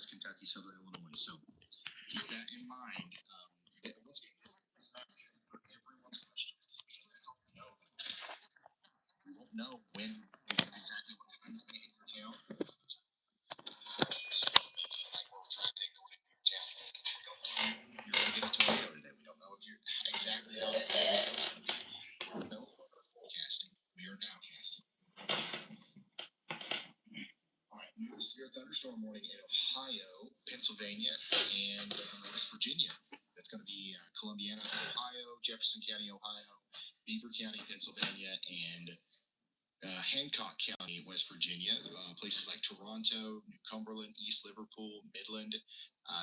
West Kentucky, Southern Illinois. So keep that in mind. Once again, this map's for everyone's questions because that's all we know. We won't know when exactly what time is going to hit your town. So maybe like where we're tracking going into your town. We don't know if you're going to get a tornado today. We don't know if you're exactly how the tornado is going to be. We're no longer forecasting. We are now casting. All right, new severe thunderstorm warning in Ohio, Pennsylvania, and West Virginia. That's going to be Columbiana, Ohio, Jefferson County, Ohio, Beaver County, Pennsylvania, and Hancock County, West Virginia. Places like Toronto, New Cumberland, East Liverpool, Midland.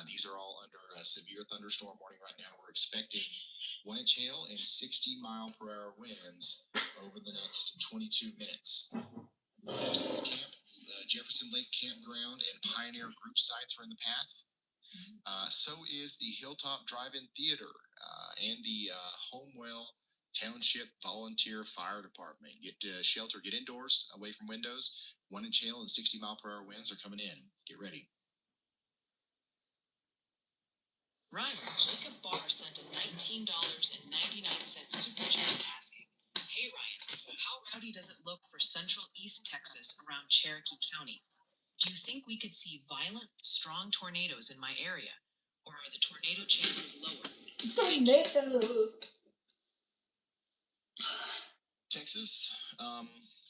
These are all under a severe thunderstorm warning right now. We're expecting 1 inch hail and 60-mile-per-hour winds over the next 22 minutes. Forestlands Camp, Jefferson Lake Campground, and Pioneer Group sites are in the path. So is the Hilltop Drive-In Theater and the Homewell Township Volunteer Fire Department. Get shelter, get indoors, away from windows. 1 inch hail and 60-mile-per-hour winds are coming in. Get ready. Ryan, Jacob Barr sent a $19.99 super chat asking, "Hey Ryan, how rowdy does it look for central East Texas around Cherokee County? Do you think we could see violent, strong tornadoes in my area? Or are the tornado chances lower?" Tornado. Texas,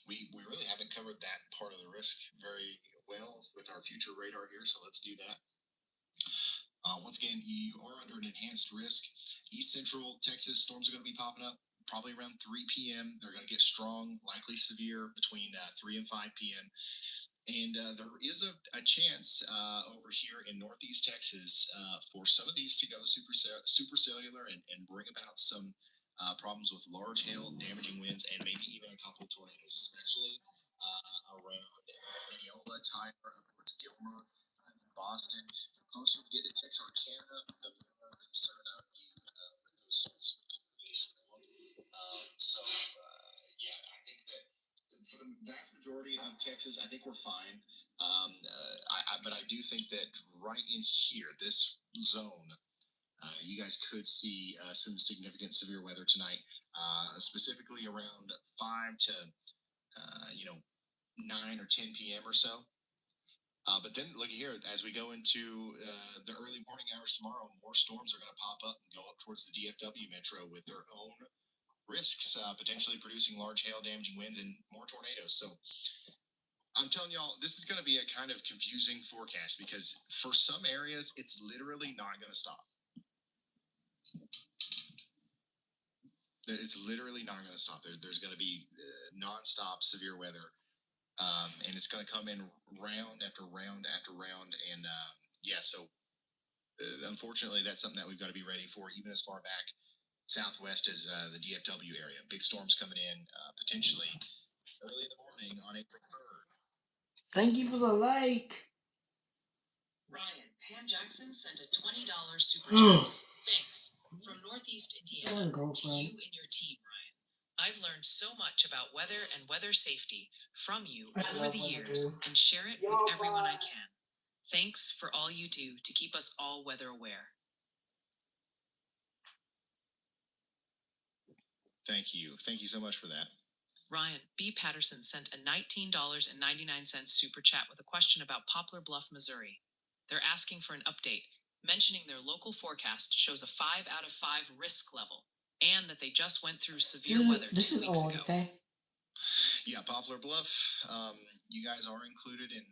we really haven't covered that part of the risk very well with our future radar here, so let's do that. Once again, you are under an enhanced risk. East Central Texas storms are going to be popping up probably around 3 p.m. They're going to get strong, likely severe between 3 and 5 p.m. And there is a chance over here in Northeast Texas for some of these to go supercellular and bring about some problems with large hail, damaging winds, and maybe even a couple tornadoes, especially around Mineola, Tyler, up towards Gilmer, Boston. The closer we get to Texarkana, the more concerned I would be with those storms really strong. Yeah, I think that for the vast majority of Texas, I think we're fine. But I do think that right in here, this zone, you guys could see some significant severe weather tonight, specifically around 5 to 9 or 10 p.m. or so. But then look here, as we go into the early morning hours tomorrow, more storms are going to pop up and go up towards the DFW metro with their own risks, potentially producing large hail, damaging winds, and more tornadoes. So I'm telling y'all, this is going to be a kind of confusing forecast because for some areas, it's literally not going to stop. It's literally not going to stop. There's going to be nonstop severe weather. And it's going to come in round after round after round. And so unfortunately, that's something that we've got to be ready for, even as far back southwest as the DFW area. Big storms coming in potentially early in the morning on April 3rd. Thank you for the like. Ryan, Pam Jackson sent a $20 super chat. Thanks. From Northeast Indiana to you and your team, Ryan. I've learned so much about weather and weather safety from you over the years and share it with everyone I can. Thanks for all you do to keep us all weather aware. Thank you. Thank you so much for that. Ryan, B. Patterson sent a $19.99 super chat with a question about Poplar Bluff, Missouri. They're asking for an update, mentioning their local forecast shows a 5 out of 5 risk level, and that they just went through severe weather 2 weeks ago. Okay. Yeah, Poplar Bluff, you guys are included in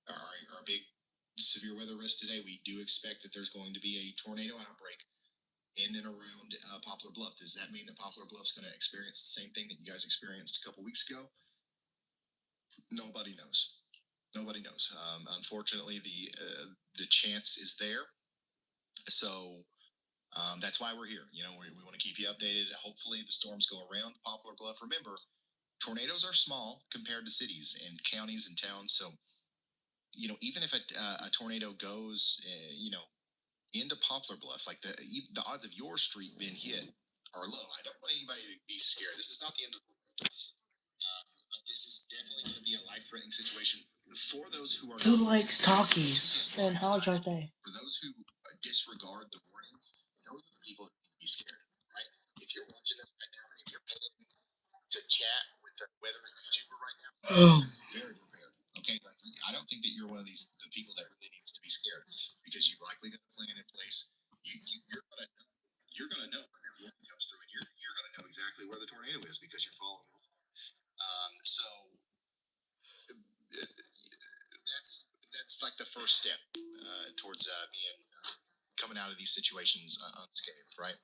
our big severe weather risk today. We do expect that there's going to be a tornado outbreak in and around Poplar Bluff. Does that mean that Poplar Bluff's going to experience the same thing that you guys experienced a couple weeks ago? Nobody knows. Nobody knows. Unfortunately, the chance is there. So that's why we're here. You know, we want to keep you updated. Hopefully the storms go around Poplar Bluff. Remember, tornadoes are small compared to cities and counties and towns. So, you know, even if a tornado goes, into Poplar Bluff, like the odds of your street being hit are low. I don't want anybody to be scared. This is not the end of the world. This is definitely going to be a life-threatening situation for those who are Who not likes talkies? And how's your blindsided, day? for those who disregard the warnings, those are the people who need to be scared, right? If you're watching this right now, and if you're paying to chat with a weather YouTuber right now, very prepared. Okay, like, I don't think that you're one of the people that really needs to be scared because you've likely got a plan in place. You're gonna know when that warning comes through, and you're gonna know exactly where the tornado is because you're following along. So that's like the first step towards being coming out of these situations unscathed, right?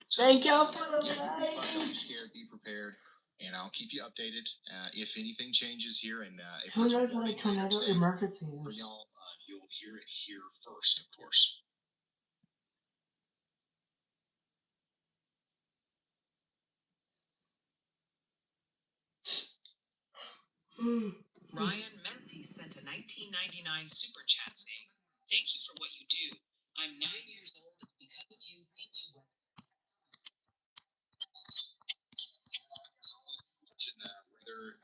So, Thank y'all for the you'll be fine. Don't be likes. scared. Be prepared, and I'll keep you updated if anything changes here. And if Who there's a knows what a warning later tornado today emergency for is? y'all, you'll hear it here first, of course. Ryan Menzies sent a 1999 super chat saying, "Thank you for what you do. I'm 9 years old. Because of you, we do weather." Watching the weather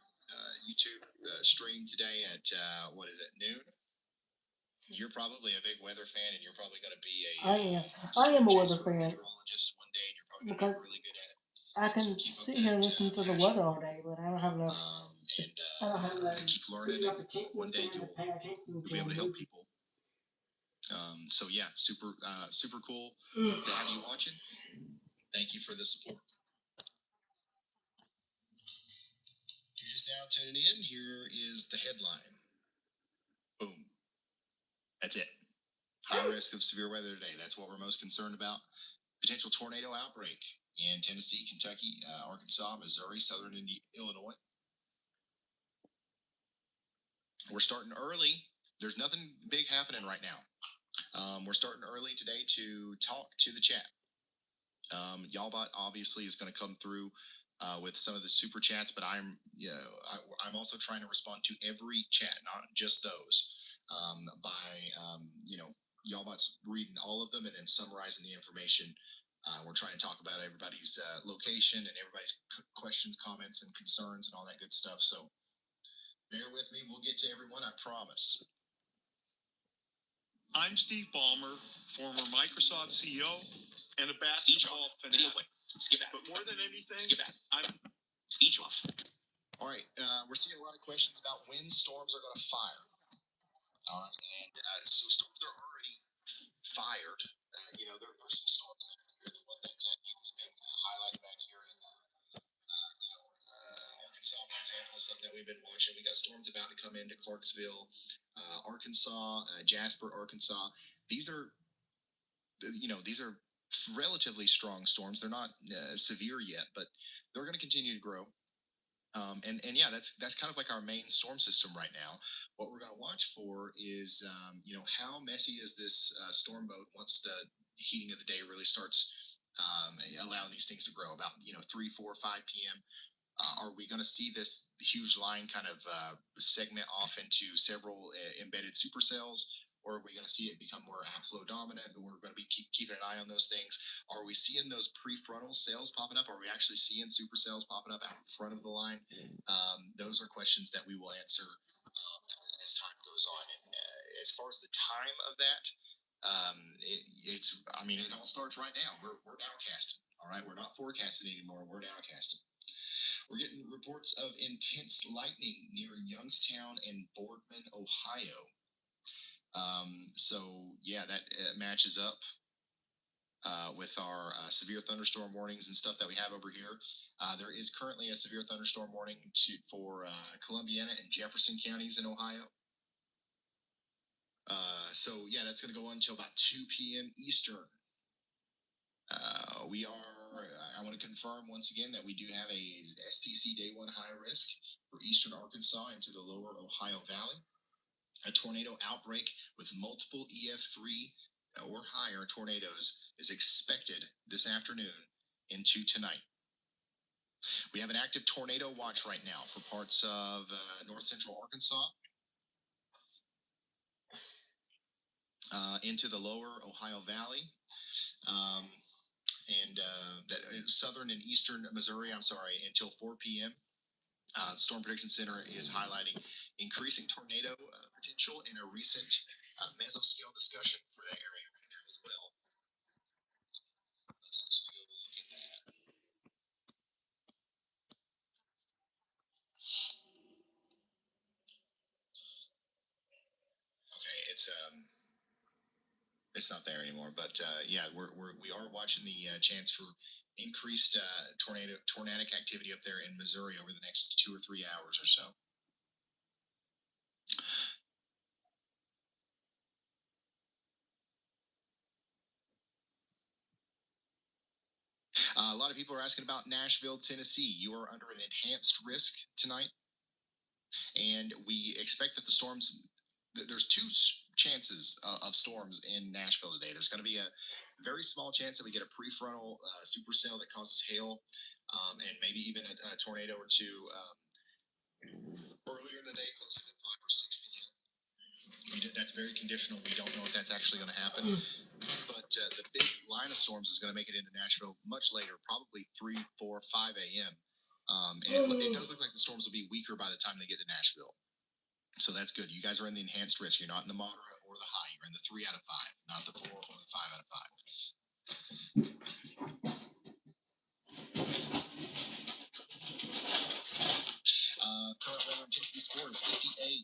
YouTube stream today at what is it, noon? You're probably a big weather fan, and you're probably going to be I am a weather chaser or fan meteorologist one day, and you're probably going to because be really good at it. I So can keep up sit that here and listen to the passion. weather all day, but I don't have enough. And I don't have enough keep learning. enough And attention one day span to pay attention you'll to be able to help news. people. So yeah, super cool to have you watching. Thank you for the support. You're just now tuning in. Here is the headline. Boom. That's it. High risk of severe weather today. That's what we're most concerned about. Potential tornado outbreak in Tennessee, Kentucky, Arkansas, Missouri, southern Illinois. We're starting early. There's nothing big happening right now. We're starting early today to talk to the chat. Y'allbot obviously is going to come through with some of the super chats, but I'm also trying to respond to every chat, not just those. By Y'allbot's reading all of them and then summarizing the information. We're trying to talk about everybody's location and everybody's questions, comments, and concerns and all that good stuff. So bear with me. We'll get to everyone, I promise. I'm Steve Ballmer, former Microsoft CEO and a basketball fanatic. But more than anything, I'm speech off. All right, we're seeing a lot of questions about when storms are going to fire. All right, and so storms are already fired. There's some storms back here. The one that has been highlighted back here in Arkansas, for example, something that we've been watching. We got storms about to come into Clarksville, Arkansas, Jasper, Arkansas. These are relatively strong storms. They're not severe yet, but they're going to continue to grow. And yeah, that's kind of like our main storm system right now. What we're going to watch for is, how messy is this storm mode once the heating of the day really starts allowing these things to grow about 3, 4, 5 p.m. Are we going to see this huge line kind of segment off into several embedded supercells? Or are we going to see it become more outflow dominant? We're going to be keeping an eye on those things. Are we seeing those prefrontal cells popping up? Are we actually seeing supercells popping up out in front of the line? Those are questions that we will answer as time goes on. And as far as the time of that, it all starts right now. We're nowcasting. All right, we're not forecasting anymore. We're nowcasting. We're getting reports of intense lightning near Youngstown and Boardman, Ohio. So yeah, that matches up with our severe thunderstorm warnings and stuff that we have over here. There is currently a severe thunderstorm warning for Columbiana and Jefferson counties in Ohio. So yeah, that's going to go on until about 2 p.m. Eastern. I want to confirm once again that we do have a SPC Day 1 high risk for eastern Arkansas into the lower Ohio Valley. A tornado outbreak with multiple EF3 or higher tornadoes is expected this afternoon into tonight. We have an active tornado watch right now for parts of north central Arkansas into the lower Ohio Valley. And southern and eastern Missouri, until 4 p.m. Storm Prediction Center is highlighting increasing tornado potential in a recent mesoscale discussion for that area right now as well. Let's actually go look at that. Okay, it's not there anymore, but yeah, we are watching the chance for increased tornadic activity up there in Missouri over the next 2 or 3 hours or so. A lot of people are asking about Nashville, Tennessee. You are under an enhanced risk tonight, and we expect that the storms. There's two chances of storms in Nashville today. There's going to be a very small chance that we get a prefrontal supercell that causes hail, and maybe even a tornado or two earlier in the day, closer to 5 or 6 p.m. That's very conditional. We don't know if that's actually going to happen. But the big line of storms is going to make it into Nashville much later, probably 3, 4, 5 a.m. And it does look like the storms will be weaker by the time they get to Nashville. So that's good. You guys are in the enhanced risk. You're not in the moderate or the high. You're in the 3 out of 5, not the 4 or the 5 out of 5. Current weather intensity score is 58,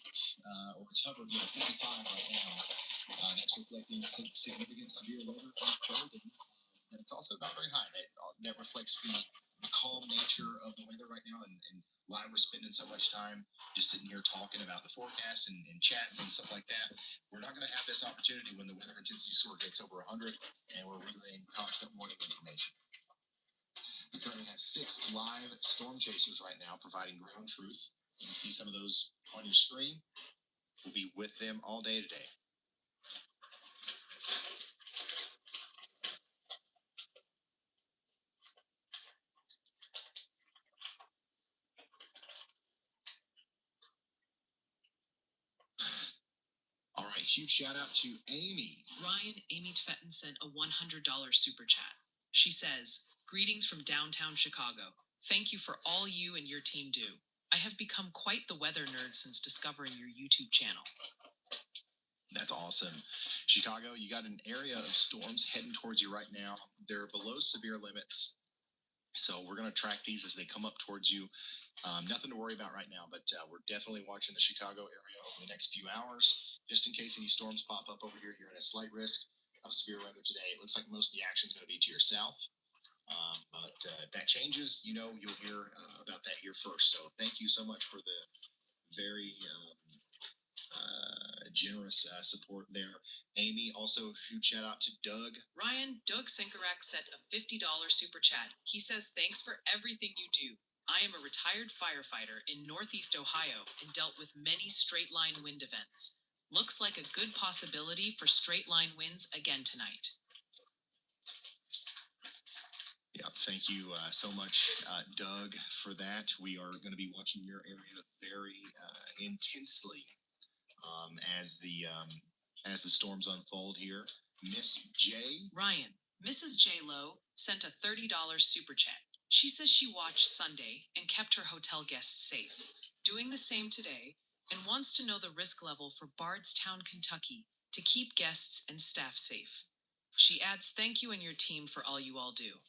or it's hovering, 55 right now. That's reflecting significant severe weather unfolding, and it's also not very high. That reflects the calm nature of the weather right now, and why we're spending so much time just sitting here talking about the forecast and chatting and stuff like that. We're not going to have this opportunity when the weather intensity score gets over 100, and we're relaying constant warning information. We currently have 6 live storm chasers right now providing ground truth. You can see some of those on your screen. We'll be with them all day today. All right, huge shout out to Amy. Ryan, Amy Tfetin sent a $100 super chat. She says, "Greetings from downtown Chicago. Thank you for all you and your team do. I have become quite the weather nerd since discovering your YouTube channel." That's awesome. Chicago, you got an area of storms heading towards you right now. They're below severe limits. So we're going to track these as they come up towards you. Nothing to worry about right now, but we're definitely watching the Chicago area over the next few hours, just in case any storms pop up over here. You're at a slight risk of severe weather today. It looks like most of the action is going to be to your south. But if that changes, you'll hear about that here first. So thank you so much for the very generous support there. Amy, also huge shout out to Doug. Ryan, Doug Sinkarak sent a $50 super chat. He says, "Thanks for everything you do. I am a retired firefighter in Northeast Ohio and dealt with many straight line wind events. Looks like a good possibility for straight line winds again tonight." Yeah, thank you so much, Doug, for that. We are going to be watching your area very intensely as the storms unfold here. Miss J. Ryan, Mrs. J. Lo sent a $30 super chat. She says she watched Sunday and kept her hotel guests safe, doing the same today, and wants to know the risk level for Bardstown, Kentucky, to keep guests and staff safe. She adds, "Thank you and your team for all you all do."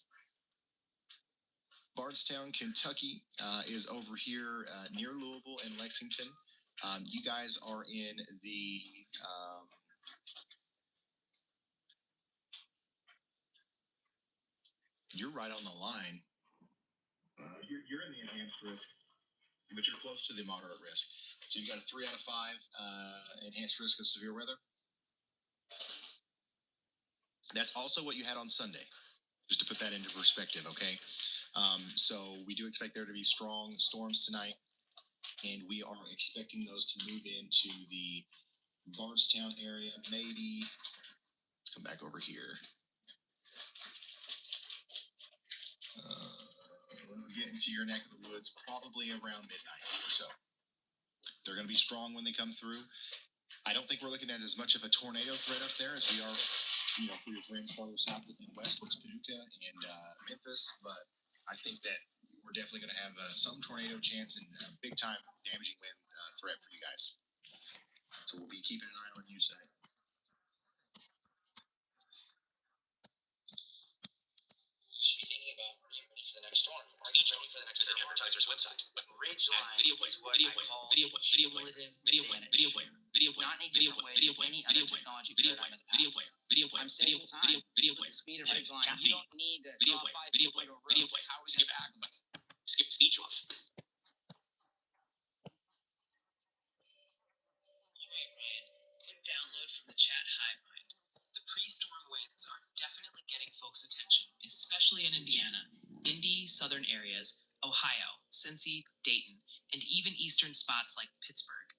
Bardstown, Kentucky is over here near Louisville and Lexington. You guys are in the you're right on the line. You're in the enhanced risk, but you're close to the moderate risk. So you've got a 3 out of 5 enhanced risk of severe weather. That's also what you had on Sunday, just to put that into perspective, okay? So we do expect there to be strong storms tonight, and we are expecting those to move into the Bardstown area, maybe. Let's come back over here. When we get into your neck of the woods, probably around midnight or so. They're going to be strong when they come through. I don't think we're looking at as much of a tornado threat up there as we are, for your friends farther south and west towards Paducah and Memphis. But I think that we're definitely going to have some tornado chance and big time damaging wind threat for you guys. So we'll be keeping an eye on you tonight. You should be thinking about, are you ready for the next storm? Are you ready for the next advertiser's website? Ridgeline Video player, is what video I player, call video player, video player, cumulative video player, advantage. video player, Not in a video different way player, than any video other player, technology video paradigm player, of the video past. player, video player, I'm video saving time video with player, the speed of video Ridgeline. player, You don't need to video draw player, 5 video people player, to a video room. player, How are we skip going to out, tackle this? skip speech off. Alright, Ryan. Quick download from the chat hive mind. The pre-storm winds are definitely getting folks' attention, especially in Indiana, Indy, southern areas, Ohio, Cincy, Dayton, and even eastern spots like Pittsburgh.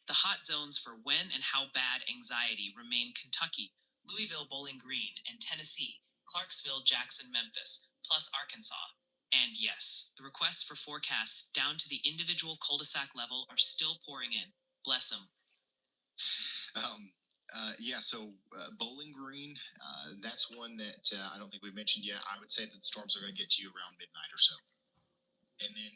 The hot zones for when and how bad anxiety remain Kentucky, Louisville, Bowling Green, and Tennessee, Clarksville, Jackson, Memphis, plus Arkansas. And yes, the requests for forecasts down to the individual cul-de-sac level are still pouring in. Bless them. Yeah, so Bowling Green, that's one that I don't think we mentioned yet. I would say that the storms are going to get to you around midnight or so. And then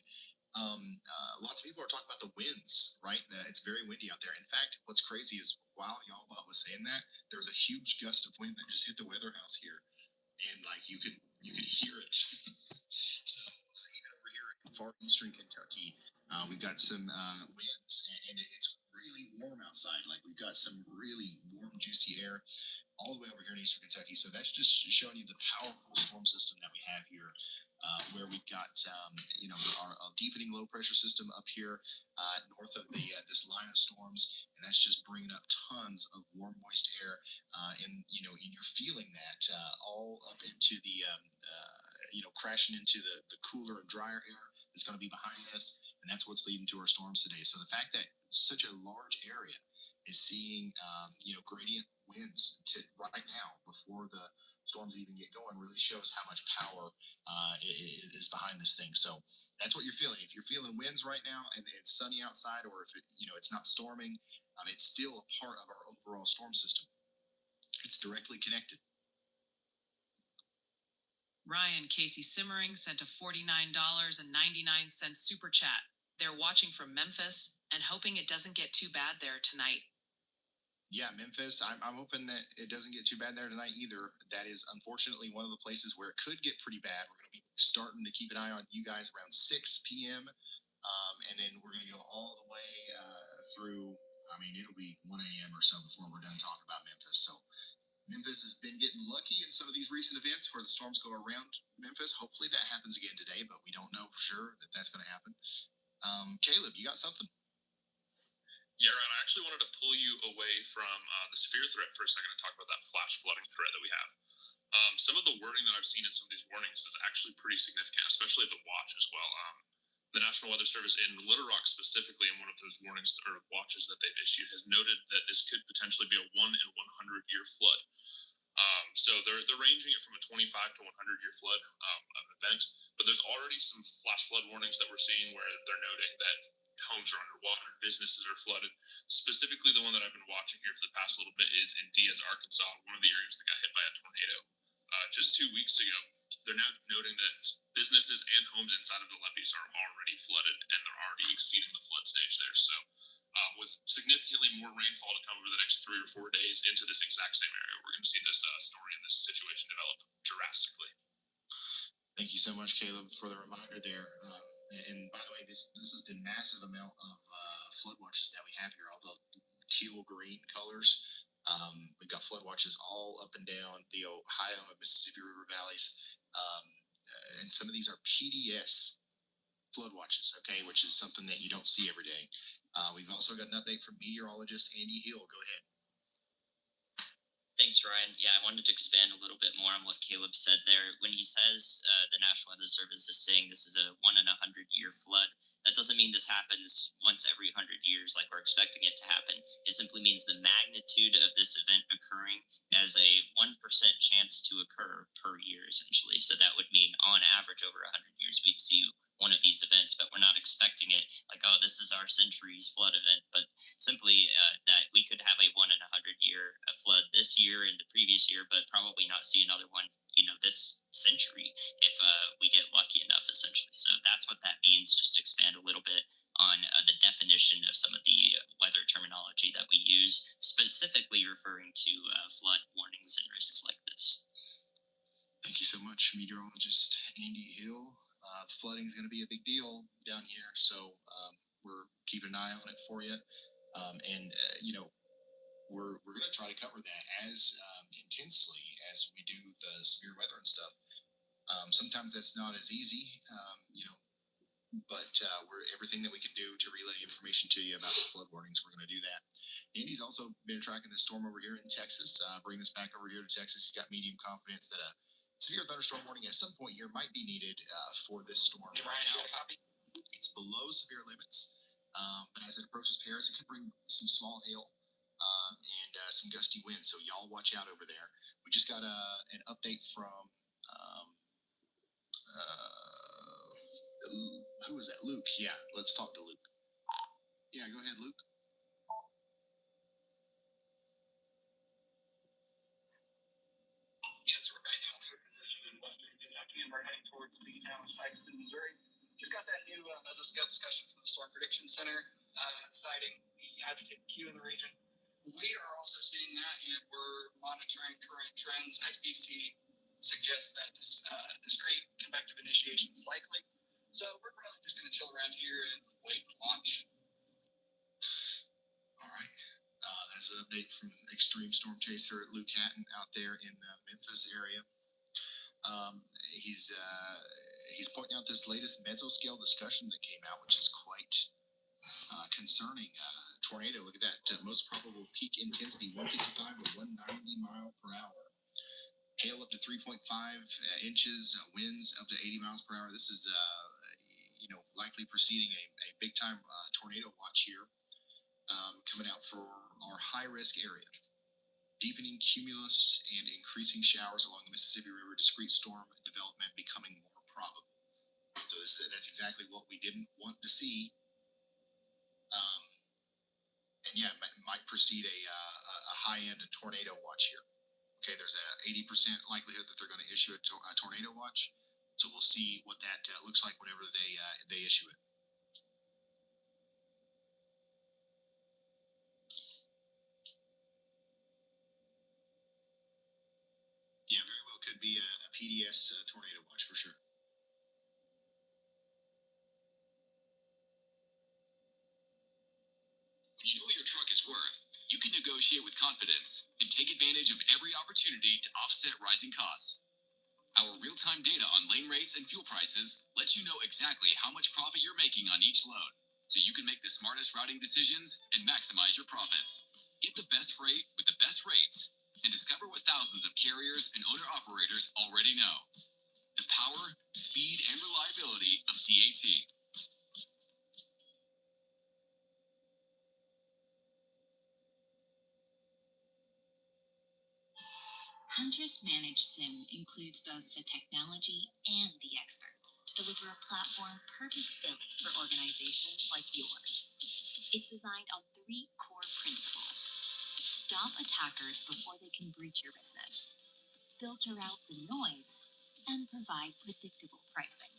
lots of people are talking about the winds, right? It's very windy out there. In fact, what's crazy is while y'all was saying that, there was a huge gust of wind that just hit the weather house here, and like you could hear it. So even over here in far eastern Kentucky, we've got some winds, and it's really warm outside. Like we've got some really warm, juicy air all the way over here in eastern Kentucky. So that's just showing you the powerful storm system that we have here, where we've got our deepening low pressure system up here north of the this line of storms, and that's just bringing up tons of warm, moist air, and you're feeling that all up into the crashing into the cooler and drier air that's going to be behind this, and that's what's leading to our storms today. So the fact that such a large area is seeing gradient winds right now before the storms even get going really shows how much power is behind this thing. So that's what you're feeling. If you're feeling winds right now and it's sunny outside, or if it's not storming, it's still a part of our overall storm system. It's directly connected. Ryan Casey Simmering sent a $49.99 super chat. They're watching from Memphis and hoping it doesn't get too bad there tonight. Yeah, Memphis, I'm hoping that it doesn't get too bad there tonight either. That is unfortunately one of the places where it could get pretty bad. We're going to be starting to keep an eye on you guys around 6 p.m. And then we're going to go all the way through, it'll be 1 a.m. or so before we're done talking about Memphis. So Memphis has been getting lucky in some of these recent events where the storms go around Memphis. Hopefully that happens again today, but we don't know for sure that that's going to happen. Caleb, you got something? Yeah, Ryan, I actually wanted to pull you away from the severe threat for a second and talk about that flash flooding threat that we have. Some of the wording that I've seen in some of these warnings is actually pretty significant, especially the watch as well. The National Weather Service in Little Rock specifically, in one of those warnings or watches that they've issued, has noted that this could potentially be a 1 in 100 year flood. So they're ranging it from a 25 to 100 year flood event, but there's already some flash flood warnings that we're seeing where they're noting that homes are underwater, businesses are flooded. Specifically, the one that I've been watching here for the past little bit is in Diaz, Arkansas, one of the areas that got hit by a tornado just 2 weeks ago. They're now noting that businesses and homes inside of the levees are already flooded, and they're already exceeding the flood stage there. So with significantly more rainfall to come over the next 3 or 4 days into this exact same area, we're going to see this story and this situation develop drastically. Thank you so much, Caleb, for the reminder there. And by the way, this is the massive amount of flood watches that we have here, all the teal green colors. We've got flood watches all up and down the Ohio and Mississippi River valleys. And some of these are PDS flood watches, okay, which is something that you don't see every day. We've also got an update from meteorologist Andy Hill. Go ahead. Thanks, Ryan. Yeah, I wanted to expand a little bit more on what Caleb said there. When he says the National Weather Service is saying this is a 1 in 100 year flood, that doesn't mean this happens once every 100 years like we're expecting it to happen. It simply means the magnitude of this event occurring as a 1% chance to occur per year, essentially. So that would mean on average over 100 years, we'd see one of these events, but we're not expecting it like, oh, this is our century's flood event, but simply that we could have a 1 in 100 year flood this year and the previous year, but probably not see another one, this century if we get lucky enough, essentially. So that's what that means, just to expand a little bit on the definition of some of the referring to flood warnings and risks like this. Thank you so much, meteorologist Andy Hill. Flooding is going to be a big deal down here, so we're keeping an eye on it for you. We're going to try to cover that as intensely as we do the severe weather and stuff. Sometimes that's not as easy, but we're everything that we can do to relay information to you about the flood warnings. We're going to do that. Andy's also been tracking the storm over here in Texas, bringing us back over here to Texas. He's got medium confidence that a severe thunderstorm warning at some point here might be needed for this storm. Hey, Ryan, you got a copy? It's below severe limits, but as it approaches Paris, it could bring some small hail and some gusty winds. So y'all watch out over there. We just got an update from who was that? Luke. Yeah, let's talk to Luke. Yeah, go ahead, Luke. Yes, we're right now. We're positioned in western Kentucky, and we're heading towards the town of Sykeston, Missouri. Just got that new mesoscale discussion from the Storm Prediction Center, citing the agitated Q in the region. We are also seeing that, and we're monitoring current trends. SBC suggests that discrete convective initiation is likely. So we're probably just going to chill around here and wait and watch. All right. That's an update from Extreme Storm Chaser Luke Hatton out there in the Memphis area. He's pointing out this latest mesoscale discussion that came out, which is quite concerning. Tornado, look at that. Most probable peak intensity 155 to 190 mile per hour. Hail up to 3.5 inches, winds up to 80 miles per hour. This is, likely preceding a big time tornado watch here coming out for our high risk area. Deepening cumulus and increasing showers along the Mississippi River, discrete storm development becoming more probable. So that's exactly what we didn't want to see. It might precede a high-end tornado watch here. Okay, there's a 80% likelihood that they're going to issue a tornado watch. So we'll see what that looks like whenever they issue it. Yeah, very well could be a PDS tornado watch for sure. When you know what your truck is worth, you can negotiate with confidence and take advantage of every opportunity to offset rising costs. Our real-time data on lane rates and fuel prices lets you know exactly how much profit you're making on each load, so you can make the smartest routing decisions and maximize your profits. Get the best freight with the best rates and discover what thousands of carriers and owner-operators already know. The power, speed, and reliability of DAT. Huntress Managed SIM includes both the technology and the experts to deliver a platform purpose-built for organizations like yours. It's designed on 3 core principles. Stop attackers before they can breach your business, filter out the noise, and provide predictable pricing.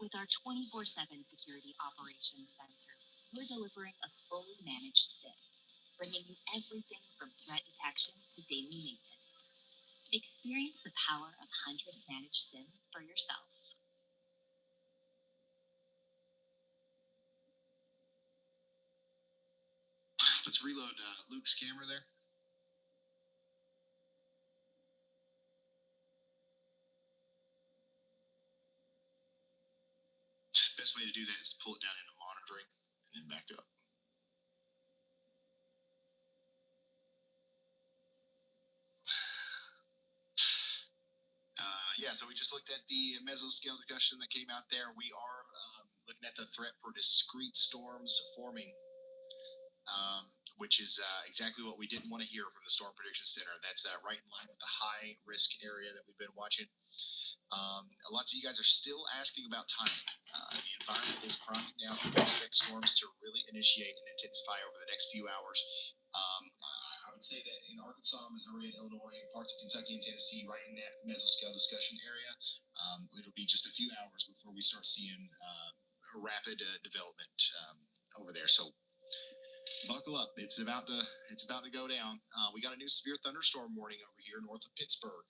With our 24/7 Security Operations Center, we're delivering a fully managed SIM, bringing you everything from threat detection to daily maintenance. Experience the power of Huntress Managed SIM for yourself. Let's reload Luke's camera there. Best way to do that is to pull it down into monitoring and then back up. So we just looked at the mesoscale discussion that came out there. We are looking at the threat for discrete storms forming, which is exactly what we didn't want to hear from the Storm Prediction Center. That's right in line with the high risk area that we've been watching. Lots of you guys are still asking about timing. The environment is priming now. We expect storms to really initiate and intensify over the next few hours. I would say that in Arkansas, Missouri, and Illinois, parts of Kentucky and Tennessee, right in that mesoscale discussion area, it'll be just a few hours before we start seeing a rapid development over there. So buckle up. It's about to go down. We got a new severe thunderstorm warning over here north of Pittsburgh.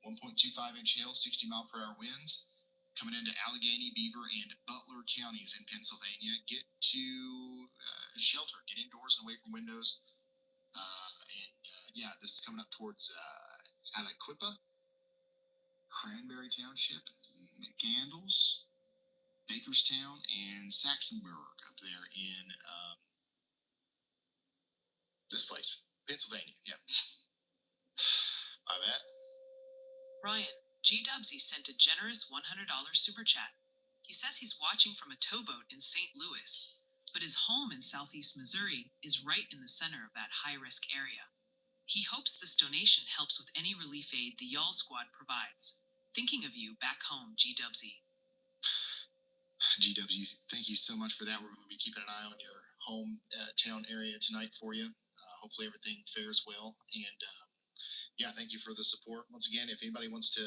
1.25-inch hail, 60-mile-per-hour winds coming into Allegheny, Beaver, and Butler counties in Pennsylvania. Get to shelter. Get indoors and away from windows. Yeah, this is coming up towards Aliquippa, Cranberry Township, McCandles, Bakerstown, and Saxonburg up there in this place, Pennsylvania. Yeah. My bad. Ryan, G Dubsy sent a generous $100 super chat. He says he's watching from a towboat in St. Louis, but his home in southeast Missouri is right in the center of that high-risk area. He hopes this donation helps with any relief aid the Y'all Squad provides. Thinking of you back home, G Dubsy. GW, thank you so much for that. We're going to be keeping an eye on your hometown area tonight for you. Hopefully everything fares well. And yeah, thank you for the support. Once again, if anybody wants to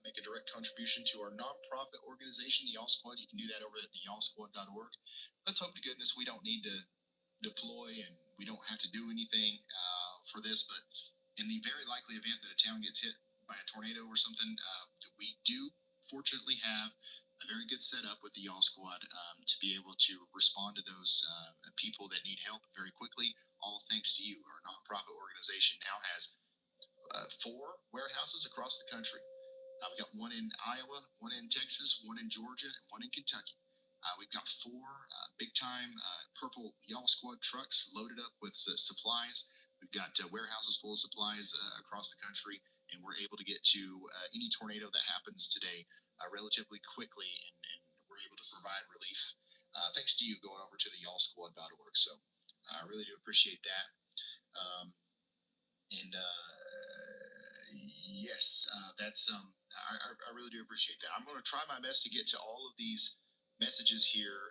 make a direct contribution to our nonprofit organization, the Y'all Squad, you can do that over at theyallsquad.org. Let's hope to goodness we don't need to deploy and we don't have to do anything for this. But in the very likely event that a town gets hit by a tornado or something, we do fortunately have a very good setup with the Y'all Squad to be able to respond to those people that need help very quickly. All thanks to you. Our nonprofit organization now has 4 warehouses across the country. We got one in Iowa, one in Texas, one in Georgia, and one in Kentucky. We've got 4 big-time purple Y'all Squad trucks loaded up with supplies. We've got warehouses full of supplies across the country, and we're able to get to any tornado that happens today relatively quickly, and we're able to provide relief thanks to you going over to the y'allsquad.org. So I really do appreciate that. Yes, that's I really do appreciate that. I'm going to try my best to get to all of these messages here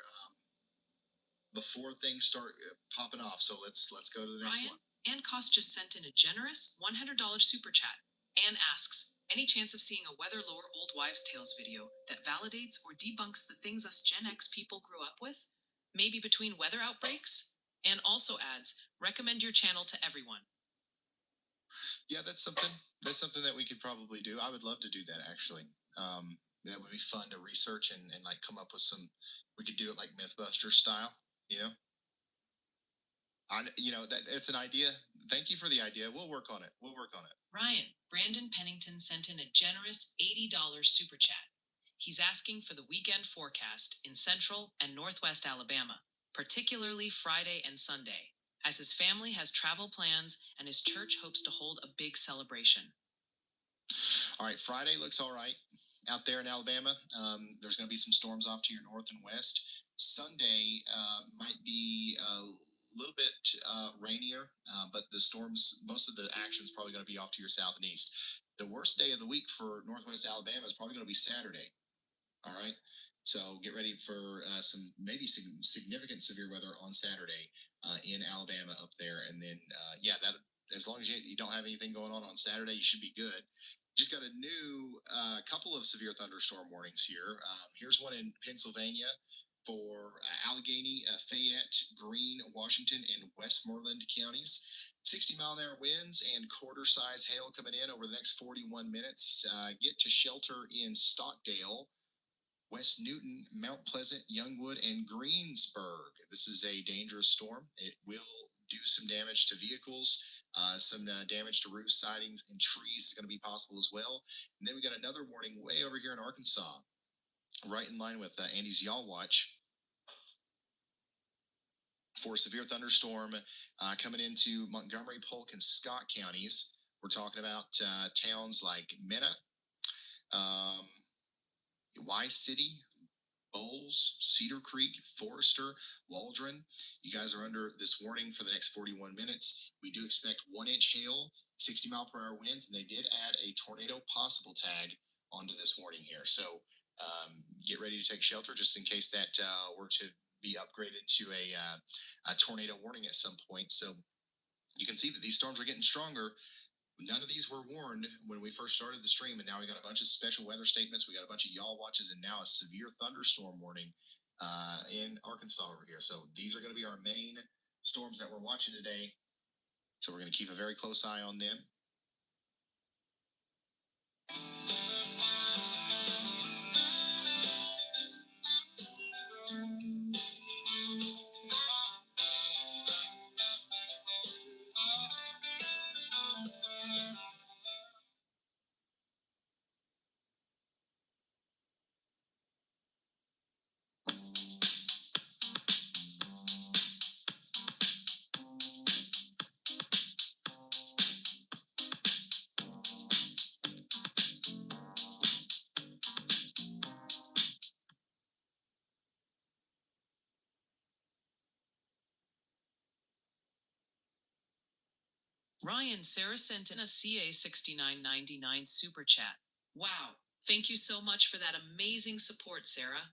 before things start popping off. So let's go to the next Ryan, one. Ann Koss just sent in a generous $100 super chat. Ann asks, any chance of seeing a Weather Lore Old Wives' Tales video that validates or debunks the things us Gen X people grew up with? Maybe between weather outbreaks? Ann also adds, recommend your channel to everyone. Yeah, that's something that we could probably do. I would love to do that, actually. That would be fun to research and like come up with some. We could do it like MythBusters style, you know. That it's an idea. Thank you for the idea. We'll work on it. Ryan, Brandon Pennington sent in a generous $80 super chat. He's asking for the weekend forecast in central and northwest Alabama, particularly Friday and Sunday, as his family has travel plans and his church hopes to hold a big celebration. All right, Friday looks all right out there in Alabama. There's going to be some storms off to your north and west. Sunday might be a little bit rainier, but the storms, most of the action is probably going to be off to your south and east. The worst day of the week for northwest Alabama is probably going to be Saturday. All right, so get ready for some significant severe weather on Saturday in Alabama up there, and then that as long as you don't have anything going on Saturday, you should be good. Just got a new couple of severe thunderstorm warnings here. Here's one in Pennsylvania for Allegheny, Fayette, Greene, Washington, and Westmoreland counties. 60-mile-an-hour winds and quarter-size hail coming in over the next 41 minutes. Get to shelter in Stockdale, West Newton, Mount Pleasant, Youngwood, and Greensburg. This is a dangerous storm. It will do some damage to vehicles, some damage to roof sidings and trees is going to be possible as well. And then we got another warning way over here in Arkansas, right in line with Andy's Y'all Watch, for a severe thunderstorm coming into Montgomery, Polk, and Scott counties. We're talking about towns like Mena, Y-City, Bowles, Cedar Creek, Forester, Waldron. You guys are under this warning for the next 41 minutes. We do expect 1-inch hail, 60-mile-per-hour winds, and they did add a tornado possible tag onto this warning here. So get ready to take shelter just in case that were to be upgraded to a tornado warning at some point. So you can see that these storms are getting stronger. None of these were warned when we first started the stream, and now we got a bunch of special weather statements. We got a bunch of y'all watches, and now a severe thunderstorm warning in Arkansas over here. So these are going to be our main storms that we're watching today. So we're going to keep a very close eye on them. Ryan, Sarah sent in a CA 69.99 super chat. Wow. Thank you so much for that amazing support, Sarah.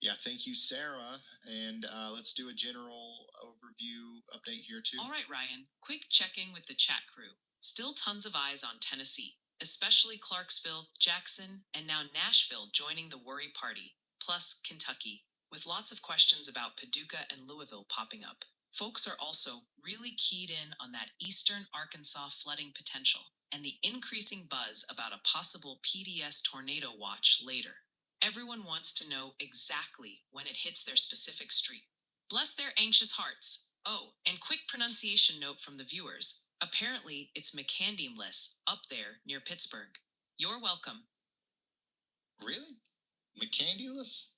Yeah, thank you, Sarah. And let's do a general overview update here, too. All right, Ryan. Quick check-in with the chat crew. Still tons of eyes on Tennessee, especially Clarksville, Jackson, and now Nashville joining the worry party, plus Kentucky, with lots of questions about Paducah and Louisville popping up. Folks are also really keyed in on that eastern Arkansas flooding potential and the increasing buzz about a possible PDS tornado watch later. Everyone wants to know exactly when it hits their specific street. Bless their anxious hearts. Oh, and quick pronunciation note from the viewers. Apparently, it's McCandless up there near Pittsburgh. You're welcome. Really? McCandless?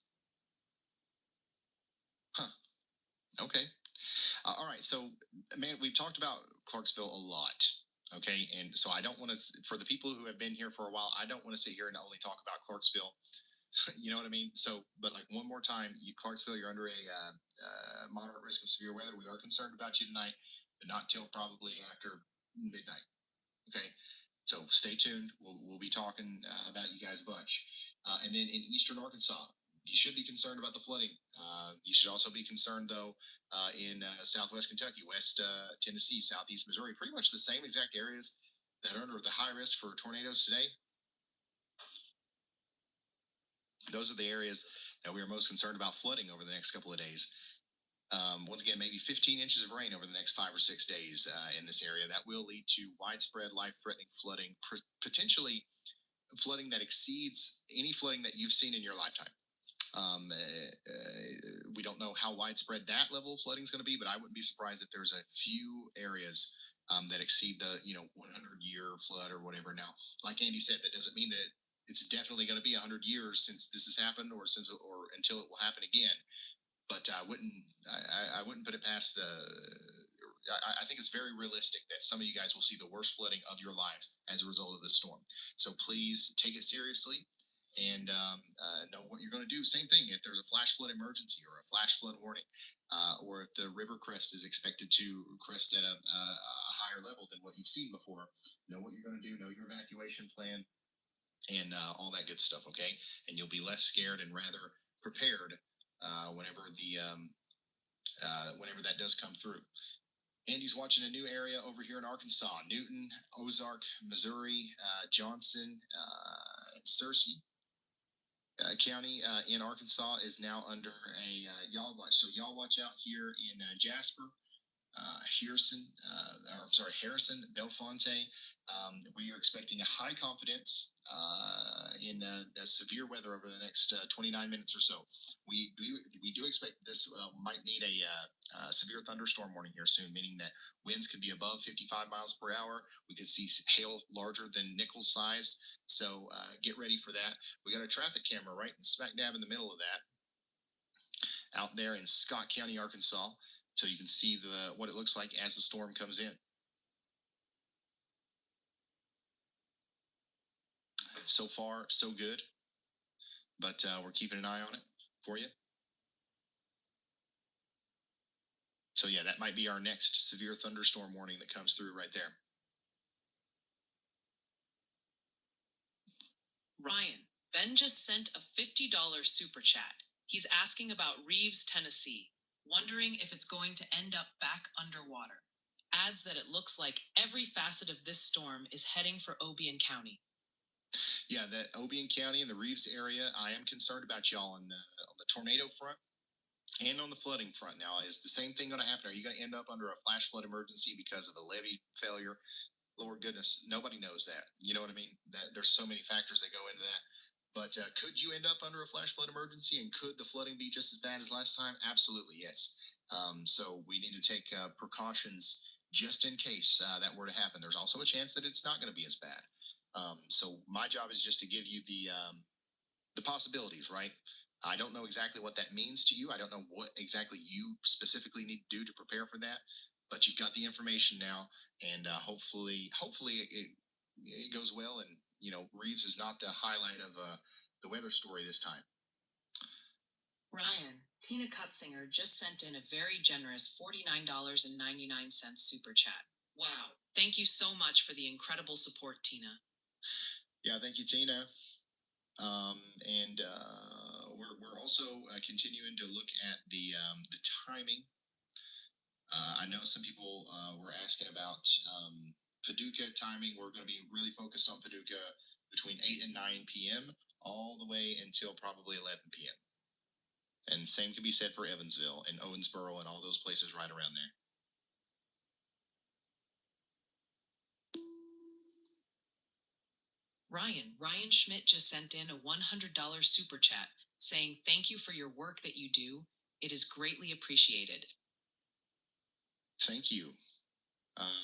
Huh. Okay. All right. So, man, we've talked about Clarksville a lot. Okay. And so I don't want to, for the people who have been here for a while, I don't want to sit here and only talk about Clarksville. You know what I mean? So, but like one more time, Clarksville, you're under a moderate risk of severe weather. We are concerned about you tonight, but not till probably after midnight. Okay. So stay tuned. We'll be talking about you guys a bunch. And then in eastern Arkansas, you should be concerned about the flooding. You should also be concerned, though, in southwest Kentucky, west Tennessee, southeast Missouri, pretty much the same exact areas that are under the high risk for tornadoes today. Those are the areas that we are most concerned about flooding over the next couple of days. Once again, maybe 15 inches of rain over the next 5 or 6 days in this area. That will lead to widespread life-threatening flooding, potentially flooding that exceeds any flooding that you've seen in your lifetime. We don't know how widespread that level of flooding is going to be, but I wouldn't be surprised if there's a few areas that exceed the 100-year flood or whatever. Now, like Andy said, that doesn't mean that it's definitely going to be 100 years since this has happened, or until it will happen again. But I wouldn't put it past the. I think it's very realistic that some of you guys will see the worst flooding of your lives as a result of this storm. So please take it seriously and know what you're going to do. Same thing if there's a flash flood emergency or a flash flood warning, or if the river crest is expected to crest at a higher level than what you've seen before. Know what you're going to do. Know your evacuation plan and all that good stuff. Okay, and you'll be less scared and rather prepared whenever that does come through. Andy's watching a new area over here in Arkansas, Newton, Ozark, Missouri, Johnson, Searcy County in Arkansas is now under a y'all watch. So y'all watch out here in Jasper, Harrison, Bellefonte. We are expecting a high confidence in severe weather over the next 29 minutes or so. We do expect this might need a severe thunderstorm warning here soon, meaning that winds could be above 55 miles per hour. We could see hail larger than nickel sized. So get ready for that. We got a traffic camera right smack dab in the middle of that out there in Scott County, Arkansas. So you can see what it looks like as the storm comes in. So far, so good. But we're keeping an eye on it for you. So yeah, that might be our next severe thunderstorm warning that comes through right there. Ryan, Ben just sent a $50 super chat. He's asking about Reeves, Tennessee, wondering if it's going to end up back underwater. Adds that it looks like every facet of this storm is heading for Obion County. Yeah, that Obion County and the Reeves area, I am concerned about y'all on the tornado front. And on the flooding front now, is the same thing going to happen? Are you going to end up under a flash flood emergency because of a levee failure? Lord goodness, nobody knows that. You know what I mean? That there's so many factors that go into that. But could you end up under a flash flood emergency, and could the flooding be just as bad as last time? Absolutely, yes. So we need to take precautions just in case that were to happen. There's also a chance that it's not going to be as bad. So my job is just to give you the possibilities, right? I don't know exactly what that means to you. I don't know what exactly you specifically need to do to prepare for that, but you've got the information now, and hopefully it goes well. And Reeves is not the highlight of the weather story this time. Ryan, Tina Cutzinger just sent in a very generous $49.99 super chat. Wow. Thank you so much for the incredible support, Tina. Yeah, thank you, Tina. And we're also continuing to look at the timing. I know some people were asking about Paducah timing. We're going to be really focused on Paducah between 8 and 9 p.m. all the way until probably 11 p.m. And same can be said for Evansville and Owensboro and all those places right around there. Ryan Schmidt just sent in a $100 super chat saying thank you for your work that you do. It is greatly appreciated. Thank you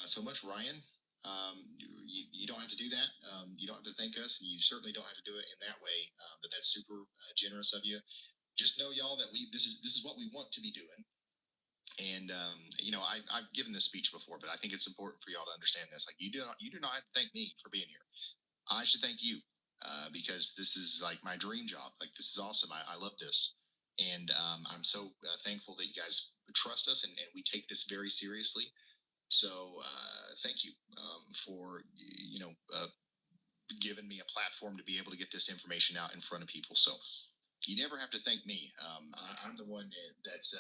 so much, Ryan. You don't have to do that. You don't have to thank us, and you certainly don't have to do it in that way. But that's super generous of you. Just know, y'all, that this is what we want to be doing. And I've given this speech before, but I think it's important for y'all to understand this. Like, you do not have to thank me for being here. I should thank you because this is like my dream job. Like, this is awesome. I love this, and I'm so thankful that you guys trust us, and we take this very seriously. So thank you for giving me a platform to be able to get this information out in front of people. So you never have to thank me. I'm the one that's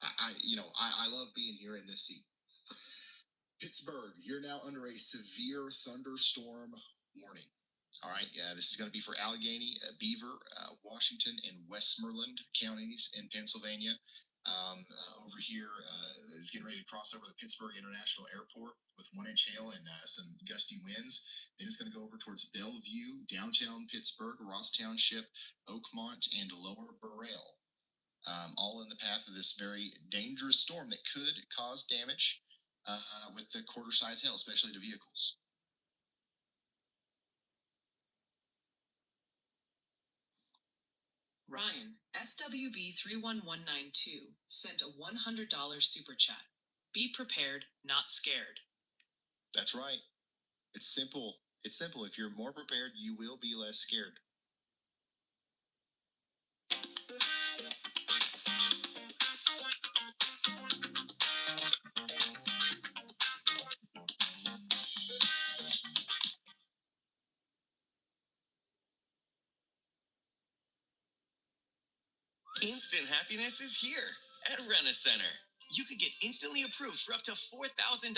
I love being here in this seat. Pittsburgh, you're now under a severe thunderstorm warning. All right, yeah, this is going to be for Allegheny, Beaver, Washington, and Westmoreland counties in Pennsylvania. Over here is getting ready to cross over the Pittsburgh International Airport with 1 inch hail and some gusty winds. Then it's going to go over towards Bellevue, downtown Pittsburgh, Ross Township, Oakmont, and Lower Burrell. All in the path of this very dangerous storm that could cause damage with the quarter-size hail, especially to vehicles. Ryan, SWB31192, sent a $100 super chat. Be prepared, not scared. That's right. It's simple. It's simple. If you're more prepared, you will be less scared. Instant happiness is here at Rent-A-Center. You could get instantly approved for up to $4,000.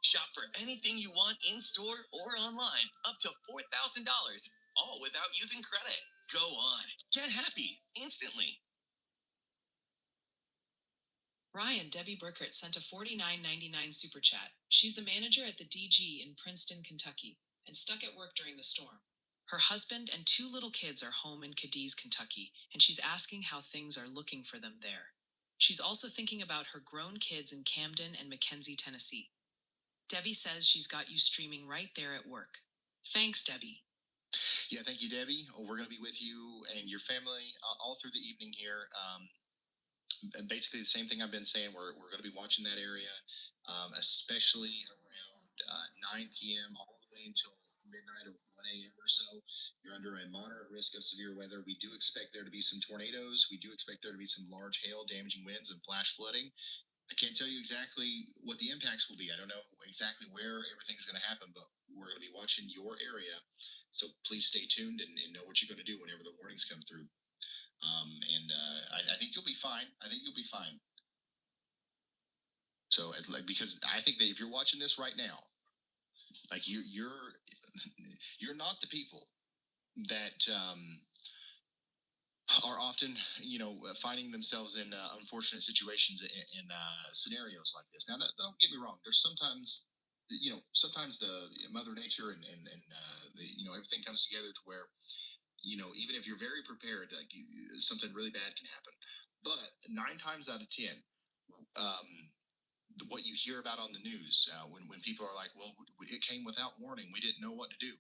Shop for anything you want in-store or online, up to $4,000, all without using credit. Go on, get happy instantly. Ryan, Debbie Burkert sent a $49.99 super chat. She's the manager at the DG in Princeton, Kentucky, and stuck at work during the storm. Her husband and 2 little kids are home in Cadiz, Kentucky, and she's asking how things are looking for them there. She's also thinking about her grown kids in Camden and McKenzie, Tennessee. Debbie says she's got you streaming right there at work. Thanks, Debbie. Yeah, thank you, Debbie. We're going to be with you and your family all through the evening here. And basically the same thing I've been saying. We're going to be watching that area, especially around 9 p.m. all the way until midnight or 1 a.m. or so. You're under a moderate risk of severe weather. We do expect there to be some tornadoes. We do expect there to be some large hail, damaging winds, and flash flooding. I can't tell you exactly what the impacts will be. I don't know exactly where everything's going to happen, but we're going to be watching your area. So please stay tuned and know what you're going to do whenever the warnings come through. I think you'll be fine. I think you'll be fine. So, because I think that if you're watching this right now, like you're not the people that are often, finding themselves in unfortunate situations in scenarios like this. Now, don't get me wrong. There's sometimes, sometimes the Mother Nature and everything comes together to where, even if you're very prepared, like something really bad can happen. But 9 times out of 10, um, what you hear about on the news when people are like, well, it came without warning, we didn't know what to do.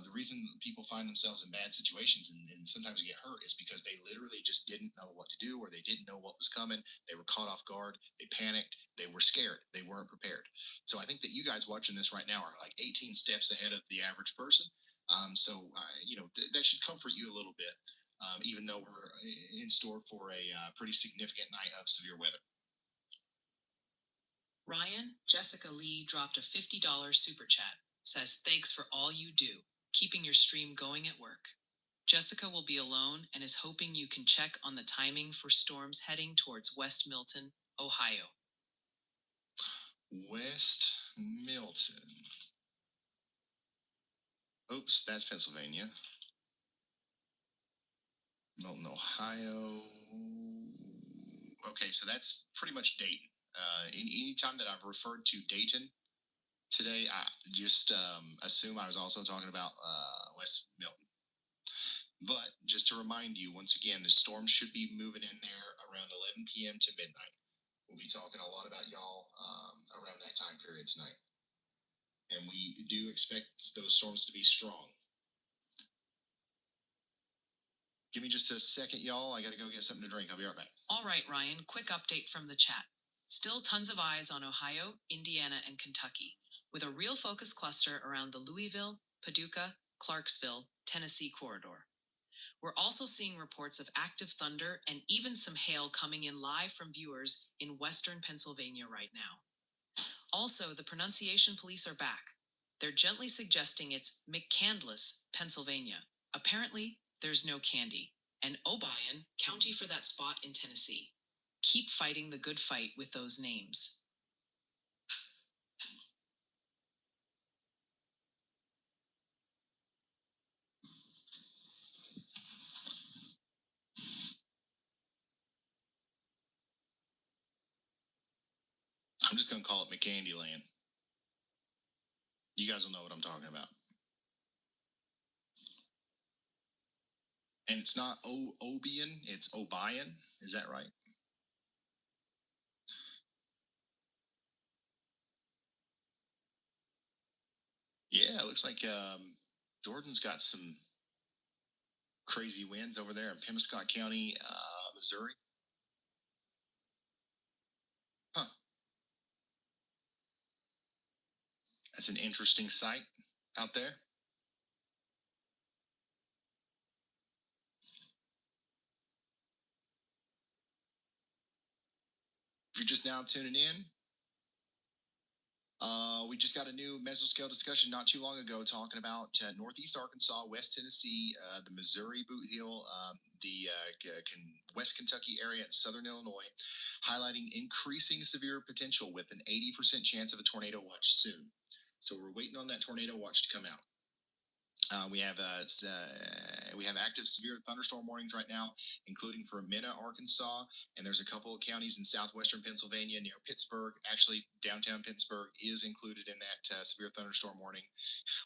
The reason people find themselves in bad situations and sometimes get hurt is because they literally just didn't know what to do, or they didn't know what was coming. They were caught off guard, they panicked, they were scared, they weren't prepared. So I think that you guys watching this right now are like 18 steps ahead of the average person. That should comfort you a little bit, even though we're in store for a pretty significant night of severe weather. Ryan, Jessica Lee dropped a $50 super chat. Says, thanks for all you do, keeping your stream going at work. Jessica will be alone and is hoping you can check on the timing for storms heading towards West Milton, Ohio. West Milton. Oops, that's Pennsylvania. Milton, Ohio. Okay, so that's pretty much Dayton. Any time that I've referred to Dayton today, I just assume I was also talking about West Milton. But just to remind you, once again, the storm should be moving in there around 11 p.m. to midnight. We'll be talking a lot about y'all around that time period tonight. And we do expect those storms to be strong. Give me just a second, y'all. I got to go get something to drink. I'll be right back. All right, Ryan, quick update from the chat. Still tons of eyes on Ohio, Indiana, and Kentucky, with a real focus cluster around the Louisville, Paducah, Clarksville, Tennessee corridor. We're also seeing reports of active thunder and even some hail coming in live from viewers in western Pennsylvania right now. Also, the pronunciation police are back. They're gently suggesting it's McCandless, Pennsylvania. Apparently, there's no candy. And Obion, county for that spot in Tennessee. Keep fighting the good fight with those names. I'm just going to call it McCandyland. You guys will know what I'm talking about. And it's not Obion, it's Obion. Is that right? Yeah, it looks like Jordan's got some crazy winds over there in Pemiscot County, Missouri. Huh. That's an interesting sight out there. If you're just now tuning in, we just got a new mesoscale discussion not too long ago talking about Northeast Arkansas, West Tennessee, the Missouri Boot Heel, the West Kentucky area, and Southern Illinois, highlighting increasing severe potential with an 80% chance of a tornado watch soon. So we're waiting on that tornado watch to come out. We have active severe thunderstorm warnings right now, including for Mena, Arkansas, and there's a couple of counties in southwestern Pennsylvania near Pittsburgh. Actually, downtown Pittsburgh is included in that severe thunderstorm warning.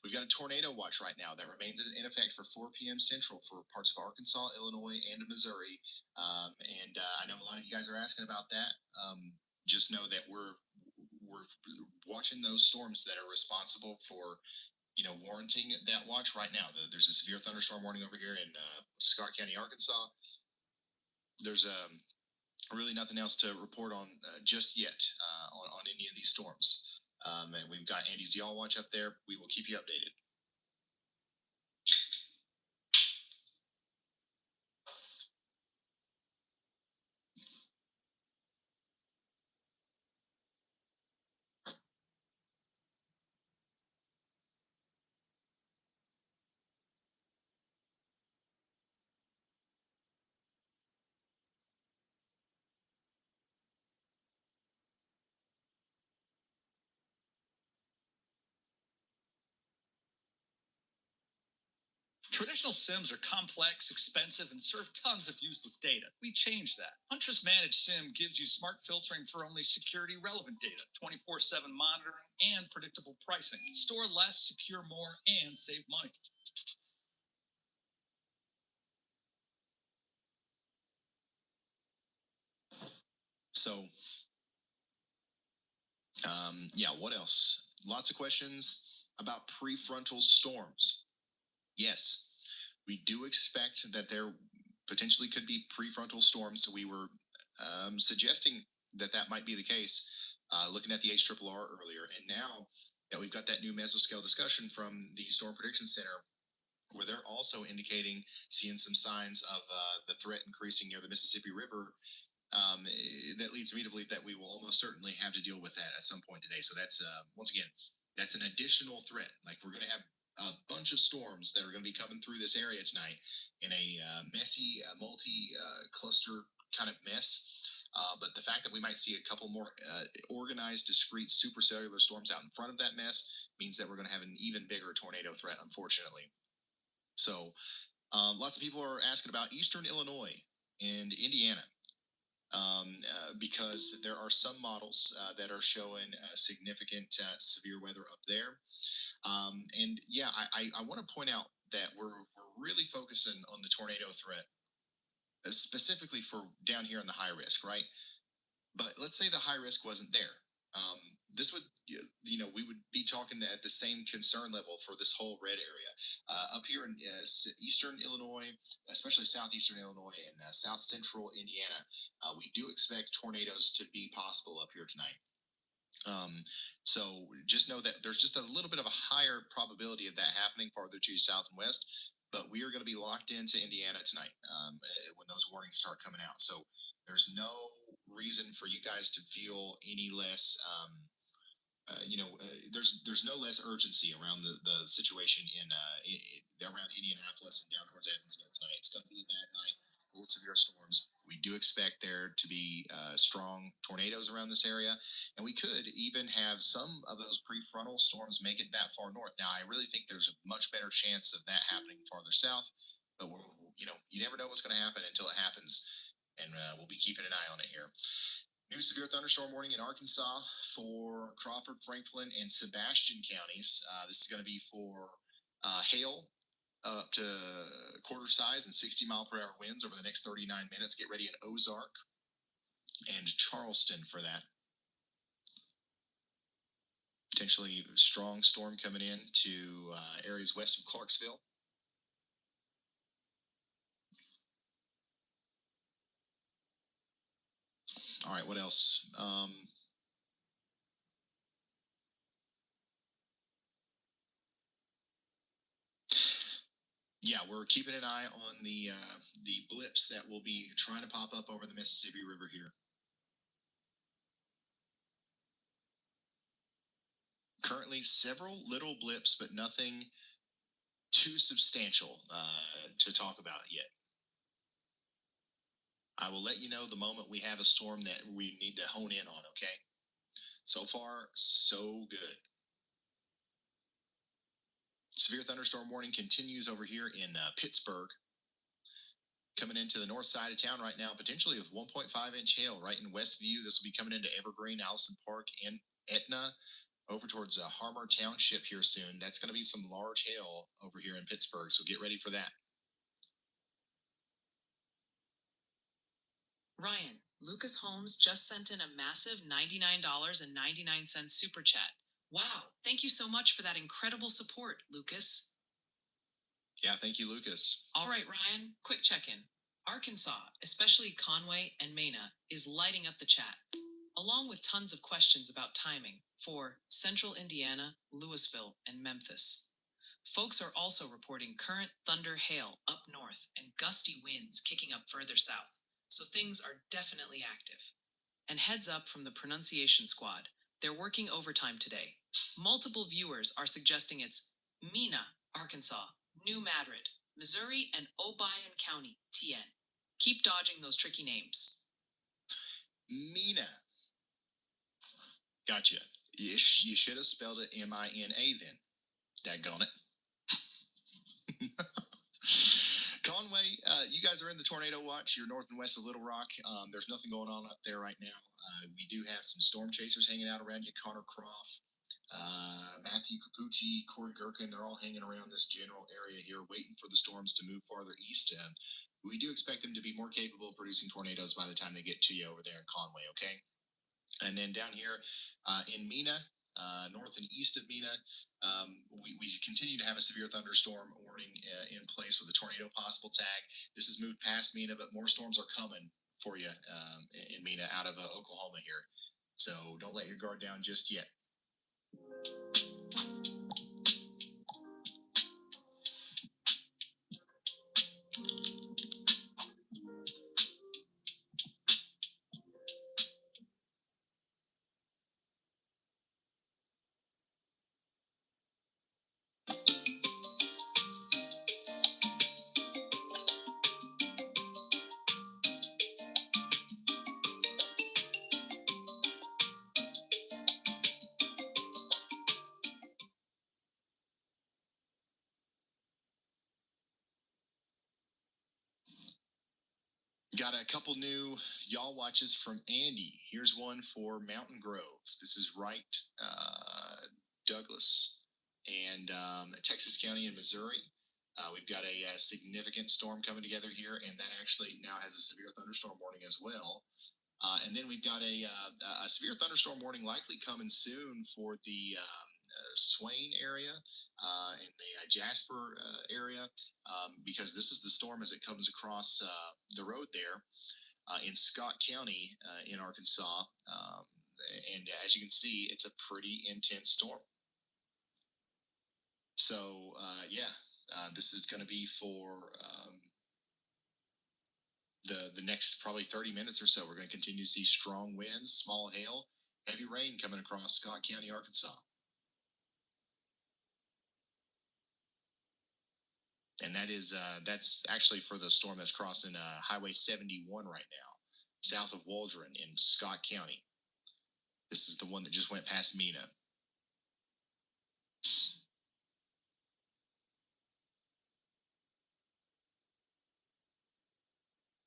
We've got a tornado watch right now that remains in effect for 4 p.m. Central for parts of Arkansas, Illinois, and Missouri. I know a lot of you guys are asking about that. Just know that we're watching those storms that are responsible for warranting that watch right now. There's a severe thunderstorm warning over here in Scott County, Arkansas. There's really nothing else to report on just yet on any of these storms. And we've got Andy's Y'all Watch up there. We will keep you updated. Traditional SIMs are complex, expensive, and serve tons of useless data. We changed that. Huntress Managed SIM gives you smart filtering for only security relevant data, 24/7 monitoring, and predictable pricing. Store less, secure more, and save money. So, yeah, what else? Lots of questions about prefrontal storms. Yes, we do expect that there potentially could be prefrontal storms. So we were suggesting that that might be the case, looking at the HRRR earlier. And now that we've got that new mesoscale discussion from the Storm Prediction Center, where they're also indicating seeing some signs of the threat increasing near the Mississippi River, that leads me to believe that we will almost certainly have to deal with that at some point today. So that's once again, that's an additional threat. Like we're going to have a bunch of storms that are going to be coming through this area tonight in a messy, multi-cluster kind of mess. But the fact that we might see a couple more organized, discrete supercellular storms out in front of that mess means that we're going to have an even bigger tornado threat, unfortunately. So lots of people are asking about Eastern Illinois and Indiana. Because there are some models that are showing significant severe weather up there. And yeah, I want to point out that we're really focusing on the tornado threat, specifically for down here in the high risk, right? But let's say the high risk wasn't there. This would, we would be talking at the same concern level for this whole red area. Up here in eastern Illinois, especially southeastern Illinois and south central Indiana, we do expect tornadoes to be possible up here tonight. So just know that there's just a little bit of a higher probability of that happening farther to south and west, but we are going to be locked into Indiana tonight when those warnings start coming out. So there's no reason for you guys to feel any less there's no less urgency around the situation in around Indianapolis and down towards Evansville tonight. It's going to be a bad night, full of severe storms. We do expect there to be strong tornadoes around this area, and we could even have some of those prefrontal storms make it that far north. Now, I really think there's a much better chance of that happening farther south, but you never know what's going to happen until it happens, and we'll be keeping an eye on it here. New severe thunderstorm warning in Arkansas for Crawford, Franklin, and Sebastian counties. This is going to be for hail up to quarter size and 60-mile-per-hour winds over the next 39 minutes. Get ready in Ozark and Charleston for that. Potentially strong storm coming in to areas west of Clarksville. All right, what else? Yeah, we're keeping an eye on the blips that will be trying to pop up over the Mississippi River here. Currently, several little blips, but nothing too substantial to talk about yet. I will let you know the moment we have a storm that we need to hone in on, okay? So far, so good. Severe thunderstorm warning continues over here in Pittsburgh. Coming into the north side of town right now, potentially with 1.5-inch hail right in Westview. This will be coming into Evergreen, Allison Park, and Etna, over towards Harmer Township here soon. That's going to be some large hail over here in Pittsburgh, so get ready for that. Ryan, Lucas Holmes just sent in a massive $99.99 super chat. Wow, thank you so much for that incredible support, Lucas. Yeah, thank you, Lucas. All right, Ryan, quick check-in. Arkansas, especially Conway and Mena, is lighting up the chat, along with tons of questions about timing for Central Indiana, Louisville, and Memphis. Folks are also reporting current thunder hail up north and gusty winds kicking up further south, so things are definitely active. And heads up from the pronunciation squad, they're working overtime today. Multiple viewers are suggesting it's Mena, Arkansas, New Madrid, Missouri, and Obion County, TN. Keep dodging those tricky names. Mena. Gotcha. You should have spelled it M-I-N-A then. Daggone it. guys are in the tornado watch, you're north and west of Little Rock. There's nothing going on up there right now. We do have some storm chasers hanging out around you. Connor Croft, Matthew Capucci, Corey Gherkin, they're all hanging around this general area here, waiting for the storms to move farther east. We do expect them to be more capable of producing tornadoes by the time they get to you over there in Conway, okay? And then down here in Mena, north and east of Mena, we continue to have a severe thunderstorm warning in place with a tornado possible tag. This has moved past Mena, but more storms are coming for you in Mena out of Oklahoma here. So don't let your guard down just yet. Got a couple new y'all watches from Andy. Here's one for Mountain Grove. This is Wright, Douglas, and Texas County in Missouri. We've got a significant storm coming together here, and that actually now has a severe thunderstorm warning as well. And then we've got a severe thunderstorm warning likely coming soon for the Swain area and the Jasper area, because this is the storm as it comes across the road there in Scott County in Arkansas. And as you can see, it's a pretty intense storm. So, this is going to be for the next probably 30 minutes or so. We're going to continue to see strong winds, small hail, heavy rain coming across Scott County, Arkansas. And that's actually for the storm that's crossing Highway 71 right now, south of Waldron in Scott County. This is the one that just went past Mena.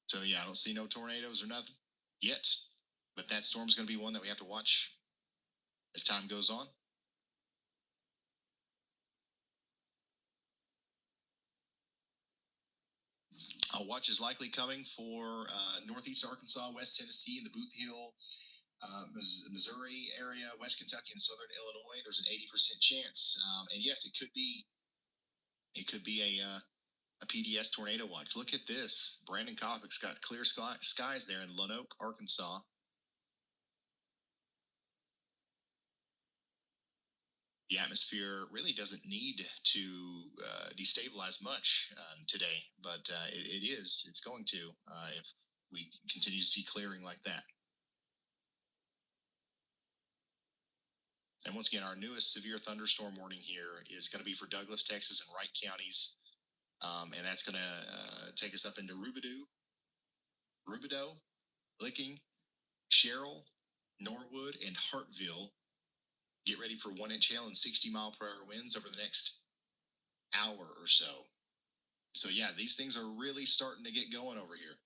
So yeah, I don't see no tornadoes or nothing yet, but that storm's going to be one that we have to watch as time goes on. A watch is likely coming for northeast Arkansas, West Tennessee, and the Boot Hill, Missouri area, West Kentucky, and southern Illinois. There's an 80% chance, and yes, it could be a PDS tornado watch. Look at this. Brandon Kopic's got clear skies there in Lonoke, Arkansas. The atmosphere really doesn't need to destabilize much today, but it's going to if we continue to see clearing like that. And once again, our newest severe thunderstorm warning here is going to be for Douglas, Texas, and Wright counties. And that's going to take us up into Rubidoux, Licking, Sherrill, Norwood, and Hartville. Get ready for 1-inch hail and 60-mile-per-hour winds over the next hour or so. So yeah, these things are really starting to get going over here.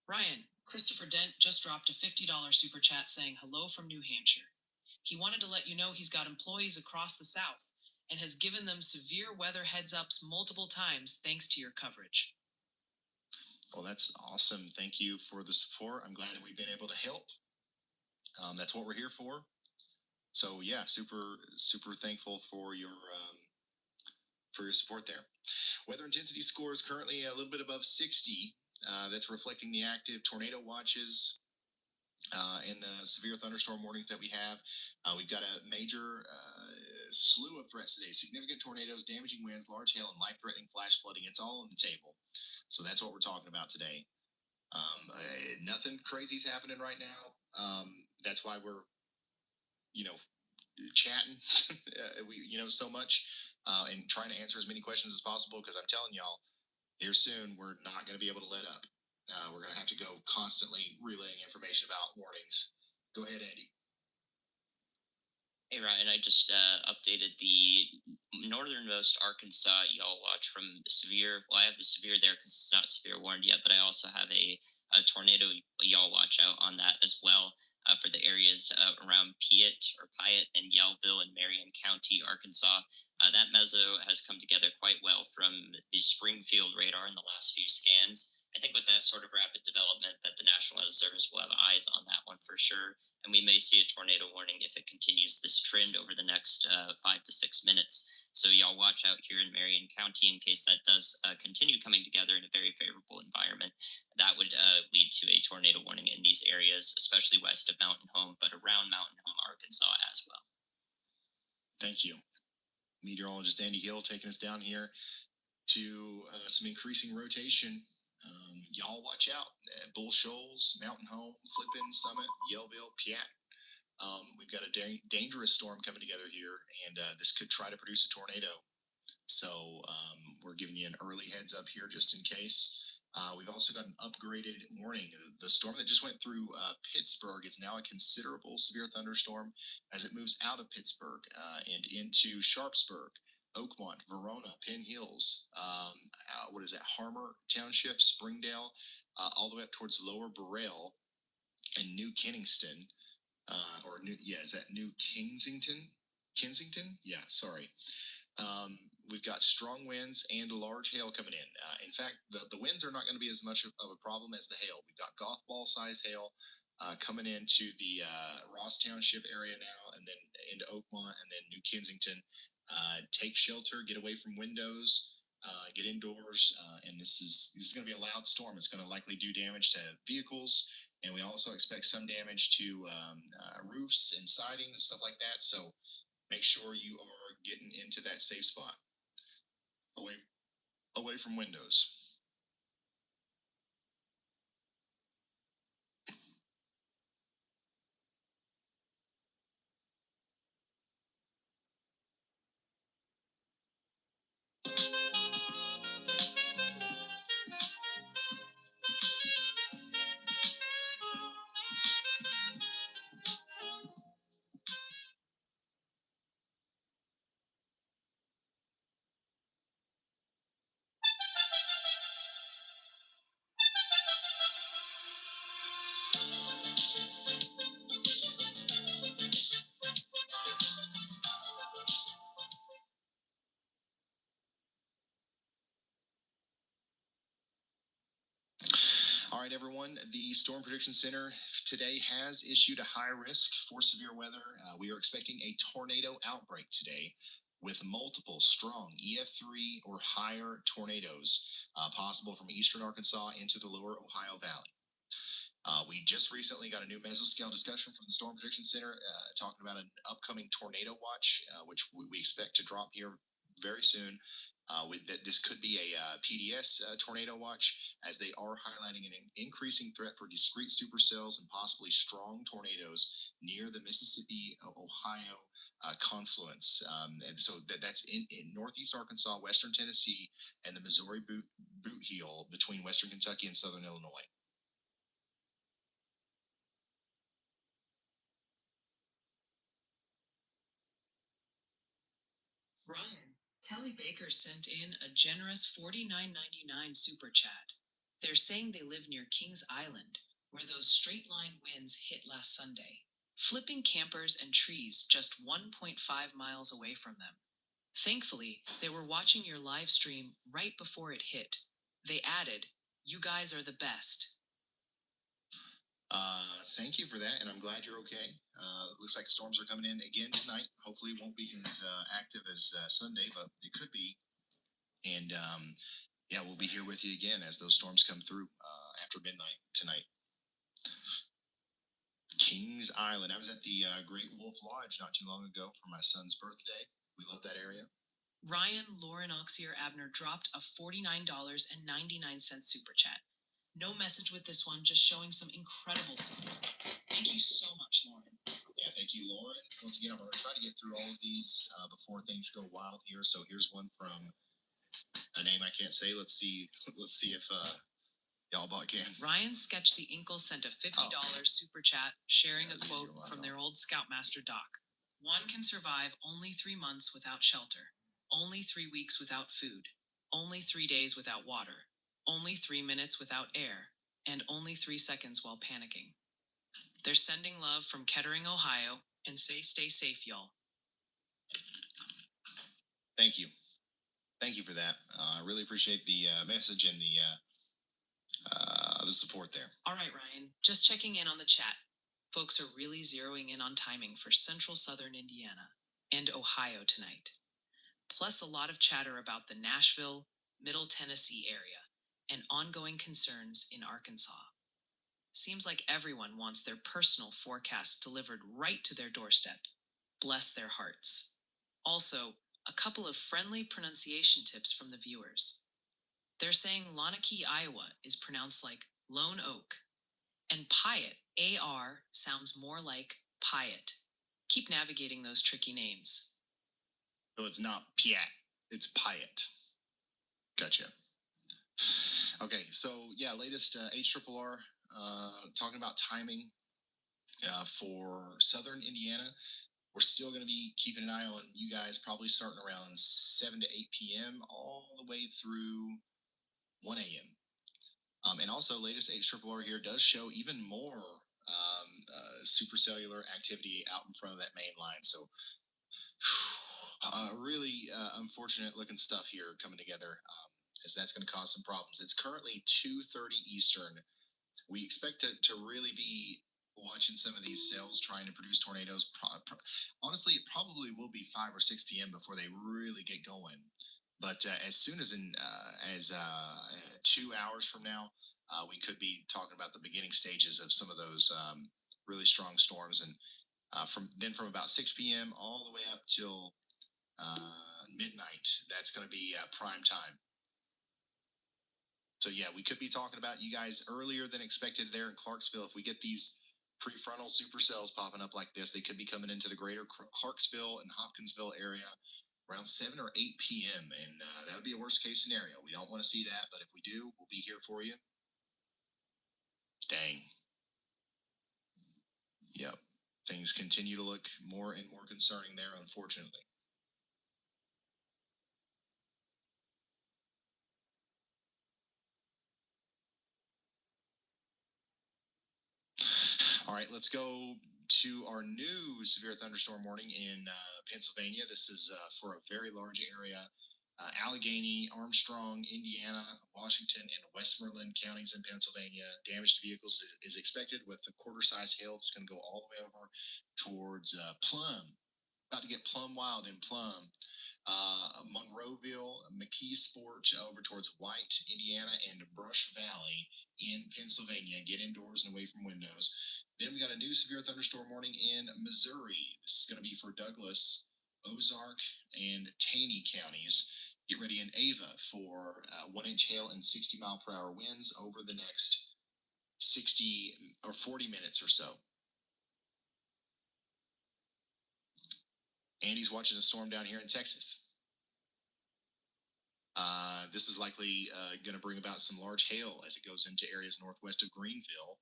Ryan, Christopher Dent just dropped a $50 super chat saying hello from New Hampshire. He wanted to let you know he's got employees across the South and has given them severe weather heads-ups multiple times thanks to your coverage. Well, that's awesome. Thank you for the support. I'm glad that we've been able to help. That's what we're here for. So yeah, super thankful for your support there. Weather intensity score is currently a little bit above 60. That's reflecting the active tornado watches and the severe thunderstorm warnings that we have. We've got a major slew of threats today. Significant tornadoes, damaging winds, large hail, and life-threatening flash flooding. It's all on the table. So that's what we're talking about today. Nothing crazy is happening right now. That's why we're, chatting, so much and trying to answer as many questions as possible, because I'm telling y'all, here soon, we're not going to be able to let up. We're going to have to go constantly relaying information about warnings. Go ahead, Andy. Hey Ryan, I just updated the northernmost Arkansas y'all watch from severe. Well, I have the severe there because it's not severe warned yet, but I also have a tornado y'all watch out on that as well for the areas around Piatt and Yellville in Marion County, Arkansas. That meso has come together quite well from the Springfield radar in the last few scans. I think with that sort of rapid development, that the National Weather Service will have eyes on that one for sure, and we may see a tornado warning if it continues this trend over the next 5 to 6 minutes. So y'all watch out here in Marion County in case that does continue coming together in a very favorable environment. That would lead to a tornado warning in these areas, especially west of Mountain Home, but around Mountain Home, Arkansas as well. Thank you. Meteorologist Andy Hill taking us down here to some increasing rotation. Y'all watch out. Bull Shoals, Mountain Home, Flippin, Summit, Yellville, Piatt. We've got a dangerous storm coming together here, and this could try to produce a tornado. So we're giving you an early heads up here just in case. We've also got an upgraded warning. The storm that just went through Pittsburgh is now a considerable severe thunderstorm as it moves out of Pittsburgh and into Sharpsburg, Oakmont, Verona, Penn Hills, what is that, Harmer Township, Springdale, all the way up towards Lower Burrell and New Kensington, is that New Kensington? Kensington? Yeah, sorry. We've got strong winds and large hail coming in. In fact, the winds are not going to be as much of a problem as the hail. We've got golf ball size hail coming into the Ross Township area now, and then into Oakmont, and then New Kensington. Take shelter, get away from windows, get indoors, and this is going to be a loud storm. It's going to likely do damage to vehicles, and we also expect some damage to roofs and sidings, stuff like that. So make sure you are getting into that safe spot, away from windows. All right, everyone. The Storm Prediction Center today has issued a high risk for severe weather. We are expecting a tornado outbreak today with multiple strong EF3 or higher tornadoes possible from eastern Arkansas into the lower Ohio Valley. We just recently got a new mesoscale discussion from the Storm Prediction Center talking about an upcoming tornado watch, which we expect to drop here very soon. This could be a PDS tornado watch, as they are highlighting an increasing threat for discrete supercells and possibly strong tornadoes near the Mississippi Ohio confluence. And so that's in northeast Arkansas, western Tennessee, and the Missouri boot heel between western Kentucky and southern Illinois. Ryan, Telly Baker sent in a generous $49.99 super chat. They're saying they live near Kings Island, where those straight line winds hit last Sunday, flipping campers and trees just 1.5 miles away from them. Thankfully, they were watching your live stream right before it hit. They added, "You guys are the best." Thank you for that, and I'm glad you're okay. Looks like storms are coming in again tonight. Hopefully, it won't be as active as Sunday, but it could be. And yeah, we'll be here with you again as those storms come through after midnight tonight. Kings Island. I was at the Great Wolf Lodge not too long ago for my son's birthday. We love that area. Ryan Lauren Oxier Abner dropped a $49.99 super chat. No message with this one, just showing some incredible support. Thank you so much, Lauren. Yeah, thank you, Lauren. Once again, I'm going to try to get through all of these before things go wild here. So here's one from a name I can't say. Let's see if y'all bought can. Ryan Sketch the Inkle sent a $50 super chat sharing a quote from their old Scoutmaster doc. One can survive only 3 months without shelter, only 3 weeks without food, only 3 days without water, only 3 minutes without air, and only 3 seconds while panicking. They're sending love from Kettering, Ohio, and say stay safe, y'all. Thank you. Thank you for that. I really appreciate the message and the support there. All right, Ryan, just checking in on the chat. Folks are really zeroing in on timing for central southern Indiana and Ohio tonight. Plus a lot of chatter about the Nashville, Middle Tennessee area and ongoing concerns in Arkansas. Seems like everyone wants their personal forecast delivered right to their doorstep. Bless their hearts. Also, a couple of friendly pronunciation tips from the viewers. They're saying Lanaque, Iowa is pronounced like Lone Oak, and Pyatt, A-R, sounds more like Pyatt. Keep navigating those tricky names. So it's not Piat, it's Pyatt. Gotcha. Okay, so yeah, latest HRRR talking about timing for Southern Indiana. We're still going to be keeping an eye on you guys, probably starting around 7 to 8 p.m. all the way through 1 a.m. And also, latest HRRR here does show even more supercellular activity out in front of that main line. So, really unfortunate looking stuff here coming together, as that's going to cause some problems. It's currently 2:30 Eastern. We expect to really be watching some of these cells trying to produce tornadoes. Honestly, it probably will be 5 or 6 p.m. before they really get going. But as soon as 2 hours from now, we could be talking about the beginning stages of some of those really strong storms. And from about 6 p.m. all the way up till midnight, that's going to be prime time. So yeah, we could be talking about you guys earlier than expected there in Clarksville. If we get these prefrontal supercells popping up like this, they could be coming into the greater Clarksville and Hopkinsville area around 7 or 8 p.m. And that would be a worst case scenario. We don't want to see that, but if we do, we'll be here for you. Dang. Yep. Things continue to look more and more concerning there, unfortunately. All right, let's go to our new severe thunderstorm warning in Pennsylvania. This is for a very large area. Allegheny, Armstrong, Indiana, Washington, and Westmoreland counties in Pennsylvania. Damage to vehicles is expected with the quarter-size hail. It's going to go all the way over towards Plum. About to get plum wild in Plum. Monroeville, McKeesport, over towards White, Indiana, and Brush Valley in Pennsylvania. Get indoors and away from windows. Then we got a new severe thunderstorm warning in Missouri. This is going to be for Douglas, Ozark, and Taney counties. Get ready in Ava for 1-inch hail and 60-mile-per-hour winds over the next 60 or 40 minutes or so. Andy's watching a storm down here in Texas. This is likely going to bring about some large hail as it goes into areas northwest of Greenville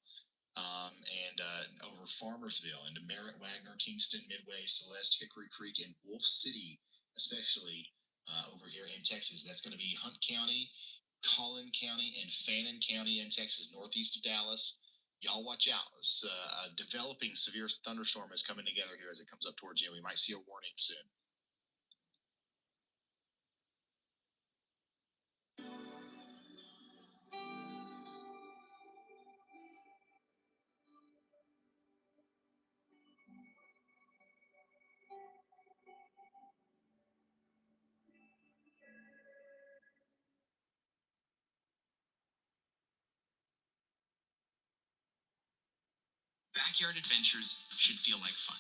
and over Farmersville into Merritt, Wagner, Kingston, Midway, Celeste, Hickory Creek, and Wolf City, especially over here in Texas. That's going to be Hunt County, Collin County, and Fannin County in Texas, northeast of Dallas. Y'all watch out. This developing severe thunderstorm is coming together here as it comes up towards you. We might see a warning soon. Backyard adventures should feel like fun,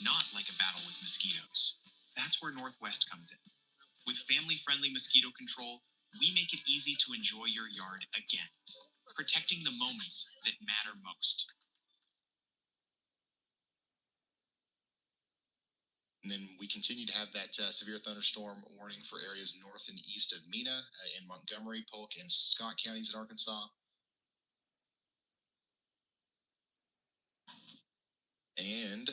not like a battle with mosquitoes. That's where Northwest comes in. With family-friendly mosquito control, we make it easy to enjoy your yard again, protecting the moments that matter most. And then we continue to have that severe thunderstorm warning for areas north and east of Mena in Montgomery, Polk, and Scott counties in Arkansas. And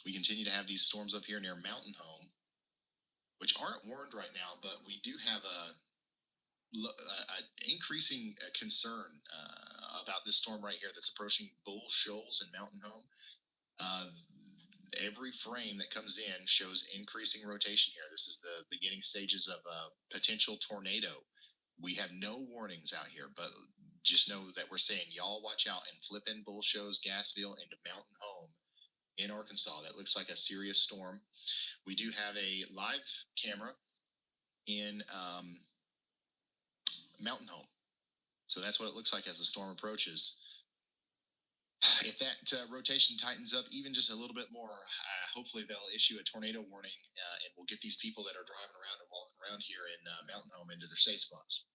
We continue to have these storms up here near Mountain Home, which aren't warned right now, but we do have a increasing concern about this storm right here that's approaching Bull Shoals and Mountain Home. Every frame that comes in shows increasing rotation here. This is the beginning stages of a potential tornado. We have no warnings out here, but just know that we're saying y'all watch out and flipping Bull Shoals, Gassville into Mountain Home in Arkansas. That looks like a serious storm. We do have a live camera in Mountain Home. So that's what it looks like as the storm approaches. If that rotation tightens up even just a little bit more, hopefully they'll issue a tornado warning and we'll get these people that are driving around and walking around here in Mountain Home into their safe spots.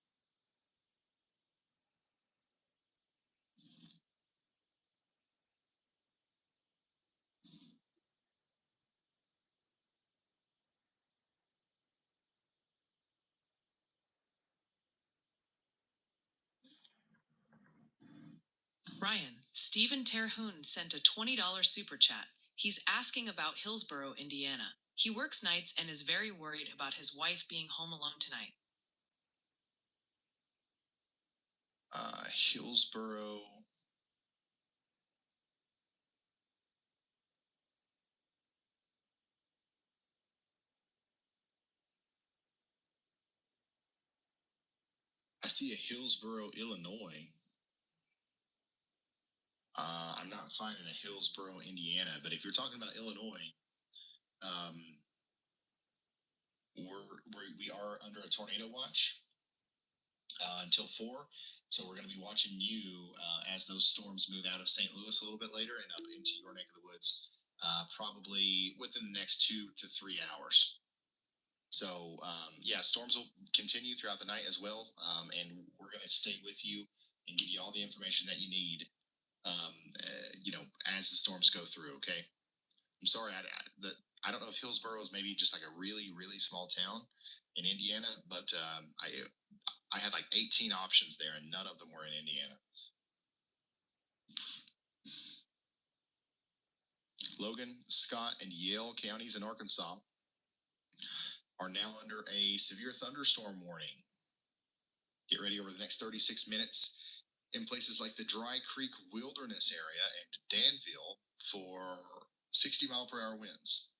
Ryan, Stephen Terhune sent a $20 super chat. He's asking about Hillsboro, Indiana. He works nights and is very worried about his wife being home alone tonight. Hillsboro. I see a Hillsboro, Illinois. I'm not finding a Hillsboro, Indiana, but if you're talking about Illinois, we are under a tornado watch until 4. So we're going to be watching you as those storms move out of St. Louis a little bit later and up into your neck of the woods, probably within the next 2 to 3 hours. So yeah, storms will continue throughout the night as well, and we're going to stay with you and give you all the information that you need, as the storms go through. Okay. I'm sorry, I don't know if Hillsboro is maybe just like a really, really small town in Indiana, but I had like 18 options there, and none of them were in Indiana. Logan, Scott, and Yale counties in Arkansas are now under a severe thunderstorm warning. Get ready over the next 36 minutes in places like the Dry Creek Wilderness area and Danville for 60-mile-per-hour winds.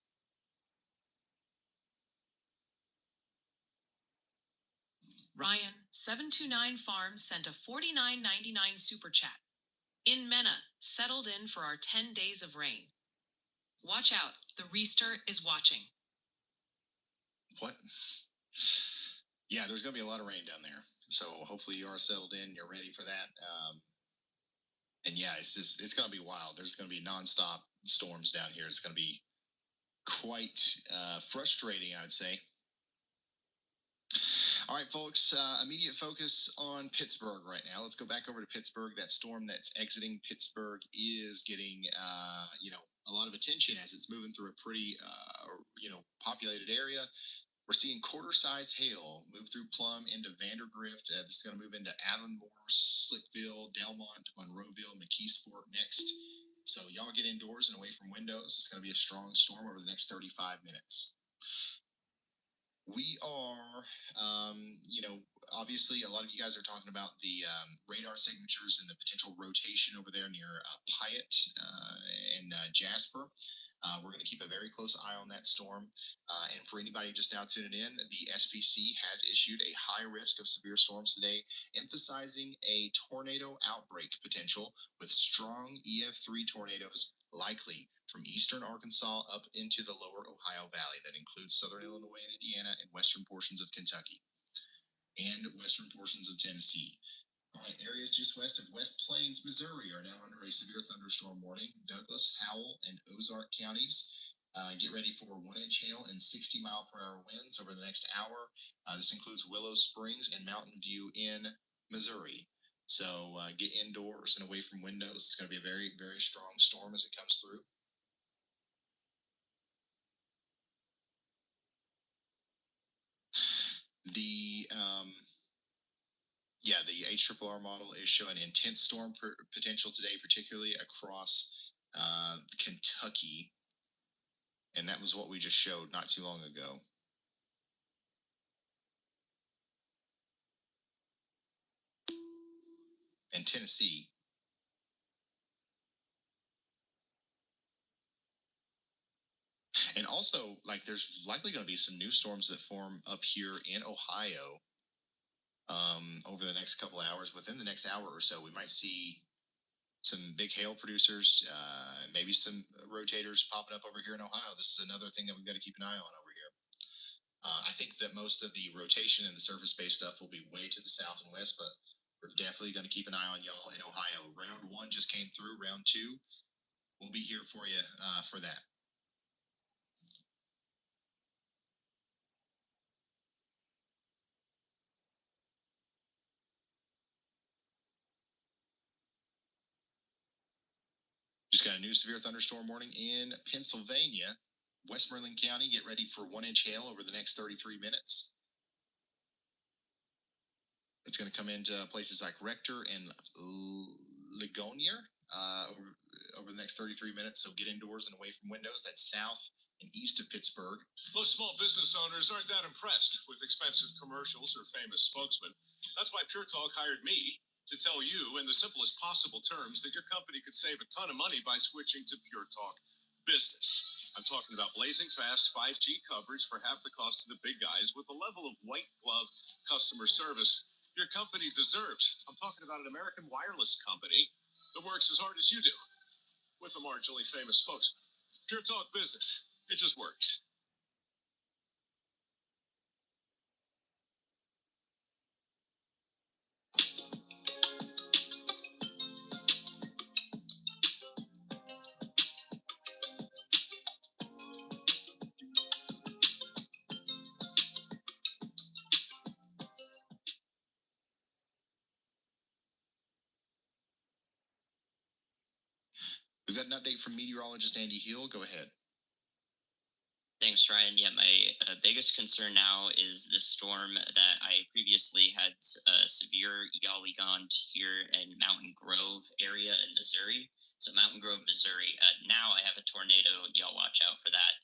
Ryan, 729 Farms sent a $49.99 super chat. In Mena, settled in for our 10 days of rain. Watch out, the Reister is watching. What? Yeah, there's going to be a lot of rain down there. So hopefully you are settled in, you're ready for that. And yeah, it's going to be wild. There's going to be nonstop storms down here. It's going to be quite frustrating, I'd say. All right, folks, immediate focus on Pittsburgh right now. Let's go back over to Pittsburgh. That storm that's exiting Pittsburgh is getting, a lot of attention as it's moving through a pretty, populated area. We're seeing quarter-sized hail move through Plum into Vandergrift. This is going to move into Avonmore, Slickville, Delmont, Monroeville, McKeesport next. So y'all get indoors and away from windows. It's going to be a strong storm over the next 35 minutes. We are, obviously a lot of you guys are talking about the radar signatures and the potential rotation over there near Pyatt and Jasper. We're going to keep a very close eye on that storm. And for anybody just now tuning in, the SPC has issued a high risk of severe storms today, emphasizing a tornado outbreak potential with strong EF3 tornadoes likely from eastern Arkansas up into the lower Ohio Valley. That includes southern Illinois and Indiana and western portions of Kentucky and western portions of Tennessee. All right, areas just west of West Plains, Missouri are now under a severe thunderstorm warning. Douglas, Howell, and Ozark counties. Get ready for 1-inch hail and 60-mile-per-hour winds over the next hour. This includes Willow Springs and Mountain View in Missouri. So get indoors and away from windows. It's going to be a very, very strong storm as it comes through. The HRRR model is showing intense storm potential today, particularly across Kentucky. And that was what we just showed not too long ago. And Tennessee. And also, like, there's likely going to be some new storms that form up here in Ohio over the next couple of hours. Within the next hour or so, we might see some big hail producers, maybe some rotators popping up over here in Ohio. This is another thing that we've got to keep an eye on over here. I think that most of the rotation and the surface-based stuff will be way to the south and west, but we're definitely going to keep an eye on y'all in Ohio. Round 1 just came through. Round 2, we'll be here for you for that. Just got a new severe thunderstorm warning in Pennsylvania. Westmoreland County, get ready for 1-inch hail over the next 33 minutes. It's going to come into places like Rector and Ligonier over the next 33 minutes. So get indoors and away from windows. That's south and east of Pittsburgh. Most small business owners aren't that impressed with expensive commercials or famous spokesmen. That's why Pure Talk hired me to tell you in the simplest possible terms that your company could save a ton of money by switching to Pure Talk Business. I'm talking about blazing fast 5G coverage for half the cost of the big guys with a level of white glove customer service your company deserves. I'm talking about an American wireless company that works as hard as you do with a marginally famous spokesman. Pure Talk Business. It just works. We've got an update from meteorologist Andy Hill. Go ahead. Thanks, Ryan. Yeah, my biggest concern now is the storm that I previously had severe Eoligon here in Mountain Grove area in Missouri. So Mountain Grove, Missouri. Now I have a tornado. Y'all watch out for that.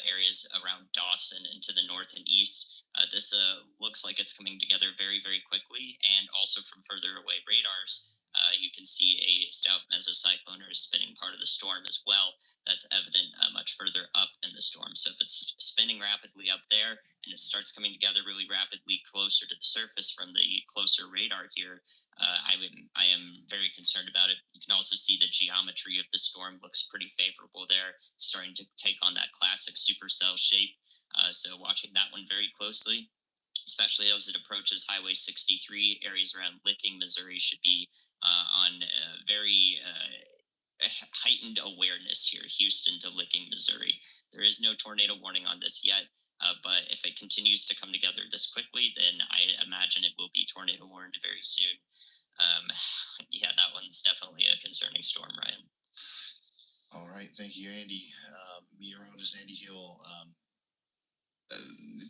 Areas around Dawson and to the north and east. This looks like it's coming together very, very quickly. And also from further away radars, you can see a stout mesocyclone or a spinning part of the storm as well. That's evident much further up in the storm. So if it's spinning rapidly up there and it starts coming together really rapidly closer to the surface from the closer radar here, I am very concerned about it. You can also see the geometry of the storm looks pretty favorable there, starting to take on that classic supercell shape. So watching that one very closely, especially as it approaches Highway 63, areas around Licking, Missouri should be on very heightened awareness here. Houston to Licking, Missouri. There is no tornado warning on this yet, but if it continues to come together this quickly, then I imagine it will be tornado warned very soon. Yeah, that one's definitely a concerning storm, Ryan. All right, thank you, Andy. Meteorologist Andy Hill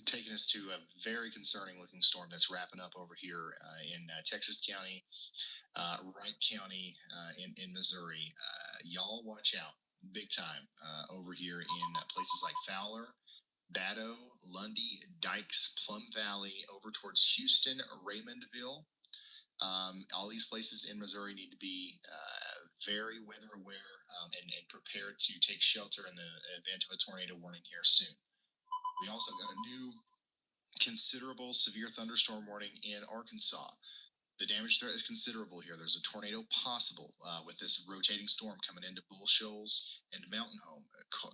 taking us to a very concerning looking storm that's wrapping up over here in Texas County, Wright County in Missouri. Y'all watch out big time over here in places like Fowler, Battle, Lundy, Dykes, Plum Valley, over towards Houston, Raymondville. All these places in Missouri need to be very weather aware and prepared to take shelter in the event of a tornado warning here soon. We also got a new considerable severe thunderstorm warning in Arkansas. The damage threat is considerable here. There's a tornado possible with this rotating storm coming into Bull Shoals and Mountain Home.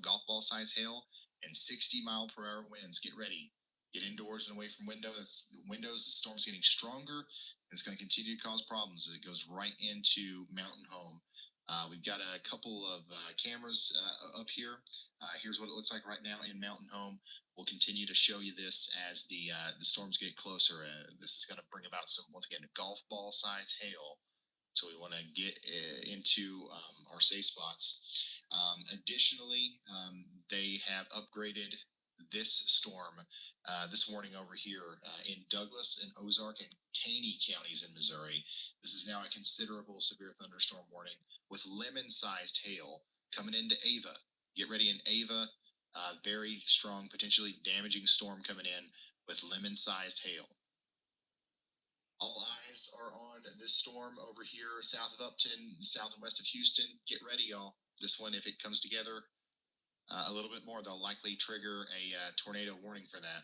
Golf ball size hail and 60-mile-per-hour winds. Get ready. Get indoors and away from windows. The storm's getting stronger, and it's going to continue to cause problems as it goes right into Mountain Home. We've got a couple of cameras up here. Here's what it looks like right now in Mountain Home. We'll continue to show you this as the storms get closer. This is going to bring about some, once again, golf ball size hail. So we want to get into our safe spots. Additionally, they have upgraded this storm, this warning over here in Douglas and Ozark and Taney counties in Missouri. This is now a considerable severe thunderstorm warning with lemon-sized hail coming into Ava. Get ready in Ava, Very strong, potentially damaging storm coming in with lemon-sized hail. All eyes are on this storm over here south of Upton, south and west of Houston. Get ready, y'all. This one, if it comes together a little bit more, they'll likely trigger a tornado warning for that.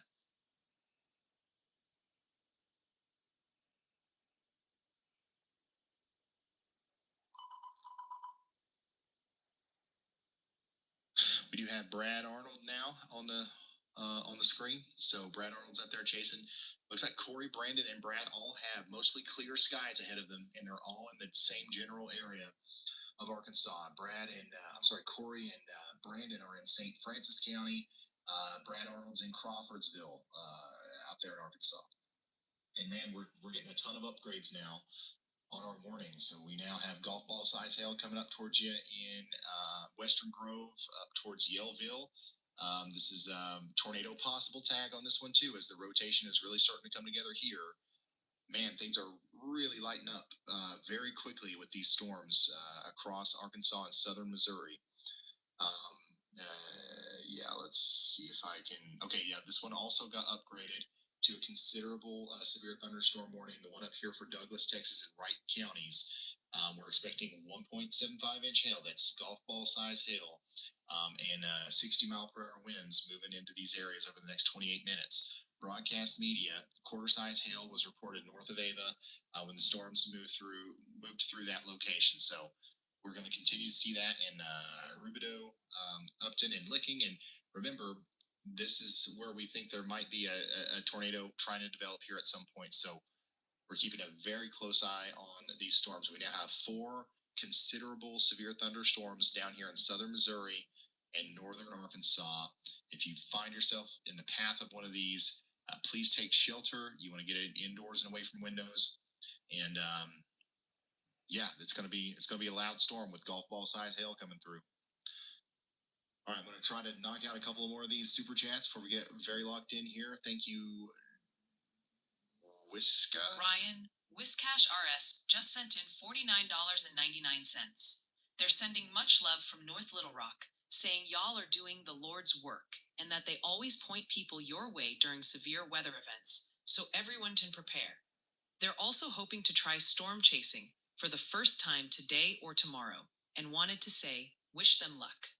We do have Brad Arnold now on the screen. So Brad Arnold's out there chasing. Looks like Corey, Brandon, and Brad all have mostly clear skies ahead of them, and they're all in the same general area of Arkansas. Corey and Brandon are in St. Francis County. Brad Arnold's in Crawfordsville, out there in Arkansas. And man, we're getting a ton of upgrades now on our warnings. So we now have golf ball size hail coming up towards you in Western Grove, up towards Yellville. This is tornado possible tag on this one too, as the rotation is really starting to come together here. Man, things are really lighting up very quickly with these storms across Arkansas and southern Missouri. Let's see if I can. Okay, yeah, this one also got upgraded to a considerable severe thunderstorm warning. The one up here for Douglas, Texas, and Wright counties. We're expecting 1.75-inch hail. That's golf ball size hail, and 60-mile-per-hour winds moving into these areas over the next 28 minutes. Broadcast media, quarter-size hail was reported north of Ava when the storms moved through that location. So we're going to continue to see that in Rubidoux, Upton, and Licking. And remember, this is where we think there might be a tornado trying to develop here at some point. So we're keeping a very close eye on these storms. We now have 4 considerable severe thunderstorms down here in southern Missouri and northern Arkansas. If you find yourself in the path of one of these, please take shelter. You want to get it indoors and away from windows. And it's gonna be a loud storm with golf ball size hail coming through. All right, I'm gonna try to knock out a couple of more of these super chats before we get very locked in here. Thank you, Whiska. Ryan, Whiskash RS just sent in $49.99. They're sending much love from North Little Rock, saying y'all are doing the Lord's work and that they always point people your way during severe weather events so everyone can prepare. They're also hoping to try storm chasing for the first time today or tomorrow and wanted to say, wish them luck.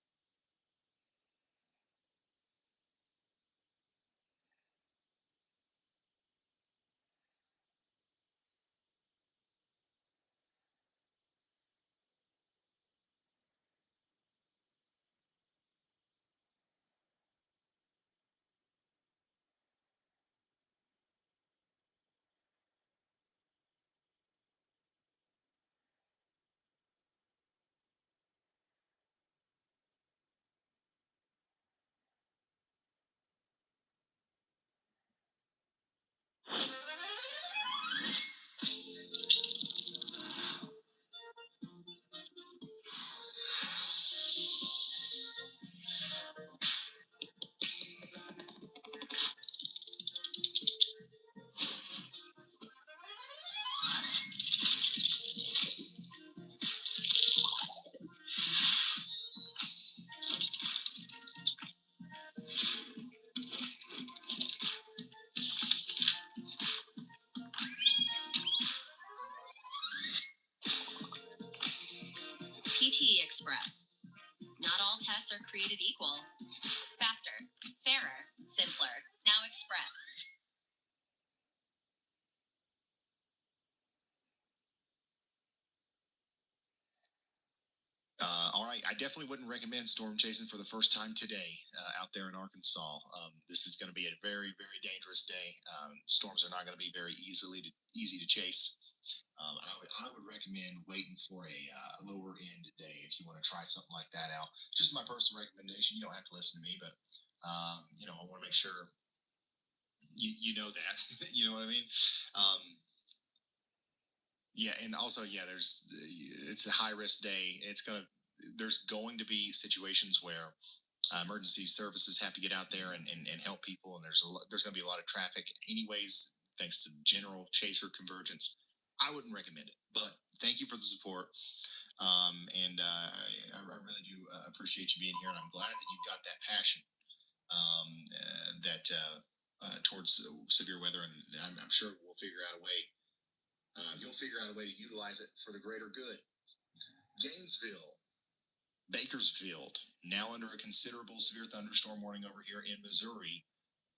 PTE Express. Not all tests are created equal. Faster, fairer, simpler. Now Express. All right, I definitely wouldn't recommend storm chasing for the first time today out there in Arkansas. This is going to be a very, very dangerous day. Storms are not going to be very easy to chase. I would recommend waiting for a lower end day if you want to try something like that out. Just my personal recommendation. You don't have to listen to me, but I want to make sure you know that. You know what I mean? And also, it's a high risk day. There's going to be situations where emergency services have to get out there and help people, and there's going to be a lot of traffic anyways, thanks to general chaser convergence. I wouldn't recommend it, but thank you for the support. I really do appreciate you being here, and I'm glad that you've got that passion towards severe weather, and I'm sure we'll figure out a way. You'll figure out a way to utilize it for the greater good. Gainesville, Bakersfield, now under a considerable severe thunderstorm warning over here in Missouri,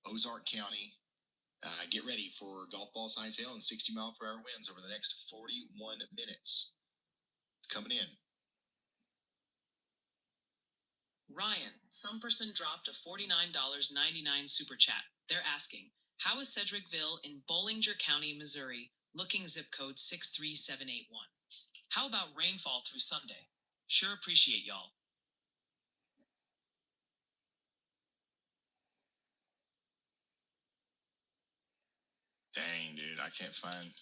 Ozark County. Get ready for golf ball size hail and 60-mile-per-hour winds over the next 41 minutes. It's coming in. Ryan, some person dropped a $49.99 super chat. They're asking, how is Sedgwickville in Bollinger County, Missouri, looking zip code 63781? How about rainfall through Sunday? Sure appreciate y'all. Dang, dude, I can't find.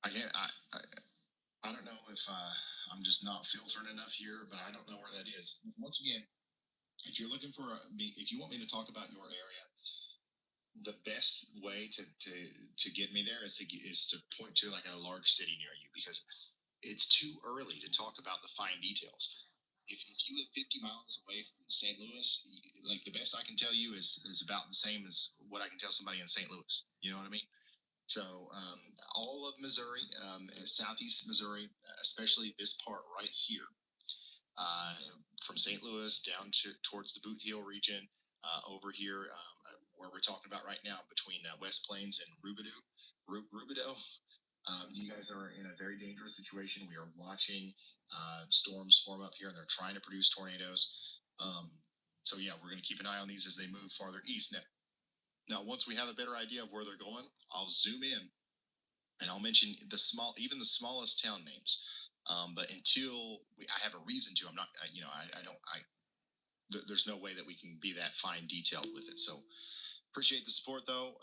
I don't know if I'm just not filtering enough here, but I don't know where that is. Once again, if you're looking for if you want me to talk about your area, the best way to get me there is to point to like a large city near you, because it's too early to talk about the fine details. If you live 50 miles away from St. Louis, like the best I can tell you is about the same as what I can tell somebody in St. Louis. You know what I mean? So all of Missouri, southeast Missouri, especially this part right here, from St. Louis down towards the Boot Heel region, over here where we're talking about right now between West Plains and Rubidoux. You guys are in a very dangerous situation. We are watching storms form up here, and they're trying to produce tornadoes. So yeah, we're going to keep an eye on these as they move farther east. Now, once we have a better idea of where they're going, I'll zoom in and I'll mention even the smallest town names. But until I have a reason to, I'm not, there's no way that we can be that fine detailed with it. So appreciate the support though.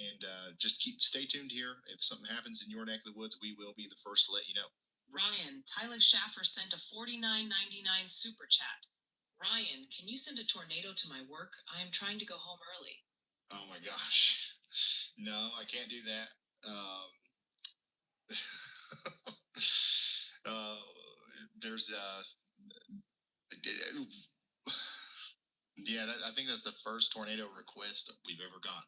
And just stay tuned here. If something happens in your neck of the woods, we will be the first to let you know. Ryan, Tyler Schaffer sent a $49.99 super chat. Ryan, can you send a tornado to my work? I am trying to go home early. Oh my gosh. No, I can't do that. There's yeah, I think that's the first tornado request we've ever gotten.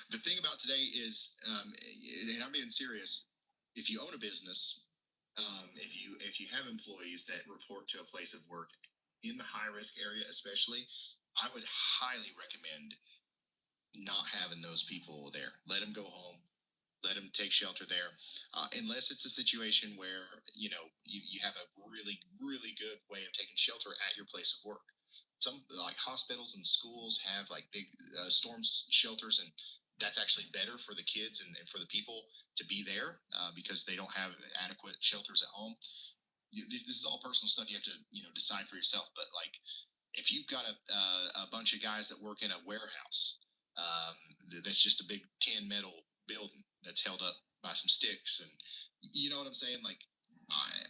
The thing about today is, and I'm being serious, if you own a business, if you have employees that report to a place of work in the high risk area, especially, I would highly recommend not having those people there. Let them go home. Let them take shelter there, unless it's a situation where you have a really good way of taking shelter at your place of work. Some like hospitals and schools have like big storm shelters, and that's actually better for the kids and for the people to be there because they don't have adequate shelters at home. This is all personal stuff. You have to decide for yourself. But like if you've got a bunch of guys that work in a warehouse, that's just a big tin metal building that's held up by some sticks, and you know what I'm saying? Like,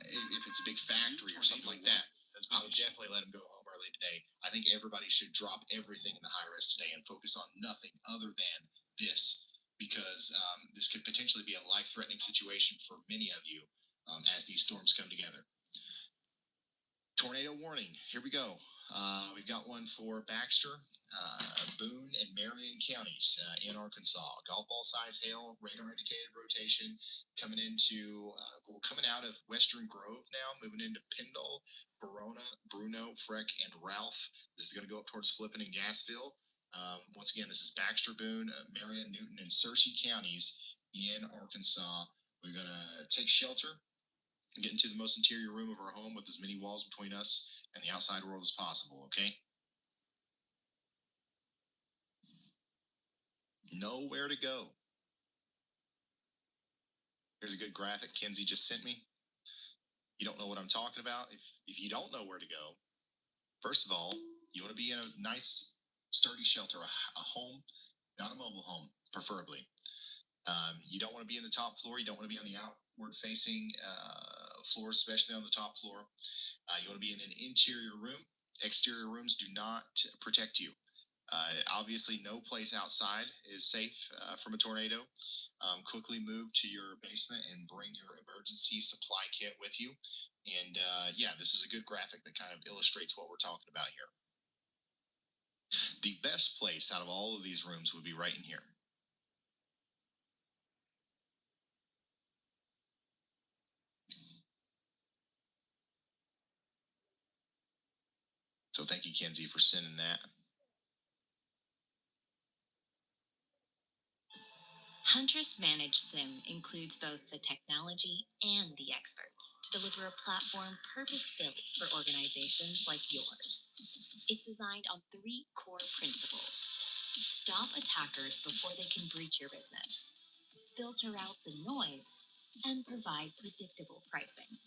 if it's a big factory or something like that, I would definitely let them go home early today. I think everybody should drop everything in the high risk today and focus on nothing other than this, because this could potentially be a life-threatening situation for many of you as these storms come together. Tornado warning. Here we go. We've got one for Baxter, Boone, and Marion counties in Arkansas. Golf ball size hail, radar indicated rotation coming out of Western Grove now, moving into Pindle, Verona, Bruno, Freck, and Ralph. This is going to go up towards Flippin and Gassville. Once again, this is Baxter, Boone, Marion, Newton, and Searcy counties in Arkansas. We're going to take shelter and get into the most interior room of our home with as many walls between us and the outside world as possible, okay? Know where to go. Here's a good graphic Kenzie just sent me. You don't know what I'm talking about? If you don't know where to go, first of all, you want to be in a nice, sturdy shelter, a home, not a mobile home, preferably. You don't want to be in the top floor. You don't want to be on the outward-facing floor, especially on the top floor. You want to be in an interior room. Exterior rooms do not protect you. Obviously, no place outside is safe from a tornado. Quickly move to your basement and bring your emergency supply kit with you. And yeah, this is a good graphic that kind of illustrates what we're talking about here. The best place out of all of these rooms would be right in here. So thank you, Kenzie, for sending that. Huntress Managed SIM includes both the technology and the experts to deliver a platform purpose-built for organizations like yours. It's designed on 3 core principles. Stop attackers before they can breach your business, filter out the noise, and provide predictable pricing.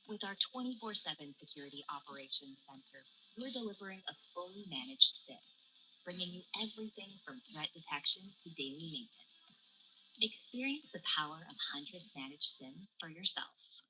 With our 24/7 Security Operations Center, we're delivering a fully managed SIM, bringing you everything from threat detection to daily maintenance. Experience the power of Huntress Managed SIM for yourself.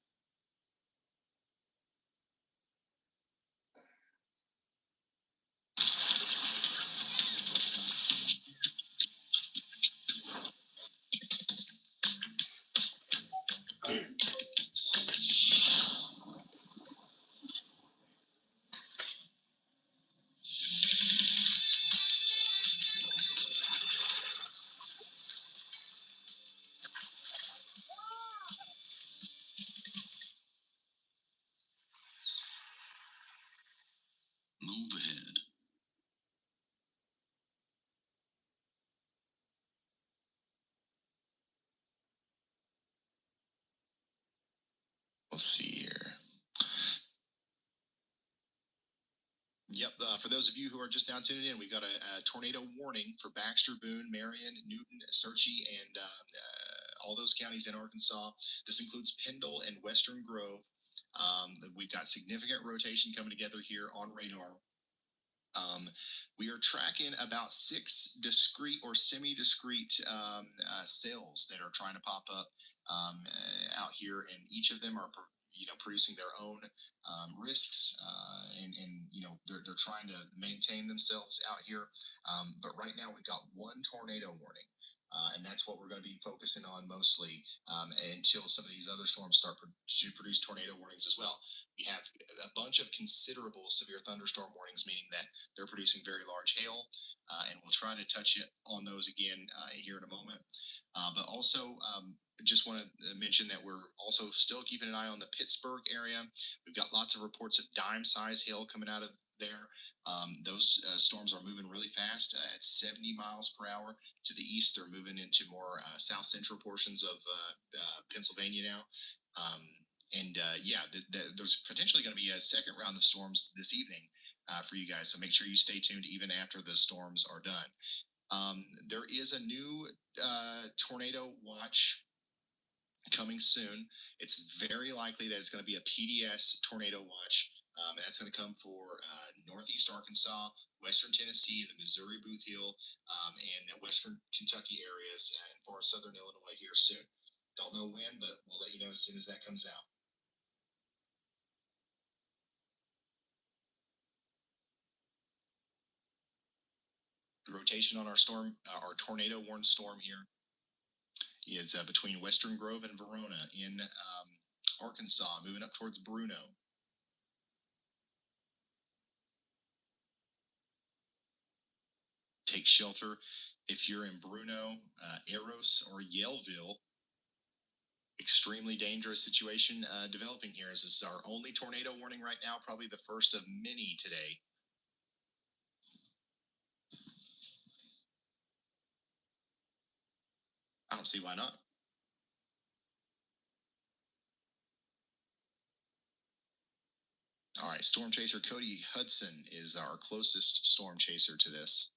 Move ahead. Let's see here. Yep. For those of you who are just now tuning in, we got a tornado warning for Baxter, Boone, Marion, Newton, Searcy, and all those counties in Arkansas. This includes Pendle and Western Grove. We've got significant rotation coming together here on radar. We are tracking about 6 discrete or semi-discrete cells that are trying to pop up out here, and each of them are producing their own risks, and they're trying to maintain themselves out here. But right now we've got 1 tornado warning, and that's what we're going to be focusing on mostly until some of these other storms start to produce tornado warnings as well. We have a bunch of considerable severe thunderstorm warnings, meaning that they're producing very large hail, and we'll try to touch it on those again here in a moment. But also, just want to mention that we're also still keeping an eye on the Pittsburgh area. We've got lots of reports of dime-size hail coming out of there. Those storms are moving really fast at 70 miles per hour to the east. They're moving into more south central portions of Pennsylvania now. There's potentially going to be a second round of storms this evening for you guys. So make sure you stay tuned even after the storms are done. There is a new tornado watch coming soon. It's very likely that it's going to be a PDS tornado watch. That's going to come for Northeast Arkansas, Western Tennessee, the Missouri Booth Hill, and the Western Kentucky areas, and far Southern Illinois here soon. Don't know when, but we'll let you know as soon as that comes out. The rotation on our tornado warned storm here is between Western Grove and Verona in Arkansas, moving up towards Bruno. Take shelter if you're in Bruno, Eros, or Yellville. Extremely dangerous situation developing here. This is our only tornado warning right now, probably the first of many today. I don't see why not. All right, storm chaser Cody Hudson is our closest storm chaser to this.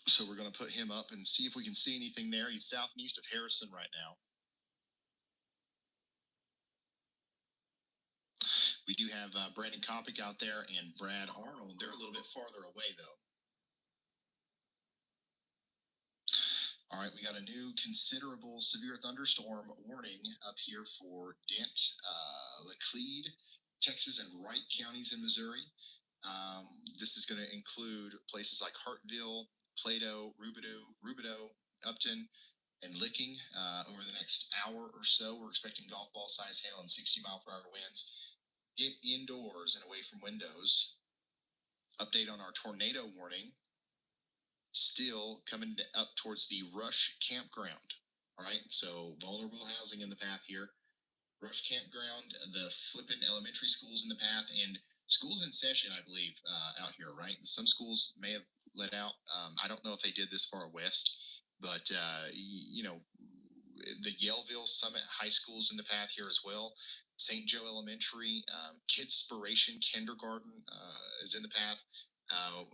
So we're going to put him up and see if we can see anything there. He's south and east of Harrison right now. We do have Brandon Kopic out there and Brad Arnold. They're a little bit farther away, though. All right, we got a new considerable severe thunderstorm warning up here for Dent, Laclede, Texas, and Wright counties in Missouri. This is going to include places like Hartville, Plato, Rubidoux, Upton, and Licking. Over the next hour or so, we're expecting golf ball size hail and 60-mile-per-hour winds. Get indoors and away from windows. Update on our tornado warning. Still coming up towards the Rush Campground. All right, so vulnerable housing in the path here. Rush Campground, the Flippin Elementary School's in the path, and schools in session, I believe, out here, right? Some schools may have let out. I don't know if they did this far west, but, you know, the Yaleville Summit High School's in the path here as well. St. Joe Elementary, Kidspiration Kindergarten is in the path.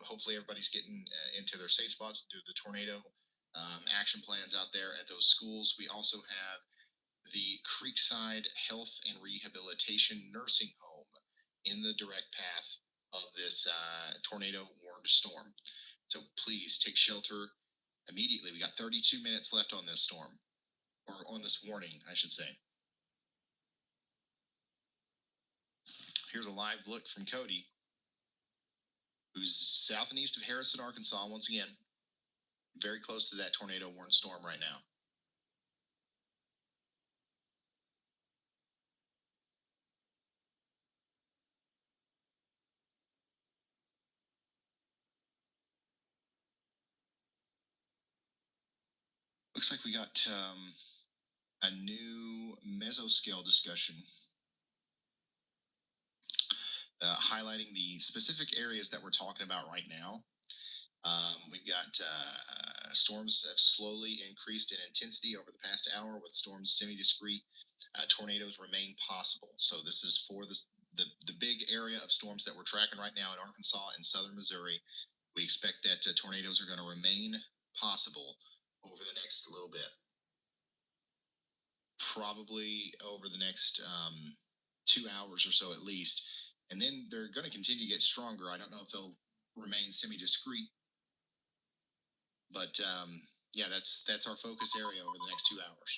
Hopefully everybody's getting into their safe spots due to the tornado action plans out there at those schools. We also have the Creekside Health and Rehabilitation Nursing Home in the direct path of this tornado warned storm. So please take shelter immediately. We got 32 minutes left on this storm, or on this warning, I should say. Here's a live look from Cody, who's south and east of Harrison, Arkansas, once again. Very close to that tornado warned storm right now. Looks like we got a new mesoscale discussion highlighting the specific areas that we're talking about right now. We've got storms have slowly increased in intensity over the past hour, with storms semi-discrete. Tornadoes remain possible. So this is for the big area of storms that we're tracking right now in Arkansas and southern Missouri. We expect that tornadoes are going to remain possible over the next little bit. Probably over the next 2 hours or so at least. And then they're going to continue to get stronger. I don't know if they'll remain semi-discrete. But yeah, that's our focus area over the next 2 hours.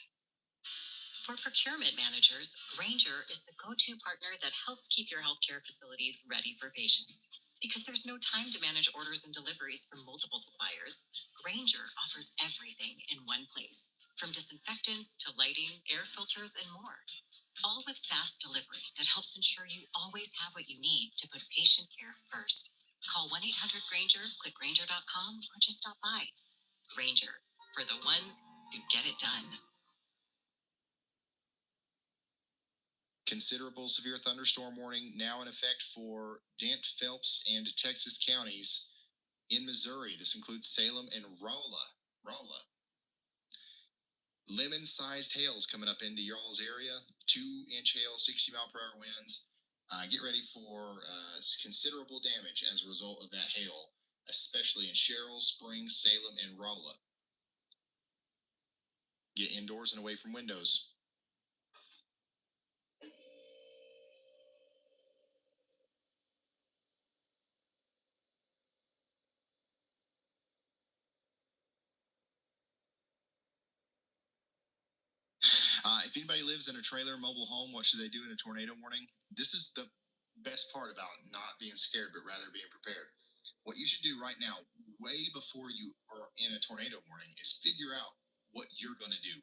For procurement managers, Grainger is the go-to partner that helps keep your healthcare facilities ready for patients. Because there's no time to manage orders and deliveries from multiple suppliers, Grainger offers everything in one place, from disinfectants to lighting, air filters, and more. All with fast delivery that helps ensure you always have what you need to put patient care first. Call 1-800-GRAINGER, click Grainger.com, or just stop by. Grainger, for the ones who get it done. Considerable severe thunderstorm warning now in effect for Dant, Phelps, and Texas counties in Missouri. This includes Salem and Rolla. Lemon-sized hails coming up into y'all's area. 2-inch hail, 60-mile-per-hour winds. Get ready for considerable damage as a result of that hail, especially in Sherrill, Springs, Salem, and Rolla. Get indoors and away from windows. If anybody lives in a trailer mobile home, what should they do in a tornado warning? This is the best part about not being scared, but rather being prepared. What you should do right now, way before you are in a tornado warning, is figure out what you're going to do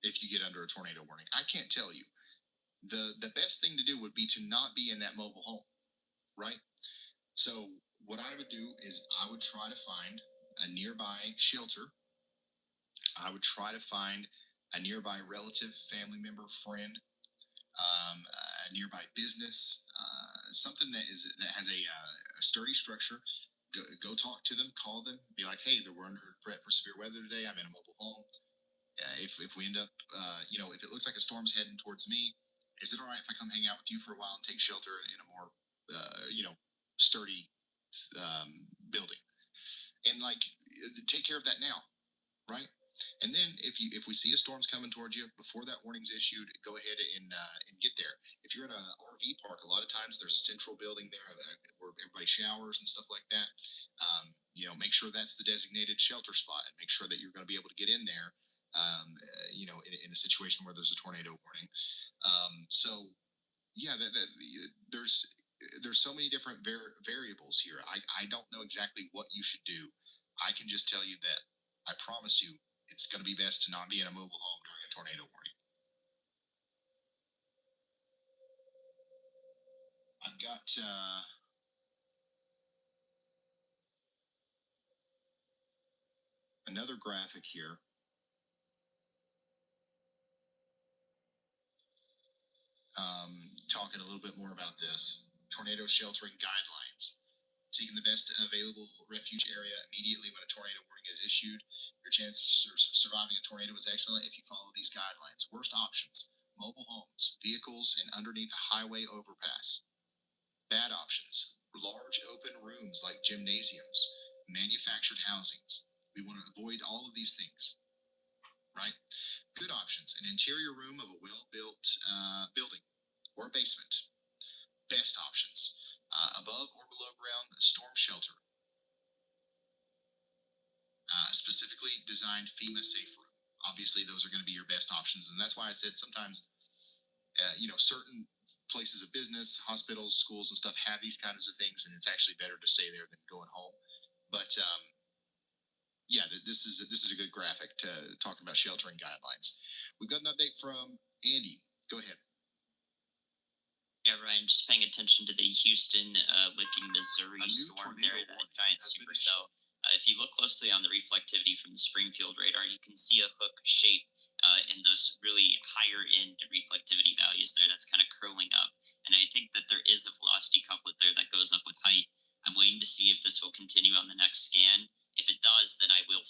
if you get under a tornado warning. I can't tell you. The best thing to do would be to not be in that mobile home, right? So what I would do is I would try to find a nearby shelter. I would try to find a nearby relative, family member, friend, a nearby business, something that has a sturdy structure. Go talk to them, call them, be like, hey, we're under threat for severe weather today. I'm in a mobile home. If we end up, if it looks like a storm's heading towards me, is it all right if I come hang out with you for a while and take shelter in a more, sturdy building? And take care of that now, right? And then if we see a storm's coming towards you before that warning's issued, go ahead and get there. If you're in a RV park, a lot of times there's a central building there where everybody showers and stuff like that. Make sure that's the designated shelter spot, and make sure that you're going to be able to get in there. In a situation where there's a tornado warning. So yeah, there's there's so many different variables here. I don't know exactly what you should do. I can just tell you that I promise you it's going to be best to not be in a mobile home during a tornado warning. I've got another graphic here. Talking a little bit more about this. Tornado sheltering guidelines. Seeking the best available refuge area immediately when a tornado warning is issued. Your chances of surviving a tornado is excellent if you follow these guidelines. Worst options: mobile homes, vehicles, and underneath a highway overpass. Bad options: large open rooms like gymnasiums, manufactured housings. We want to avoid all of these things, right? Good options: an interior room of a well-built building or basement. Best options: above or below ground storm shelter, specifically designed FEMA safe room. Obviously, those are going to be your best options, and that's why I said sometimes, certain places of business, hospitals, schools, and stuff have these kinds of things, and it's actually better to stay there than going home. But yeah, this is a good graphic to talking about sheltering guidelines. We've got an update from Andy. Go ahead. Yeah, Ryan, just paying attention to the Houston, Licking, Missouri storm there, that giant supercell. If you look closely on the reflectivity from the Springfield radar, you can see a hook shape in those really higher end reflectivity values there that's kind of curling up. And I think that there is a velocity couplet there that goes up with height. I'm waiting to see if this will continue on the next scan. If it does, then I would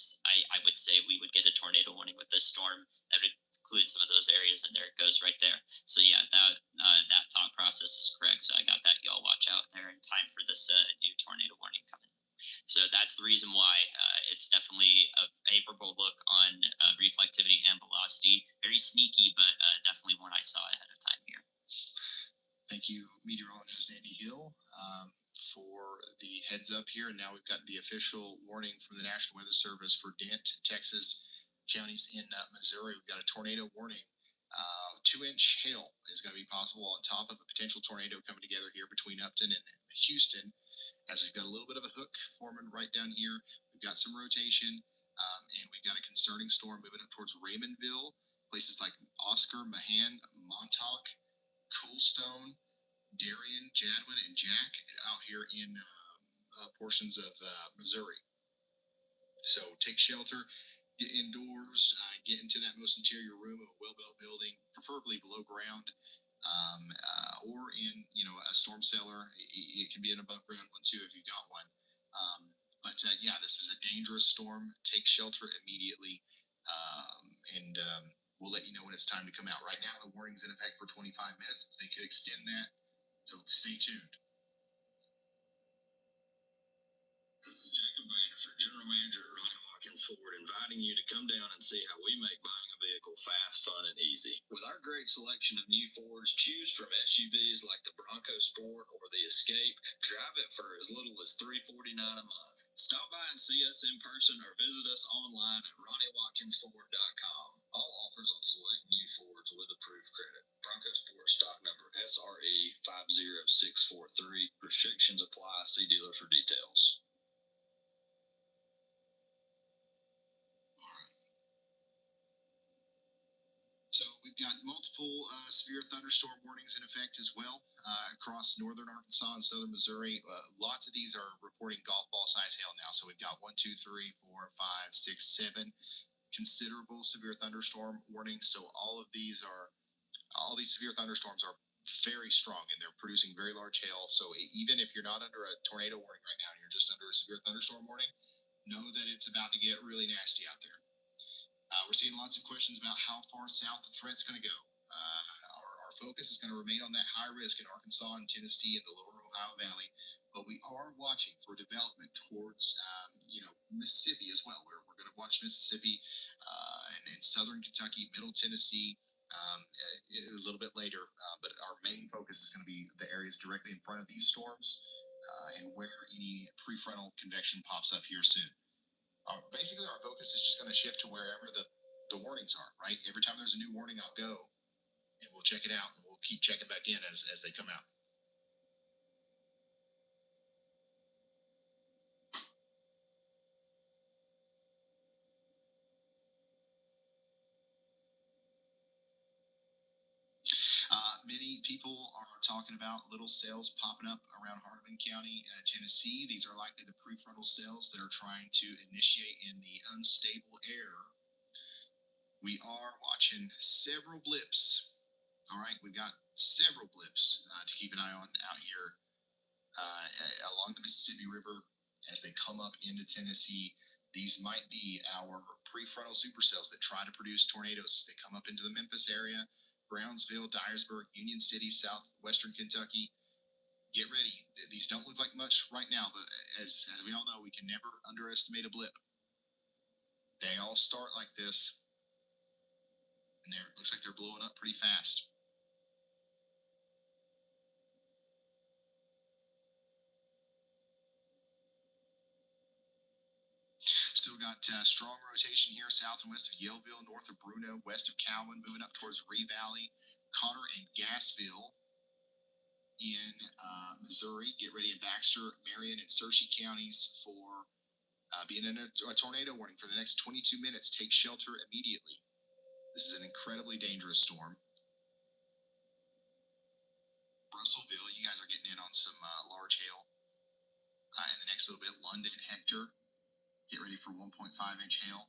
say we would get a tornado warning with this storm. That would include some of those areas, and there it goes right there. So yeah, that thought process is correct. So I got that. Y'all watch out there in time for this new tornado warning coming. So that's the reason why it's definitely a favorable look on reflectivity and velocity. Very sneaky, but definitely one I saw ahead of time here. Thank you, meteorologist Andy Hill, for the heads up here. And now we've got the official warning from the National Weather Service for Dent, Texas, counties in Missouri. We've got a tornado warning. 2-inch hail is going to be possible on top of a potential tornado coming together here between Upton and Houston. As we've got a little bit of a hook forming right down here. We've got some rotation, and we've got a concerning storm moving up towards Raymondville, places like Oscar, Mahan, Montauk, Coolstone, Darien, Jadwin, and Jack out here in portions of Missouri. So take shelter, get indoors, get into that most interior room of a well-built building, preferably below ground, or in a storm cellar. It can be an above ground one too if you've got one. But yeah, this is a dangerous storm. Take shelter immediately, and we'll let you know when it's time to come out. Right now, the warning's in effect for 25 minutes, but they could extend that, so stay tuned. This is Jacob Vanderford, General Manager at Ronnie Watkins Ford, inviting you to come down and see how we make buying a vehicle fast, fun, and easy. With our great selection of new Fords, choose from SUVs like the Bronco Sport or the Escape. Drive it for as little as $349 a month. Stop by and see us in person or visit us online at RonnieWatkinsFord.com. All offers on select new Fords with approved credit. Bronco Sport stock number SRE 50643. Restrictions apply. See dealer for details. So we've got multiple severe thunderstorm warnings in effect as well across northern Arkansas and southern Missouri. Lots of these are reporting golf ball size hail now. So we've got 1, 2, 3, 4, 5, 6, 7 considerable severe thunderstorm warnings. So all these severe thunderstorms are very strong, and they're producing very large hail. So even if you're not under a tornado warning right now and you're just under a severe thunderstorm warning, know that it's about to get really nasty out there. We're seeing lots of questions about how far south the threat's going to go. Our focus is going to remain on that high risk in Arkansas and Tennessee and the lower Ohio Valley, but we are watching for development towards, Mississippi as well. We're going to watch Mississippi and southern Kentucky, middle Tennessee a little bit later, but our main focus is going to be the areas directly in front of these storms and where any prefrontal convection pops up here soon. Basically, our focus is just going to shift to wherever the warnings are, right? Every time there's a new warning, I'll go and we'll check it out, and we'll keep checking back in as they come out. talking about little cells popping up around Hardeman County, Tennessee. These are likely the prefrontal cells that are trying to initiate in the unstable air. We are watching several blips. All right, we've got several blips to keep an eye on out here along the Mississippi River as they come up into Tennessee. These might be our prefrontal supercells that try to produce tornadoes as they come up into the Memphis area, Brownsville, Dyersburg, Union City, southwestern Kentucky. Get ready. These don't look like much right now, but as we all know, we can never underestimate a blip. They all start like this, and it looks like they're blowing up pretty fast. Still got strong rotation here, south and west of Yaleville, north of Bruno, west of Cowan, moving up towards Ree Valley, Cotter, and Gassville in Missouri. Get ready in Baxter, Marion, and Searcy counties for being in a tornado warning for the next 22 minutes. Take shelter immediately. This is an incredibly dangerous storm. Russellville, you guys are getting in on some large hail. In the next little bit, London, Hector. Get ready for 1.5-inch hail.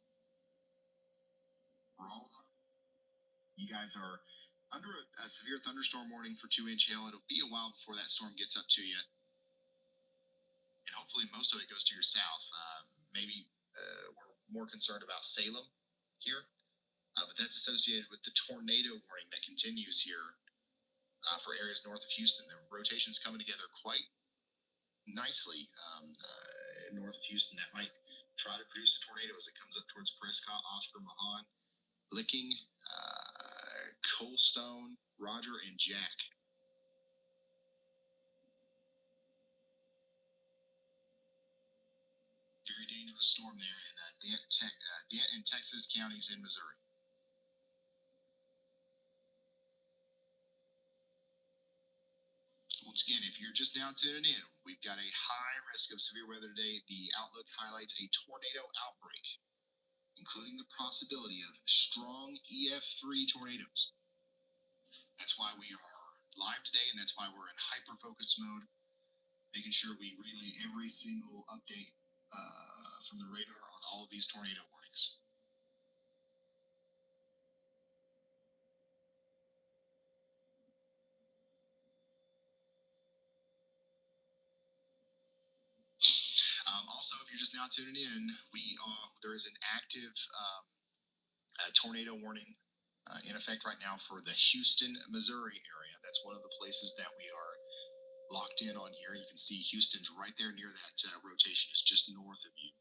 Rolla, you guys are under a severe thunderstorm warning for 2-inch hail. It'll be a while before that storm gets up to you. And hopefully most of it goes to your south. Maybe we're more concerned about Salem here. But that's associated with the tornado warning that continues here for areas north of Houston. The rotation's coming together quite nicely north of Houston. That might try to produce a tornado as it comes up towards Prescott, Oscar, Mahan, Licking, Coldstone, Roger, and Jack. Very dangerous storm there in Denton, Texas counties in Missouri. Once again, if you're just now tuning in, we've got a high risk of severe weather today. The outlook highlights a tornado outbreak, including the possibility of strong EF3 tornadoes. That's why we are live today, and that's why we're in hyper-focus mode, making sure we relay every single update from the radar on all of these tornado warnings. Also, if you're just now tuning in, there is an active tornado warning in effect right now for the Houston, Missouri area. That's one of the places that we are locked in on here. You can see Houston's right there near that rotation. It's just north of you.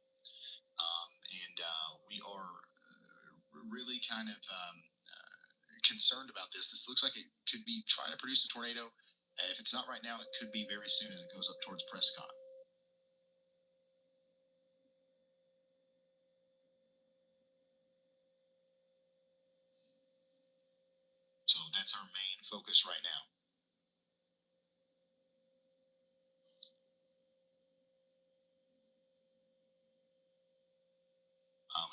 We are really kind of concerned about this. This looks like it could be trying to produce a tornado. And if it's not right now, it could be very soon as it goes up towards Prescott. So that's our main focus right now.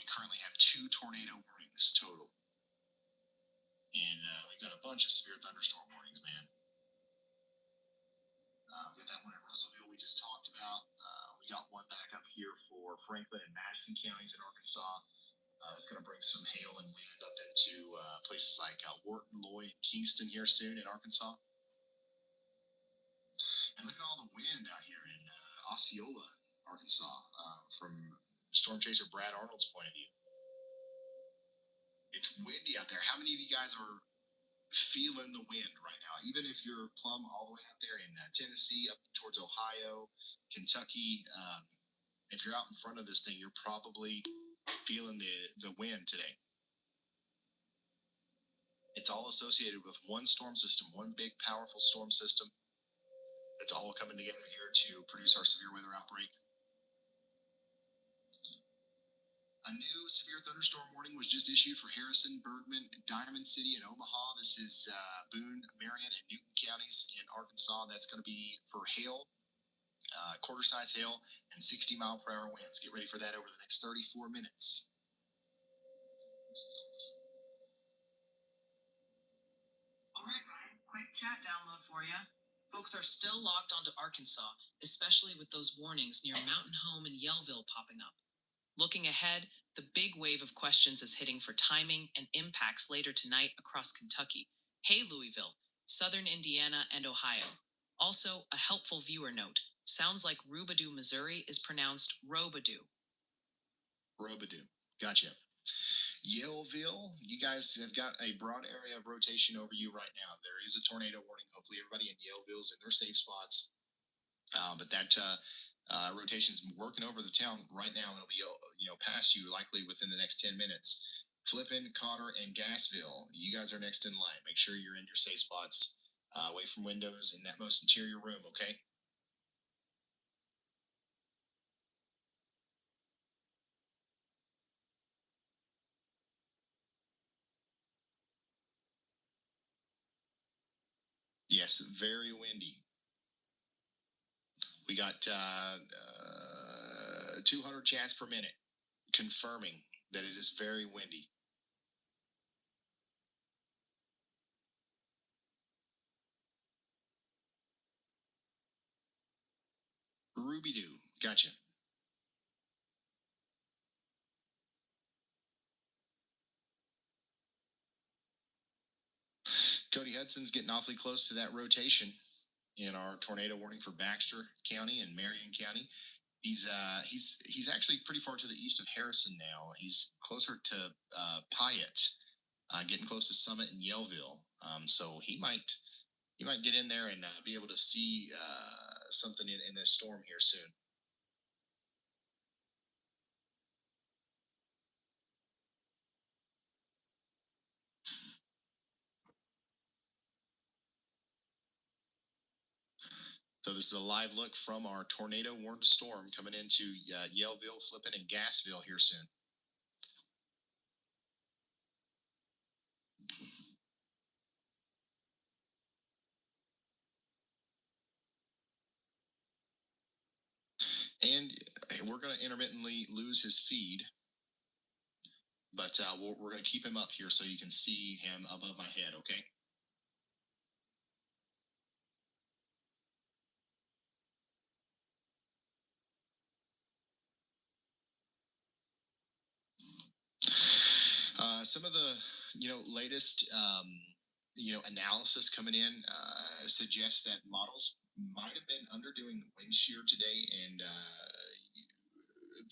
We currently have 2 tornado warnings total. And we've got a bunch of severe thunderstorm warnings, man. We got that one in Russellville we just talked about. We got one back up here for Franklin and Madison counties in Arkansas. It's going to bring some hail and wind up into places like Wharton, Lloyd, Kingston here soon in Arkansas. And look at all the wind out here in Osceola, Arkansas, from Storm Chaser Brad Arnold's point of view. It's windy out there. How many of you guys are feeling the wind right now? Even if you're plumb all the way out there in Tennessee, up towards Ohio, Kentucky, if you're out in front of this thing, you're probably feeling the wind today. It's all associated with one storm system, one big, powerful storm system. It's all coming together here to produce our severe weather outbreak. A new severe thunderstorm warning was just issued for Harrison, Bergman, Diamond City, and Omaha. This is Boone, Marion, and Newton counties in Arkansas. That's going to be for hail, quarter-size hail, and 60-mile-per-hour winds. Get ready for that over the next 34 minutes. All right, Ryan, quick chat download for you. Folks are still locked onto Arkansas, especially with those warnings near Mountain Home and Yellville popping up. Looking ahead, the big wave of questions is hitting for timing and impacts later tonight across Kentucky. Hey, Louisville, Southern Indiana, and Ohio. Also, a helpful viewer note. Sounds like Rubadoo, Missouri is pronounced Robadoo. Robadoo. Gotcha. Yellville, you guys have got a broad area of rotation over you right now. There is a tornado warning. Hopefully everybody in Yellville's in their safe spots. But that rotation's working over the town right now. It'll be past you likely within the next 10 minutes. Flippin, Cotter, and Gassville, you guys are next in line. Make sure you're in your safe spots, away from windows in that most interior room, okay? Yes, very windy. We got 200 chats per minute, confirming that it is very windy. Ruby-doo, gotcha. Cody Hudson's getting awfully close to that rotation in our tornado warning for Baxter County and Marion County. He's actually pretty far to the east of Harrison now. He's closer to Piatt, getting close to Summit and Yellville. So he might get in there and be able to see something in this storm here soon. So this is a live look from our tornado warned storm coming into Yellville, Flippin, and Gassville here soon. And we're going to intermittently lose his feed, but we're going to keep him up here so you can see him above my head, okay? Some of the latest analysis coming in suggests that models might have been underdoing wind shear today, and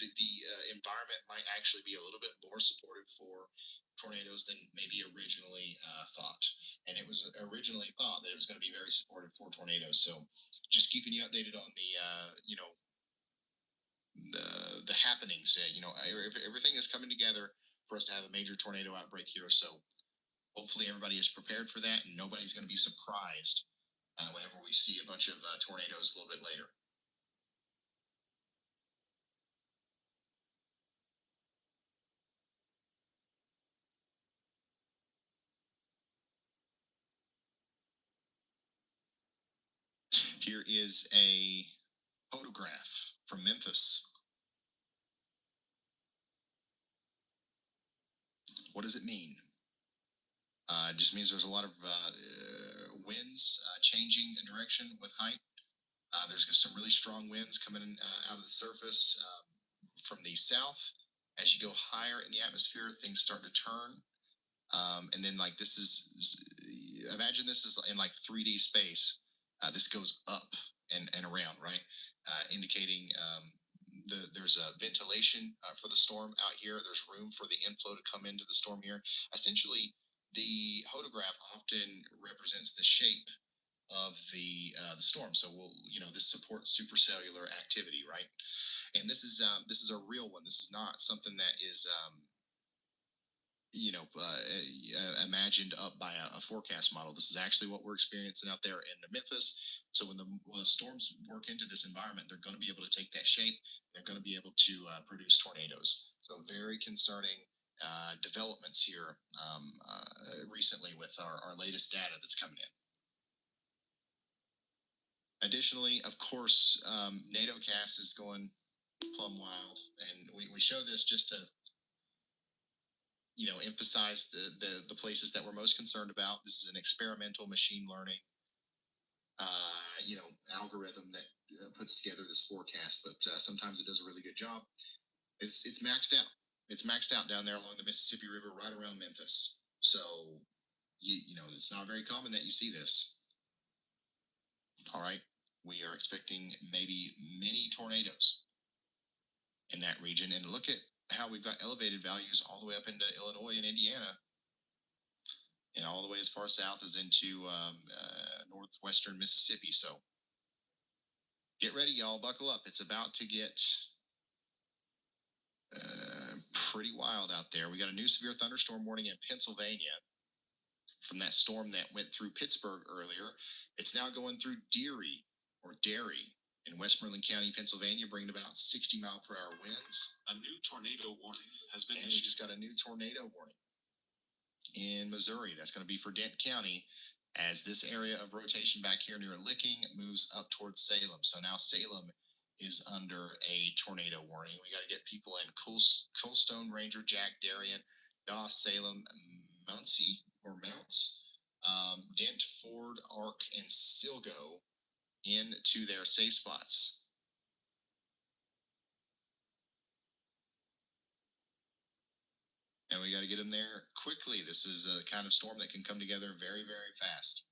the environment might actually be a little bit more supportive for tornadoes than maybe originally thought. And it was originally thought that it was going to be very supportive for tornadoes. So just keeping you updated on the the happenings. Everything is coming together for us to have a major tornado outbreak here. So hopefully everybody is prepared for that, and nobody's going to be surprised whenever we see a bunch of tornadoes a little bit later. Here is a photograph from Memphis. What does it mean? It just means there's a lot of winds changing in direction with height. There's some really strong winds coming out of the surface from the south. As you go higher in the atmosphere, things start to turn. And then imagine this is in like 3D space. This goes up and around, right? Indicating there's a ventilation for the storm out here. There's room for the inflow to come into the storm here. Essentially, the photograph often represents the shape of the storm. So this supports supercellular activity, right? And this is a real one. This is not something that is imagined up by a forecast model. This is actually what we're experiencing out there in Memphis. So when the storms work into this environment, they're going to be able to take that shape. They're going to be able to produce tornadoes. So very concerning developments here recently with our latest data that's coming in. Additionally, of course, NATOcast is going plumb wild, and we show this just to emphasize the places that we're most concerned about. This is an experimental machine learning algorithm that puts together this forecast, but sometimes it does a really good job. It's maxed out. It's maxed out down there along the Mississippi River, right around Memphis. So you know it's not very common that you see this. All right, we are expecting maybe mini tornadoes in that region, and look at how we've got elevated values all the way up into Illinois and Indiana, and all the way as far south as into northwestern Mississippi. So get ready, y'all. Buckle up. It's about to get pretty wild out there. We got a new severe thunderstorm warning in Pennsylvania from that storm that went through Pittsburgh earlier. It's now going through Derry in Westmoreland County, Pennsylvania, bringing about 60-mile-per-hour winds. A new tornado warning has been And we issued. just got a new tornado warning in Missouri. That's going to be for Dent County, as this area of rotation back here near Licking moves up towards Salem. So now Salem is under a tornado warning. We got to get people in Coldstone, Ranger, Jack, Darien, Doss, Salem, Mounts, Dent, Ford, Ark, and Silgo into their safe spots. And we got to get them there quickly. This is a kind of storm that can come together very, very fast.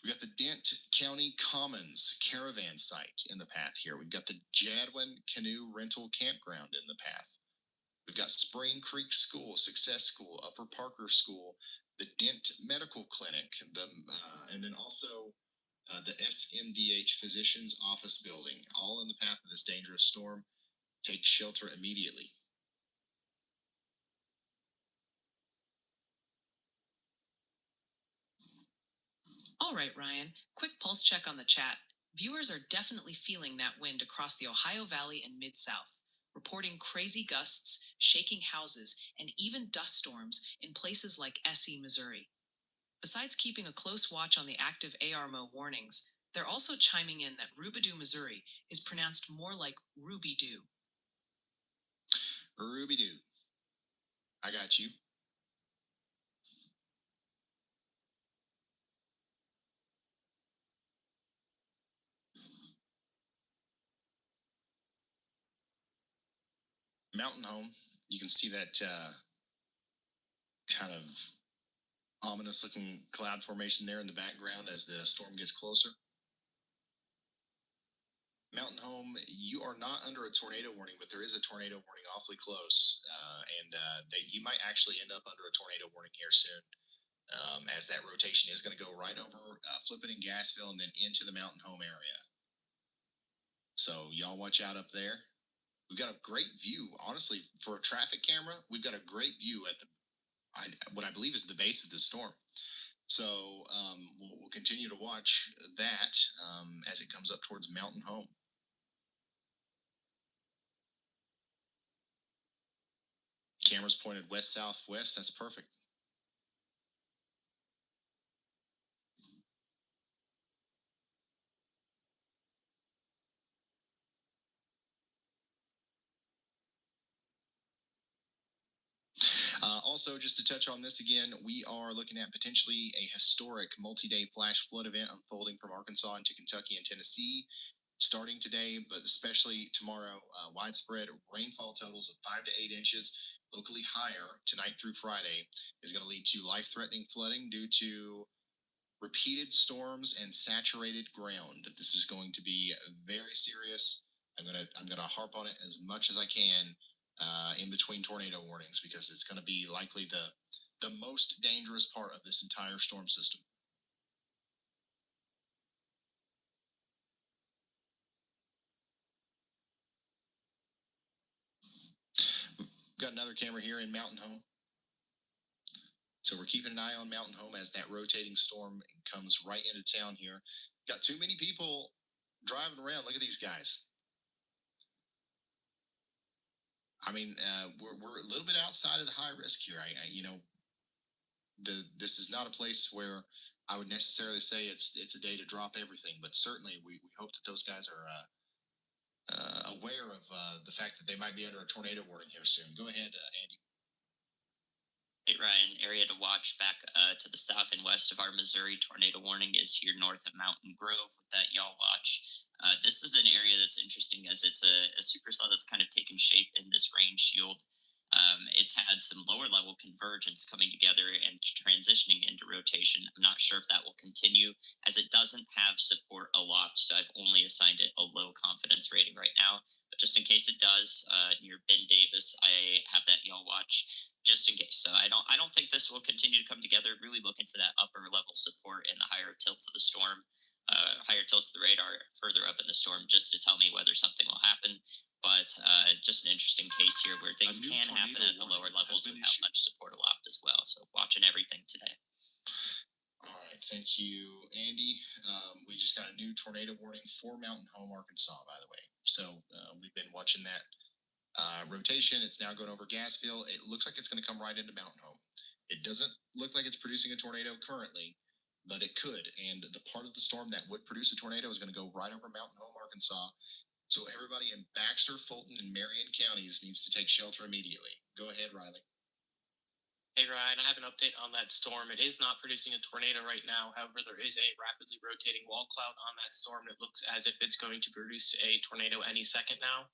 We got the Dent County Commons caravan site in the path here. We've got the Jadwin Canoe Rental Campground in the path. We've got Spring Creek School, Success School, Upper Parker School, the Dent Medical Clinic, and then also the SMDH Physicians Office Building, all in the path of this dangerous storm. Take shelter immediately. All right, Ryan, quick pulse check on the chat. Viewers are definitely feeling that wind across the Ohio Valley and Mid-South, reporting crazy gusts, shaking houses, and even dust storms in places like Essie, Missouri. Besides keeping a close watch on the active ARMO warnings, they're also chiming in that Rubidoux, Missouri is pronounced more like Ruby-Doo. Ruby-Doo. I got you. Mountain Home, you can see that kind of ominous looking cloud formation there in the background as the storm gets closer. Mountain Home, you are not under a tornado warning, but there is a tornado warning awfully close, and you might actually end up under a tornado warning here soon, as that rotation is going to go right over Flippin and Gassville and then into the Mountain Home area. So y'all watch out up there. We've got a great view, honestly, for a traffic camera. We've got a great view at what I believe is the base of the storm. So we'll continue to watch that as it comes up towards Mountain Home. Camera's pointed west-southwest. That's perfect. Also, just to touch on this again, we are looking at potentially a historic multi-day flash flood event unfolding from Arkansas into Kentucky and Tennessee, starting today, but especially tomorrow. Widespread rainfall totals of 5 to 8 inches, locally higher tonight through Friday, is going to lead to life-threatening flooding due to repeated storms and saturated ground. This is going to be very serious. I'm gonna harp on it as much as I can in between tornado warnings, because it's going to be likely the most dangerous part of this entire storm system. We've got another camera here in Mountain Home. So we're keeping an eye on Mountain Home as that rotating storm comes right into town here. Got too many people driving around. Look at these guys. I mean, we're a little bit outside of the high risk here. This is not a place where I would necessarily say it's a day to drop everything, but certainly we hope that those guys are aware of the fact that they might be under a tornado warning here soon. Go ahead, Andy. Hey Ryan, area to watch back to the south and west of our Missouri tornado warning is here north of Mountain Grove with that y'all watch. This is an area that's interesting as it's a supercell that's kind of taken shape in this rain shield. It's had some lower level convergence coming together and transitioning into rotation. I'm not sure if that will continue as it doesn't have support aloft, so I've only assigned it a low confidence rating right now. But just in case it does, near Ben Davis, I have that y'all watch just in case. So I don't think this will continue to come together. Really looking for that upper level support in the higher tilts of the storm, higher tilts of the radar further up in the storm, just to tell me whether something will happen. But just an interesting case here where things new can happen tornado at the lower warning has levels been without issued. much support aloft as well. So watching everything today. All right, thank you, Andy. We just got a new tornado warning for Mountain Home, Arkansas, by the way. So we've been watching that rotation. It's now going over Gasville. It looks like it's going to come right into Mountain Home. It doesn't look like it's producing a tornado currently, but it could. And the part of the storm that would produce a tornado is going to go right over Mountain Home, Arkansas. So everybody in Baxter, Fulton, and Marion counties needs to take shelter immediately. Go ahead, Riley. Hey Ryan, I have an update on that storm. It is not producing a tornado right now. However, there is a rapidly rotating wall cloud on that storm. It looks as if it's going to produce a tornado any second now.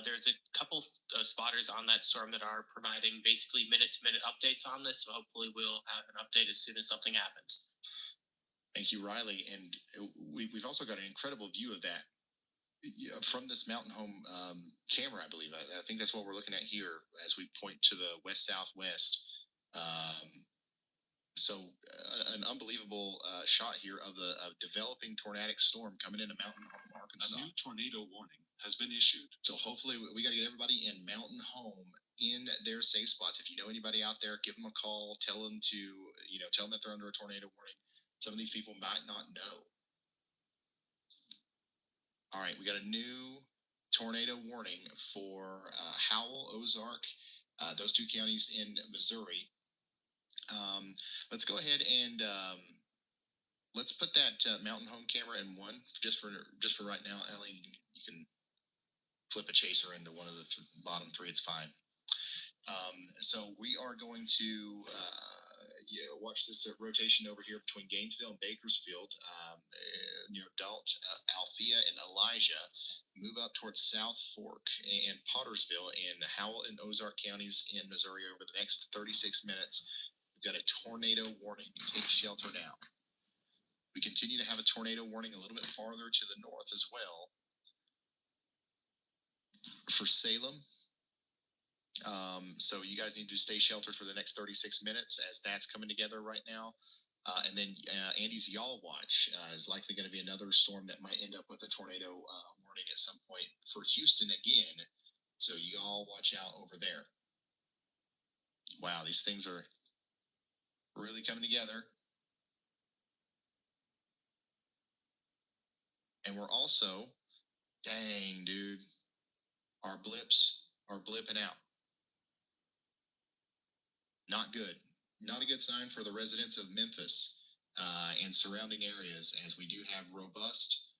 There's a couple spotters on that storm that are providing basically minute-to-minute updates on this. So hopefully we'll have an update as soon as something happens. Thank you, Riley. And we've also got an incredible view of that from this Mountain Home camera, I believe. I think that's what we're looking at here as we point to the west-southwest. So an unbelievable shot here of the developing tornadic storm coming into Mountain Home, A Arkansas. new tornado warning has been issued. So hopefully we got to get everybody in Mountain Home in their safe spots. If you know anybody out there, give them a call. Tell them to, tell them that they're under a tornado warning. Some of these people might not know. All right, we got a new tornado warning for Howell, Ozark, those two counties in Missouri. Let's go ahead and let's put that Mountain Home camera in one just for right now. Ellie, you can flip a chaser into one of the bottom three. It's fine. So we are going to watch this rotation over here between Gainesville and Bakersfield, near Dalt, Althea, and Elijah. Move up towards South Fork and Pottersville in Howell and Ozark counties in Missouri over the next 36 minutes. We've got a tornado warning. Take shelter now. We continue to have a tornado warning a little bit farther to the north as well for Salem. So you guys need to stay sheltered for the next 36 minutes as that's coming together right now. And then Andy's Y'all Watch is likely going to be another storm that might end up with a tornado warning at some point for Houston again. So y'all watch out over there. Wow, these things are really coming together. And we're also, dang, dude, our blips are blipping out. Not good. Not a good sign for the residents of Memphis and surrounding areas, as we do have robust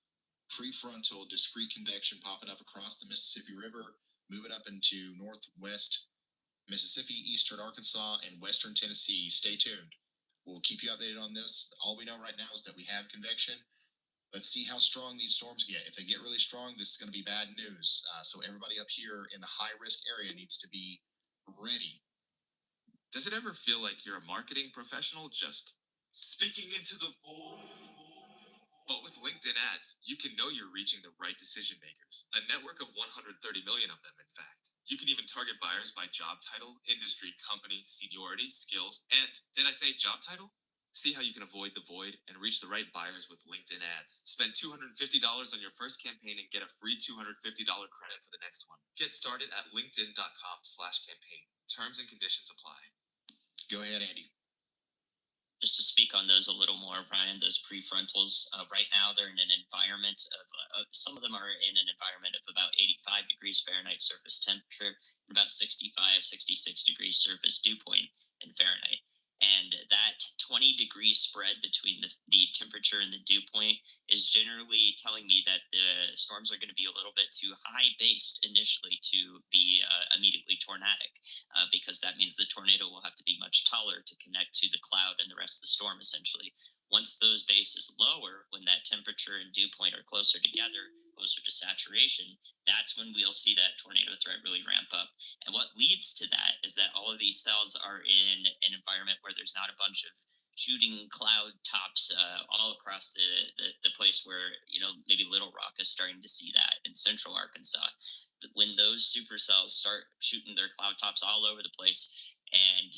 prefrontal discrete convection popping up across the Mississippi River, moving up into northwest Mississippi, eastern Arkansas, and western Tennessee. Stay tuned. We'll keep you updated on this. All we know right now is that we have convection. Let's see how strong these storms get. If they get really strong, this is going to be bad news. So everybody up here in the high-risk area needs to be ready. Does it ever feel like you're a marketing professional just speaking into the void? But with LinkedIn ads, you can know you're reaching the right decision makers. A network of 130 million of them, in fact. You can even target buyers by job title, industry, company, seniority, skills, and did I say job title? See how you can avoid the void and reach the right buyers with LinkedIn ads. Spend $250 on your first campaign and get a free $250 credit for the next one. Get started at linkedin.com/campaign. Terms and conditions apply. Go ahead, Andy. Just to speak on those a little more, Brian, those prefrontals, right now they're in an environment of some of them are in an environment of about 85 degrees Fahrenheit surface temperature and about 65, 66 degrees surface dew point in Fahrenheit. And that 20-degree spread between the temperature and the dew point is generally telling me that the storms are going to be a little bit too high based initially to be immediately tornadic, because that means the tornado will have to be much taller to connect to the cloud and the rest of the storm, essentially. Once those bases lower, when that temperature and dew point are closer together, closer to saturation, that's when we'll see that tornado threat really ramp up. And what leads to that is that all of these cells are in an environment where there's not a bunch of shooting cloud tops all across the place where, maybe Little Rock is starting to see that in central Arkansas. When those supercells start shooting their cloud tops all over the place, and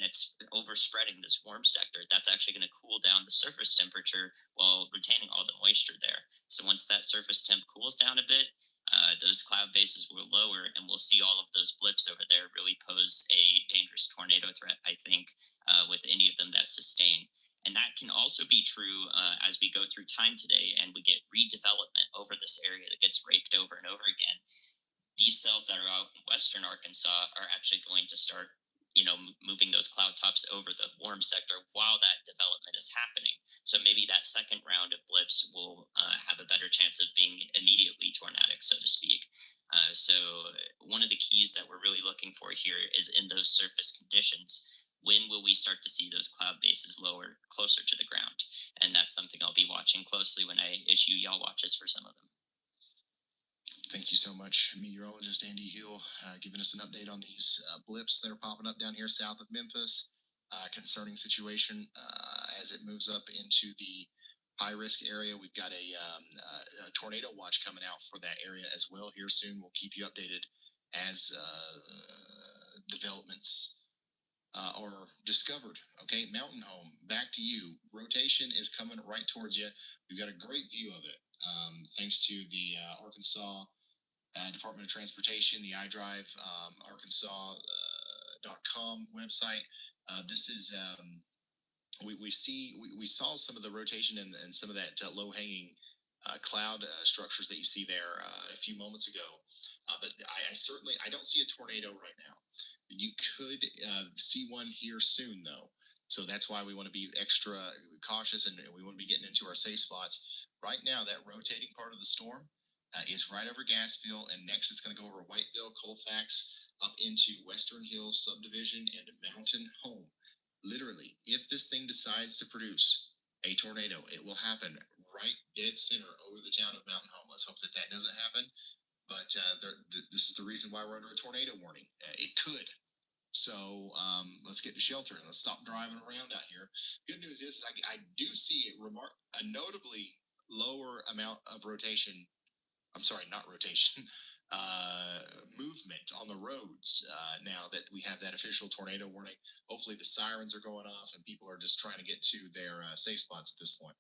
it's overspreading this warm sector, that's actually going to cool down the surface temperature while retaining all the moisture there. So once that surface temp cools down a bit, those cloud bases will lower, and we'll see all of those blips over there really pose a dangerous tornado threat, I think, with any of them that sustain. And that can also be true as we go through time today and we get redevelopment over this area that gets raked over and over again. These cells that are out in western Arkansas are actually going to start, moving those cloud tops over the warm sector while that development is happening. So maybe that second round of blips will have a better chance of being immediately tornadic, so to speak. So one of the keys that we're really looking for here is in those surface conditions. When will we start to see those cloud bases lower closer to the ground? And that's something I'll be watching closely when I issue y'all watches for some of them. Thank you so much, meteorologist Andy Hill, giving us an update on these blips that are popping up down here south of Memphis. Concerning situation as it moves up into the high risk area. We've got a tornado watch coming out for that area as well here soon. We'll keep you updated as developments are discovered. Okay, Mountain Home, back to you. Rotation is coming right towards you. We've got a great view of it. Thanks to the Arkansas Department of Transportation, the iDrive Arkansas.com website. This is we saw some of the rotation and some of that low hanging cloud structures that you see there a few moments ago. But I don't see a tornado right now. You could see one here soon, though. So that's why we want to be extra cautious and we want to be getting into our safe spots. Right now, that rotating part of the storm is right over Gassville, and next it's going to go over Whiteville, Colfax, up into Western Hills Subdivision and Mountain Home. Literally, if this thing decides to produce a tornado, it will happen right dead center over the town of Mountain Home. Let's hope that that doesn't happen. But this is the reason why we're under a tornado warning. It could. So let's get to shelter and let's stop driving around out here. Good news is I do see a notably lower amount of rotation. I'm sorry, not rotation, movement on the roads now that we have that official tornado warning. Hopefully the sirens are going off and people are just trying to get to their safe spots at this point.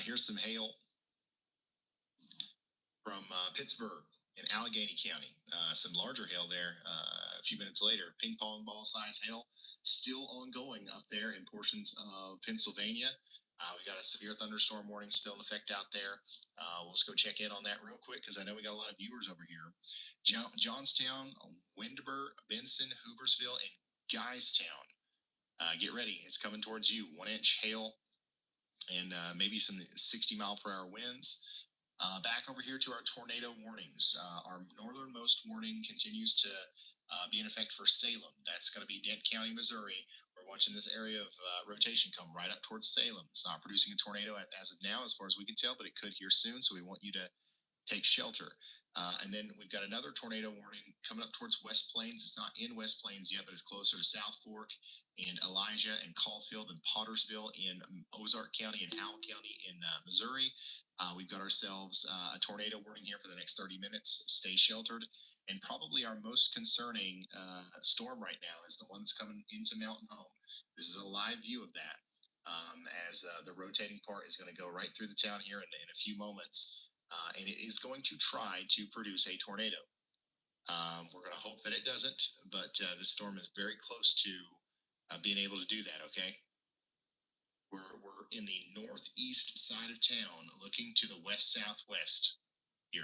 Here's some hail from Pittsburgh in Allegheny County. Some larger hail there a few minutes later. Ping pong ball size hail still ongoing up there in portions of Pennsylvania. We got a severe thunderstorm warning still in effect out there. We'll just go check in on that real quick because I know we got a lot of viewers over here. Johnstown, Windber, Benson, Hooversville, and Guystown. Get ready. It's coming towards you. 1 inch hail and maybe some 60-mile-per-hour winds. Back over here to our tornado warnings. Our northernmost warning continues to be in effect for Salem. That's going to be Dent County, Missouri. We're watching this area of rotation come right up towards Salem. It's not producing a tornado as of now, as far as we can tell, but it could here soon. So we want you to take shelter. And then we've got another tornado warning coming up towards West Plains. It's not in West Plains yet, but it's closer to South Fork and Elijah and Caulfield and Pottersville in Ozark County and Howell County in Missouri. We've got ourselves a tornado warning here for the next 30 minutes. Stay sheltered. And probably our most concerning storm right now is the one that's coming into Mountain Home. This is a live view of that as the rotating part is going to go right through the town here in a few moments. And it is going to try to produce a tornado. We're going to hope that it doesn't, but this storm is very close to being able to do that, okay? We're in the northeast side of town, looking to the west southwest here.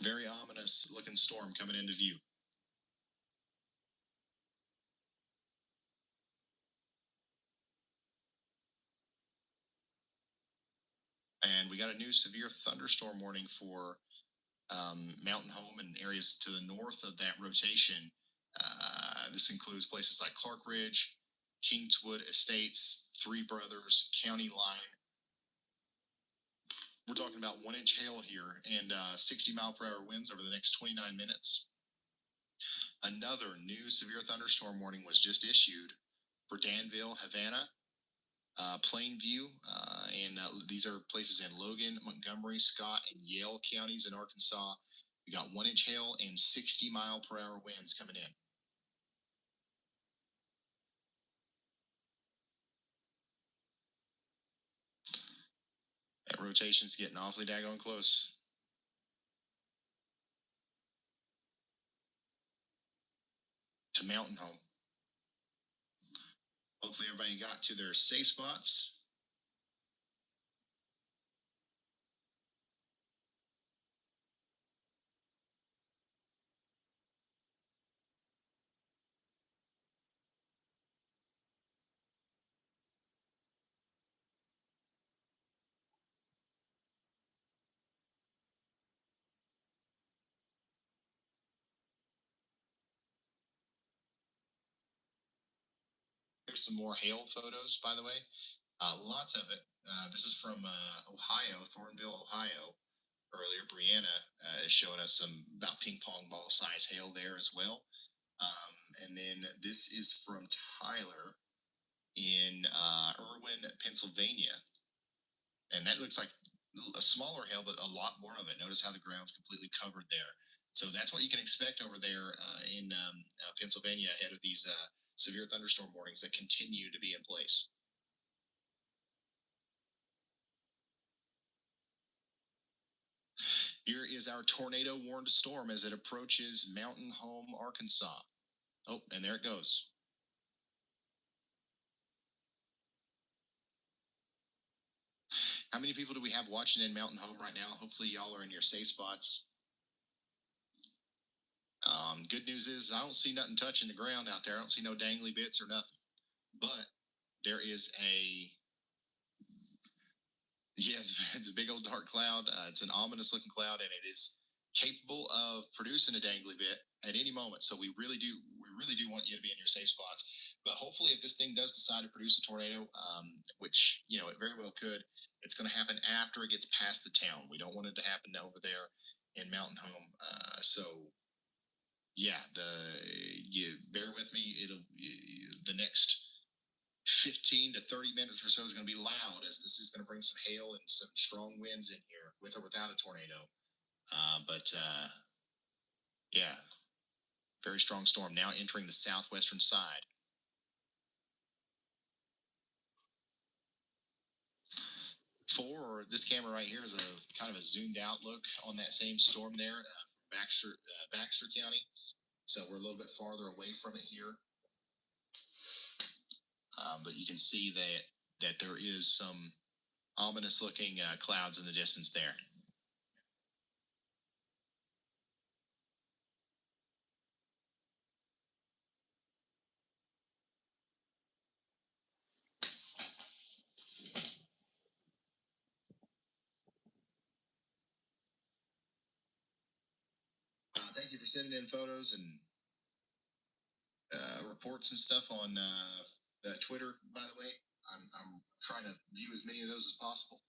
Very ominous looking storm coming into view. And we got a new severe thunderstorm warning for Mountain Home and areas to the north of that rotation. This includes places like Clark Ridge, Kingswood Estates, Three Brothers, County Line. We're talking about 1 inch hail here and 60-mile-per-hour winds over the next 29 minutes. Another new severe thunderstorm warning was just issued for Danville, Havana, Plainview, and these are places in Logan, Montgomery, Scott, and Yale counties in Arkansas. We got 1 inch hail and 60-mile-per-hour winds coming in. That rotation's getting awfully daggone close. To Mountain Home. Hopefully everybody got to their safe spots. Here's some more hail photos, by the way. Lots of it. This is from Ohio, Thornville, Ohio. Earlier, Brianna is showing us some about ping pong ball size hail there as well. And then this is from Tyler in Irwin, Pennsylvania. And that looks like a smaller hail, but a lot more of it. Notice how the ground's completely covered there. So that's what you can expect over there in Pennsylvania ahead of these severe thunderstorm warnings that continue to be in place. Here is our tornado warned storm as it approaches Mountain Home, Arkansas. Oh, and there it goes. How many people do we have watching in Mountain Home right now? Hopefully y'all are in your safe spots. Good news is I don't see nothing touching the ground out there. I don't see no dangly bits or nothing. But there is it's a big old dark cloud. It's an ominous looking cloud, and it is capable of producing a dangly bit at any moment. So we really do want you to be in your safe spots. But hopefully, if this thing does decide to produce a tornado, which it very well could, it's going to happen after it gets past the town. We don't want it to happen over there in Mountain Home. So yeah, bear with me. The next 15 to 30 minutes or so is going to be loud, as this is going to bring some hail and some strong winds in here, with or without a tornado. Yeah, very strong storm now entering the southwestern side. For this camera right here is a kind of a zoomed out look on that same storm there from Baxter County. So we're a little bit farther away from it here. But you can see that there is some ominous looking clouds in the distance there. Thank you for sending in photos and reports and stuff on Twitter, by the way. I'm trying to view as many of those as possible.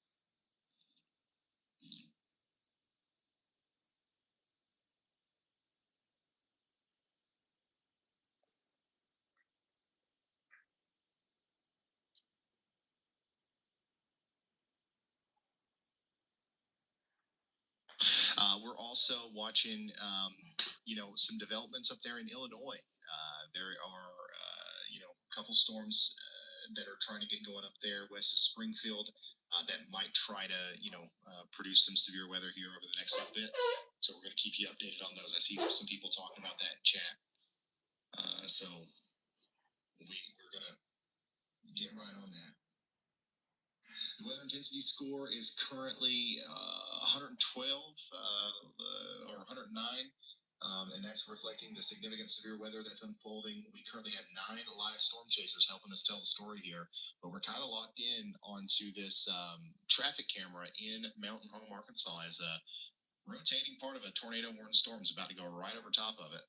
We're also watching, some developments up there in Illinois. There are, a couple storms that are trying to get going up there west of Springfield that might try to, produce some severe weather here over the next little bit. So we're going to keep you updated on those. I see there's some people talking about that in chat. So we're gonna get right on that. The weather intensity score is currently 112 or 109. And that's reflecting the significant severe weather that's unfolding. We currently have 9 live storm chasers helping us tell the story here, but we're kind of locked in onto this traffic camera in Mountain Home, Arkansas, as a rotating part of a tornado warning storm is about to go right over top of it.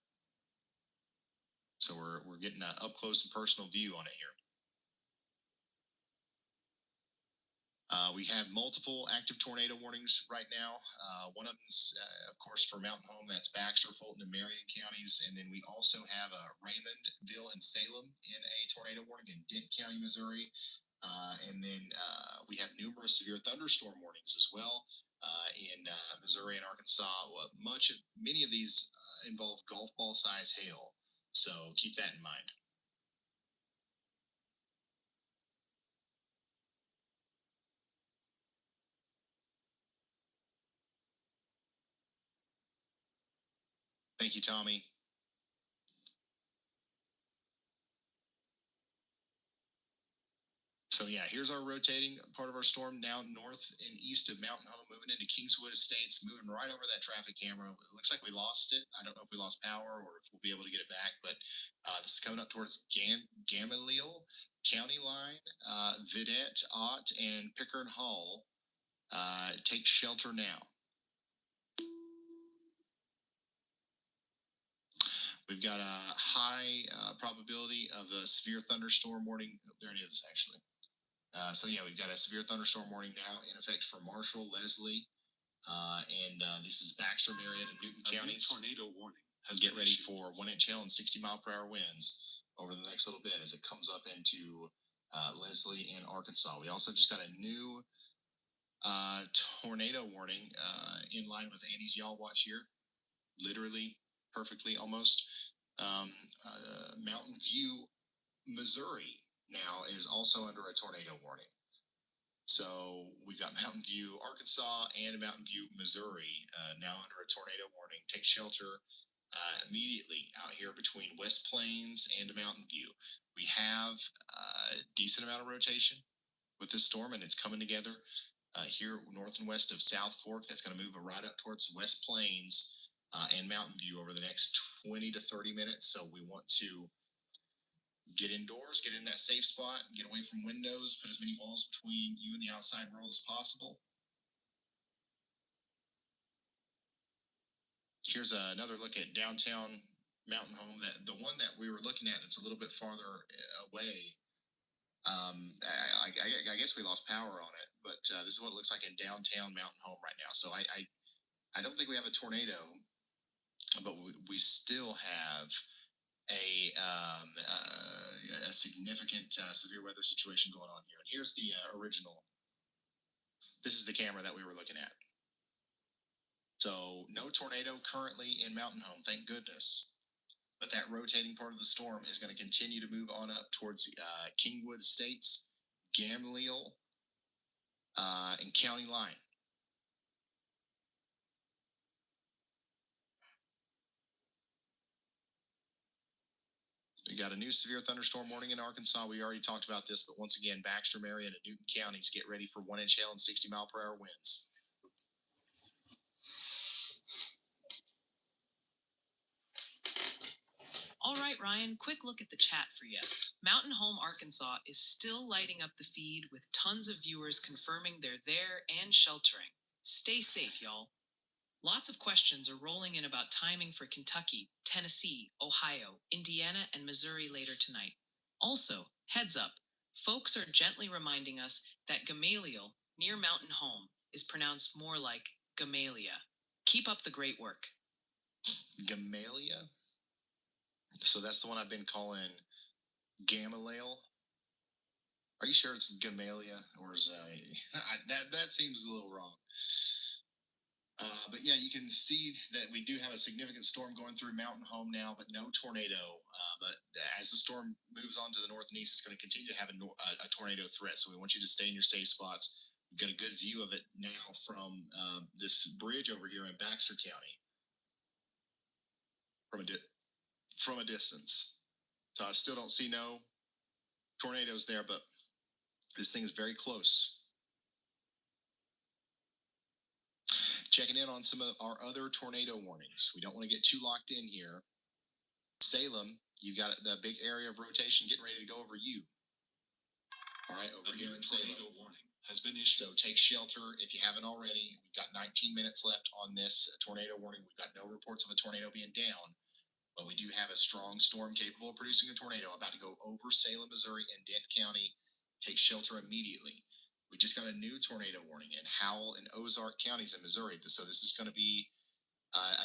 So we're getting an up close and personal view on it here. We have multiple active tornado warnings right now. One of them's, of course, for Mountain Home. That's Baxter, Fulton, and Marion counties. And then we also have Raymondville and Salem in a tornado warning in Dent County, Missouri. And then we have numerous severe thunderstorm warnings as well in Missouri and Arkansas. Many of these involve golf ball size hail. So keep that in mind. Thank you, Tommy. So yeah, here's our rotating part of our storm now north and east of Mountain Home, moving into Kingswood Estates, moving right over that traffic camera. It looks like we lost it. I don't know if we lost power or if we'll be able to get it back, but this is coming up towards Gamaliel County line, Vidette, Ott, and Pickern Hall. Take shelter now. We've got a high probability of a severe thunderstorm warning. Oh, there it is, actually. So yeah, we've got a severe thunderstorm warning now in effect for Marshall, Leslie, and this is Baxter, Marion, and Newton counties. Tornado warning. Get ready for 1-inch hail and 60-mile-per-hour winds over the next little bit as it comes up into Leslie and Arkansas. We also just got a new tornado warning in line with Andy's Y'all Watch here. Literally, perfectly, almost. Mountain View, Missouri now is also under a tornado warning. So we've got Mountain View, Arkansas, and Mountain View, Missouri now under a tornado warning. Take shelter immediately out here between West Plains and Mountain View. We have a decent amount of rotation with this storm, and it's coming together here north and west of South Fork. That's going to move right up towards West Plains and Mountain View over the next 20 to 30 minutes. So we want to get indoors, get in that safe spot, get away from windows, put as many walls between you and the outside world as possible. Here's another look at downtown Mountain Home. That the one that we were looking at, it's a little bit farther away. I guess we lost power on it, but this is what it looks like in downtown Mountain Home right now. So I don't think we have a tornado, but we still have a significant severe weather situation going on here. And here's the original. This is the camera that we were looking at. So no tornado currently in Mountain Home, thank goodness. But that rotating part of the storm is going to continue to move on up towards Kingwood Estates, Gamaliel, and County Line. We got a new severe thunderstorm warning in Arkansas. We already talked about this, but once again, Baxter, Marion, and Newton counties get ready for 1-inch hail and 60-mile-per-hour winds. All right, Ryan, quick look at the chat for you. Mountain Home, Arkansas is still lighting up the feed with tons of viewers confirming they're there and sheltering. Stay safe, y'all. Lots of questions are rolling in about timing for Kentucky, Tennessee, Ohio, Indiana, and Missouri later tonight. Also, heads up, folks are gently reminding us that Gamaliel, near Mountain Home, is pronounced more like Gamalia. Keep up the great work. Gamalia? So that's the one I've been calling Gamaliel. Are you sure it's Gamalia, or is that seems a little wrong? But yeah, you can see that we do have a significant storm going through Mountain Home now, but no tornado. But as the storm moves on to the north and east, it's going to continue to have a tornado threat. So we want you to stay in your safe spots. We've got a good view of it now from this bridge over here in Baxter County from a distance. So I still don't see no tornadoes there, but this thing is very close. Checking in on some of our other tornado warnings. We don't want to get too locked in here. Salem, you got the big area of rotation getting ready to go over you. All right, over here in Salem. Warning has been issued. So take shelter if you haven't already. We've got 19 minutes left on this tornado warning. We've got no reports of a tornado being down, but we do have a strong storm capable of producing a tornado about to go over Salem, Missouri, and Dent County. Take shelter immediately. We just got a new tornado warning in Howell and Ozark counties in Missouri. So this is going to be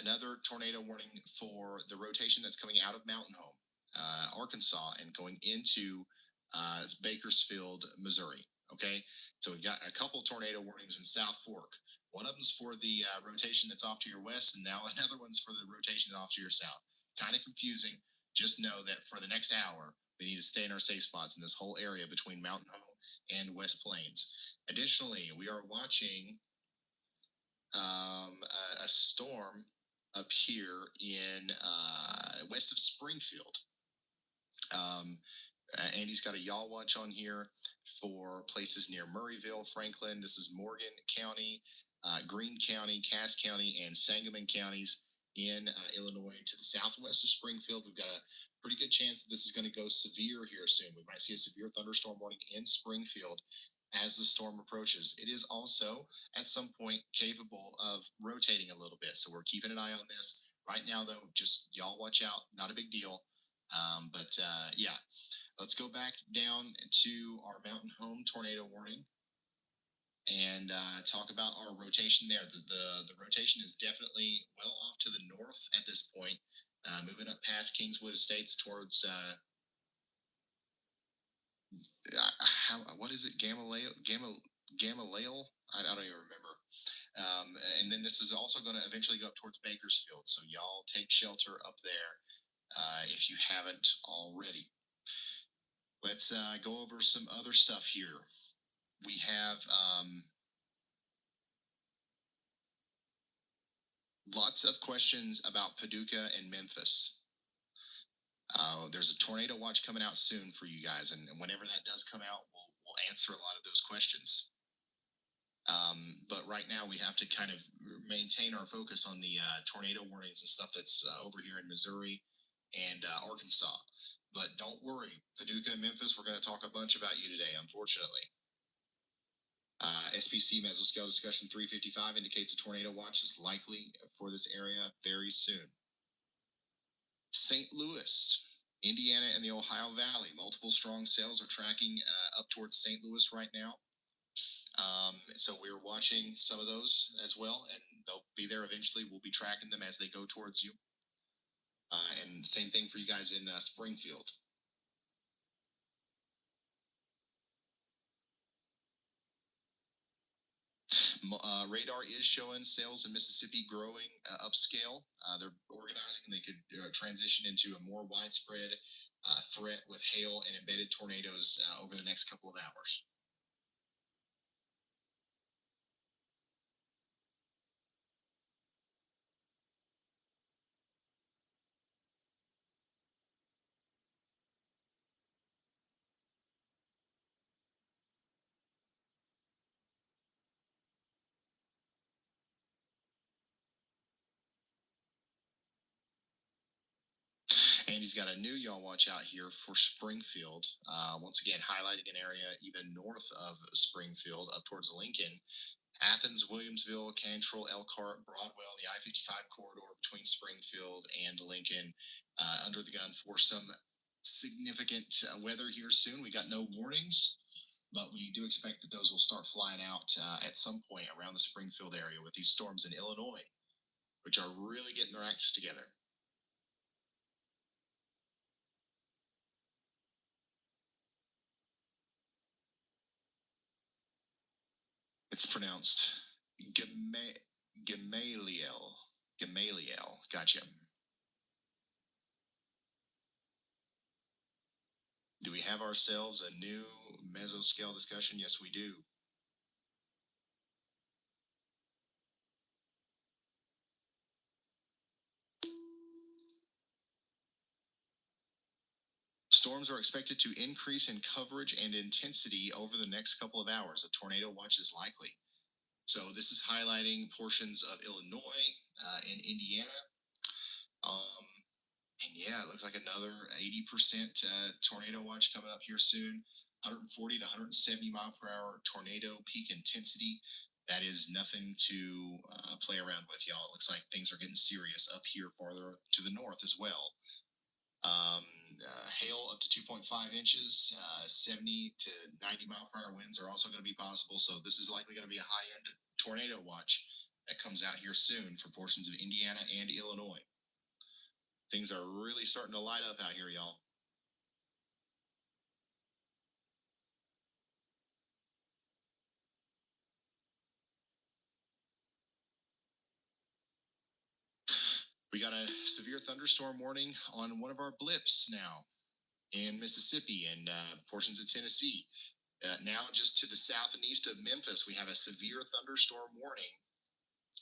another tornado warning for the rotation that's coming out of Mountain Home, Arkansas, and going into Bakersfield, Missouri. Okay, so we've got a couple tornado warnings in South Fork. One of them's for the rotation that's off to your west, and now another one's for the rotation off to your south. Kind of confusing. Just know that for the next hour, we need to stay in our safe spots in this whole area between Mountain Home and West Plains. Additionally, we are watching a storm up here in west of Springfield. Andy's got a y'all watch on here for places near Murrayville, Franklin. This is Morgan County, Greene County, Cass County, and Sangamon counties in Illinois to the southwest of Springfield. We've got a pretty good chance that this is going to go severe here soon. We might see a severe thunderstorm warning in Springfield as the storm approaches. It is also at some point capable of rotating a little bit. So we're keeping an eye on this right now, though. Just y'all watch out. Not a big deal. Yeah, let's go back down to our Mountain Home tornado warning and talk about our rotation there. The rotation is definitely well off to the north at this point, moving up past Kingswood Estates towards what is it? Gamaliel? I don't even remember. And then this is also going to eventually go up towards Bakersfield. So y'all take shelter up there if you haven't already. Let's go over some other stuff here. We have lots of questions about Paducah and Memphis. There's a tornado watch coming out soon for you guys, and whenever that does come out, we'll answer a lot of those questions. But right now, we have to kind of maintain our focus on the tornado warnings and stuff that's over here in Missouri and Arkansas. But don't worry, Paducah and Memphis, we're going to talk a bunch about you today, unfortunately. SPC Mesoscale Discussion 355 indicates a tornado watch is likely for this area very soon. St. Louis, Indiana, and the Ohio Valley. Multiple strong cells are tracking up towards St. Louis right now. So we're watching some of those as well, and they'll be there eventually. We'll be tracking them as they go towards you. And same thing for you guys in Springfield. Radar is showing cells in Mississippi growing upscale. They're organizing, and they could transition into a more widespread threat with hail and embedded tornadoes over the next couple of hours. And he's got a new y'all watch out here for Springfield. Once again, highlighting an area even north of Springfield up towards Lincoln. Athens, Williamsville, Cantrell, Elkhart, Broadwell, the I-55 corridor between Springfield and Lincoln under the gun for some significant weather here soon. We got no warnings, but we do expect that those will start flying out at some point around the Springfield area with these storms in Illinois, which are really getting their acts together. It's pronounced Gamaliel. Gamaliel. Gotcha. Do we have ourselves a new mesoscale discussion? Yes, we do. Storms are expected to increase in coverage and intensity over the next couple of hours. A tornado watch is likely. So this is highlighting portions of Illinois and Indiana. And yeah, it looks like another 80% tornado watch coming up here soon. 140 to 170 mile per hour tornado peak intensity. That is nothing to play around with, y'all. It looks like things are getting serious up here farther to the north as well. Hail up to 2.5 inches, 70 to 90 mile per hour winds are also going to be possible. So this is likely going to be a high-end tornado watch that comes out here soon for portions of Indiana and Illinois. Things are really starting to light up out here, y'all. We got a severe thunderstorm warning on one of our blips now in Mississippi and portions of Tennessee. Now just to the south and east of Memphis, we have a severe thunderstorm warning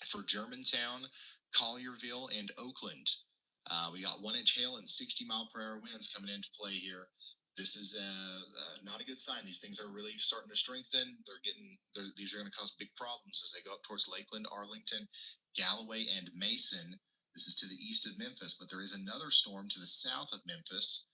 for Germantown, Collierville, and Oakland. We got 1 inch hail and 60 mile per hour winds coming into play here. This is not a good sign. These things are really starting to strengthen. These are going to cause big problems as they go up towards Lakeland, Arlington, Galloway, and Mason. This is to the east of Memphis, but there is another storm to the south of Memphis,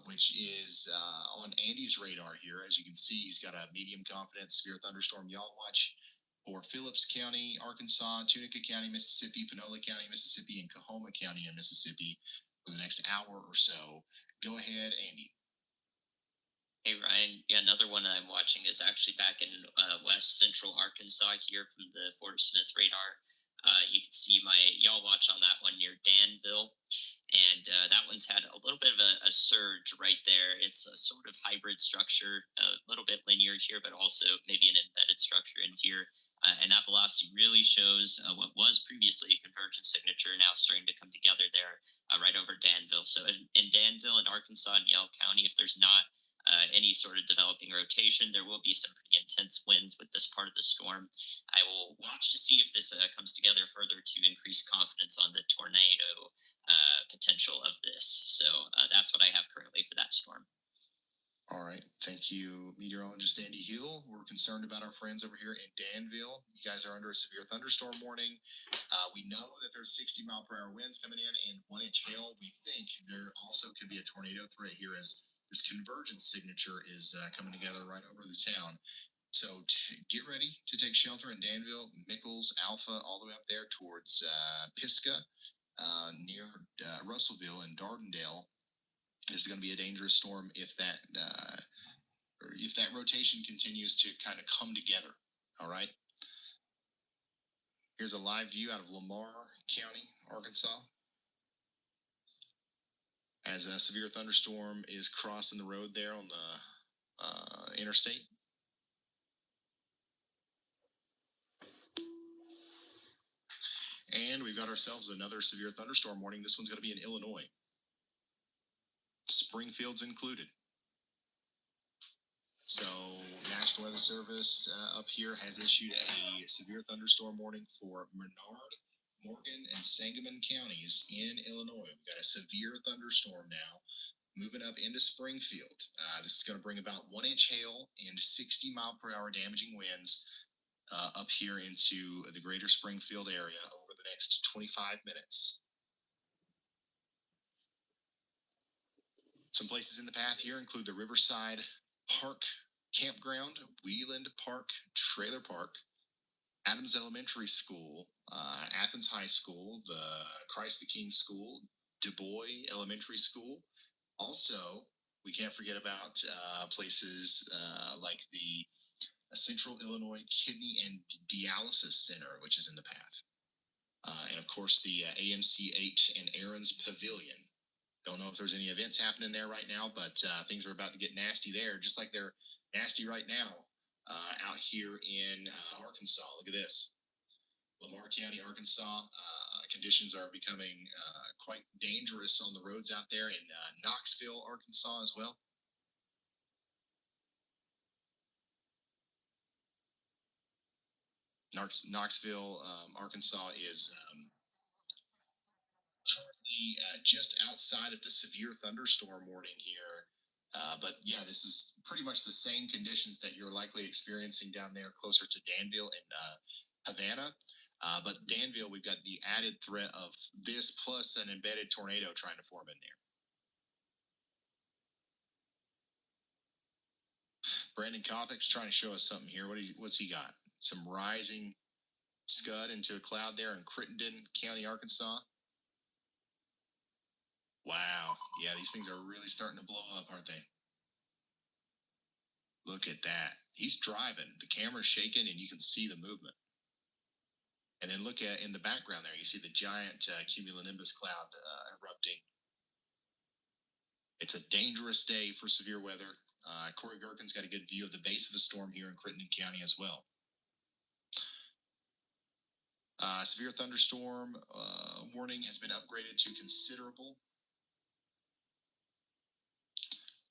which is on Andy's radar here. As you can see, he's got a medium confidence severe thunderstorm yaw watch for Phillips County, Arkansas, Tunica County, Mississippi, Panola County, Mississippi, and Coahoma County in Mississippi for the next hour or so. Go ahead, Andy. Hey Ryan, yeah, another one that I'm watching is actually back in west central Arkansas here from the Fort Smith radar. You can see my yaw watch on that one near Danville, and that one's had a little bit of a surge right there. It's a sort of hybrid structure, a little bit linear here, but also maybe an embedded structure in here. And that velocity really shows what was previously a convergence signature now starting to come together there right over Danville. So in Danville and Arkansas and Yell County, if there's not any sort of developing rotation, there will be some pretty intense winds with this part of the storm. I will watch to see if this comes together further to increase confidence on the tornado potential of this. So that's what I have currently for that storm. All right. Thank you, meteorologist Andy Hill. We're concerned about our friends over here in Danville. You guys are under a severe thunderstorm warning. We know that there's 60 mile per hour winds coming in and 1 inch hail. We think there also could be a tornado threat here as this convergence signature is coming together right over the town. So get ready to take shelter in Danville, Mickles, Alpha, all the way up there towards Pisgah, near Russellville and Dardendale. This is going to be a dangerous storm if that rotation continues to kind of come together. All right. Here's a live view out of Lamar County, Arkansas, as a severe thunderstorm is crossing the road there on the interstate. And we've got ourselves another severe thunderstorm warning. This one's going to be in Illinois. Springfield's included. So National Weather Service up here has issued a severe thunderstorm warning for Menard, Morgan, and Sangamon counties in Illinois. We've got a severe thunderstorm now moving up into Springfield. This is going to bring about 1 inch hail and 60 mile per hour damaging winds up here into the greater Springfield area over the next 25 minutes. Some places in the path here include the Riverside Park Campground, Wheeland Park Trailer Park, Adams Elementary School, Athens High School, the Christ the King School, Du Bois Elementary School. Also, we can't forget about places like the Central Illinois Kidney and Dialysis Center, which is in the path. And of course, the AMC 8 and Aaron's Pavilion. Don't know if there's any events happening there right now, but things are about to get nasty there, just like they're nasty right now out here in Arkansas. Look at this. Lamar County, Arkansas. Conditions are becoming quite dangerous on the roads out there in Knoxville, Arkansas as well. Knoxville, Arkansas is currently just outside of the severe thunderstorm warning here. But yeah, this is pretty much the same conditions that you're likely experiencing down there closer to Danville and Havana. But Danville, we've got the added threat of this plus an embedded tornado trying to form in there. Brandon Kopic's trying to show us something here. What's he got? Some rising scud into a cloud there in Crittenden County, Arkansas. Wow. Yeah, these things are really starting to blow up, aren't they? Look at that. He's driving. The camera's shaking and you can see the movement. And then look at in the background there, you see the giant cumulonimbus cloud erupting. It's a dangerous day for severe weather. Corey Gherkin's got a good view of the base of the storm here in Crittenden County as well. Severe thunderstorm warning has been upgraded to considerable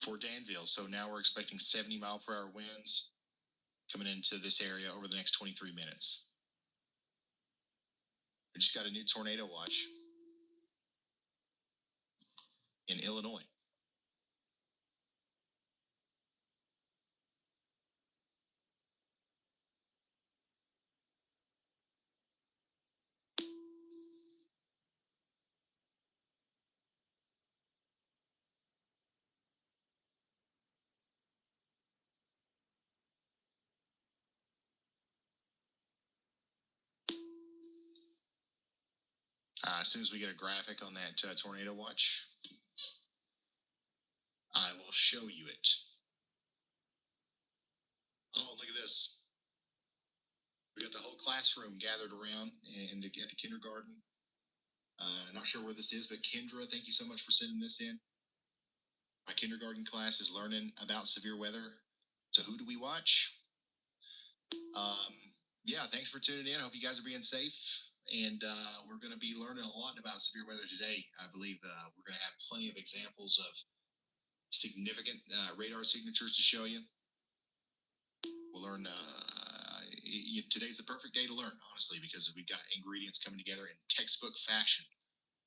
for Danville. So now we're expecting 70-mile-per-hour winds coming into this area over the next 23 minutes. We just got a new tornado watch in Illinois. As soon as we get a graphic on that tornado watch, I will show you it. Oh, look at this. We got the whole classroom gathered around at the kindergarten. Not sure where this is, but Kendra, thank you so much for sending this in. My kindergarten class is learning about severe weather. So who do we watch? Yeah, thanks for tuning in. I hope you guys are being safe. And we're going to be learning a lot about severe weather today. I believe we're going to have plenty of examples of significant radar signatures to show you. We'll learn. Today's the perfect day to learn, honestly, because we've got ingredients coming together in textbook fashion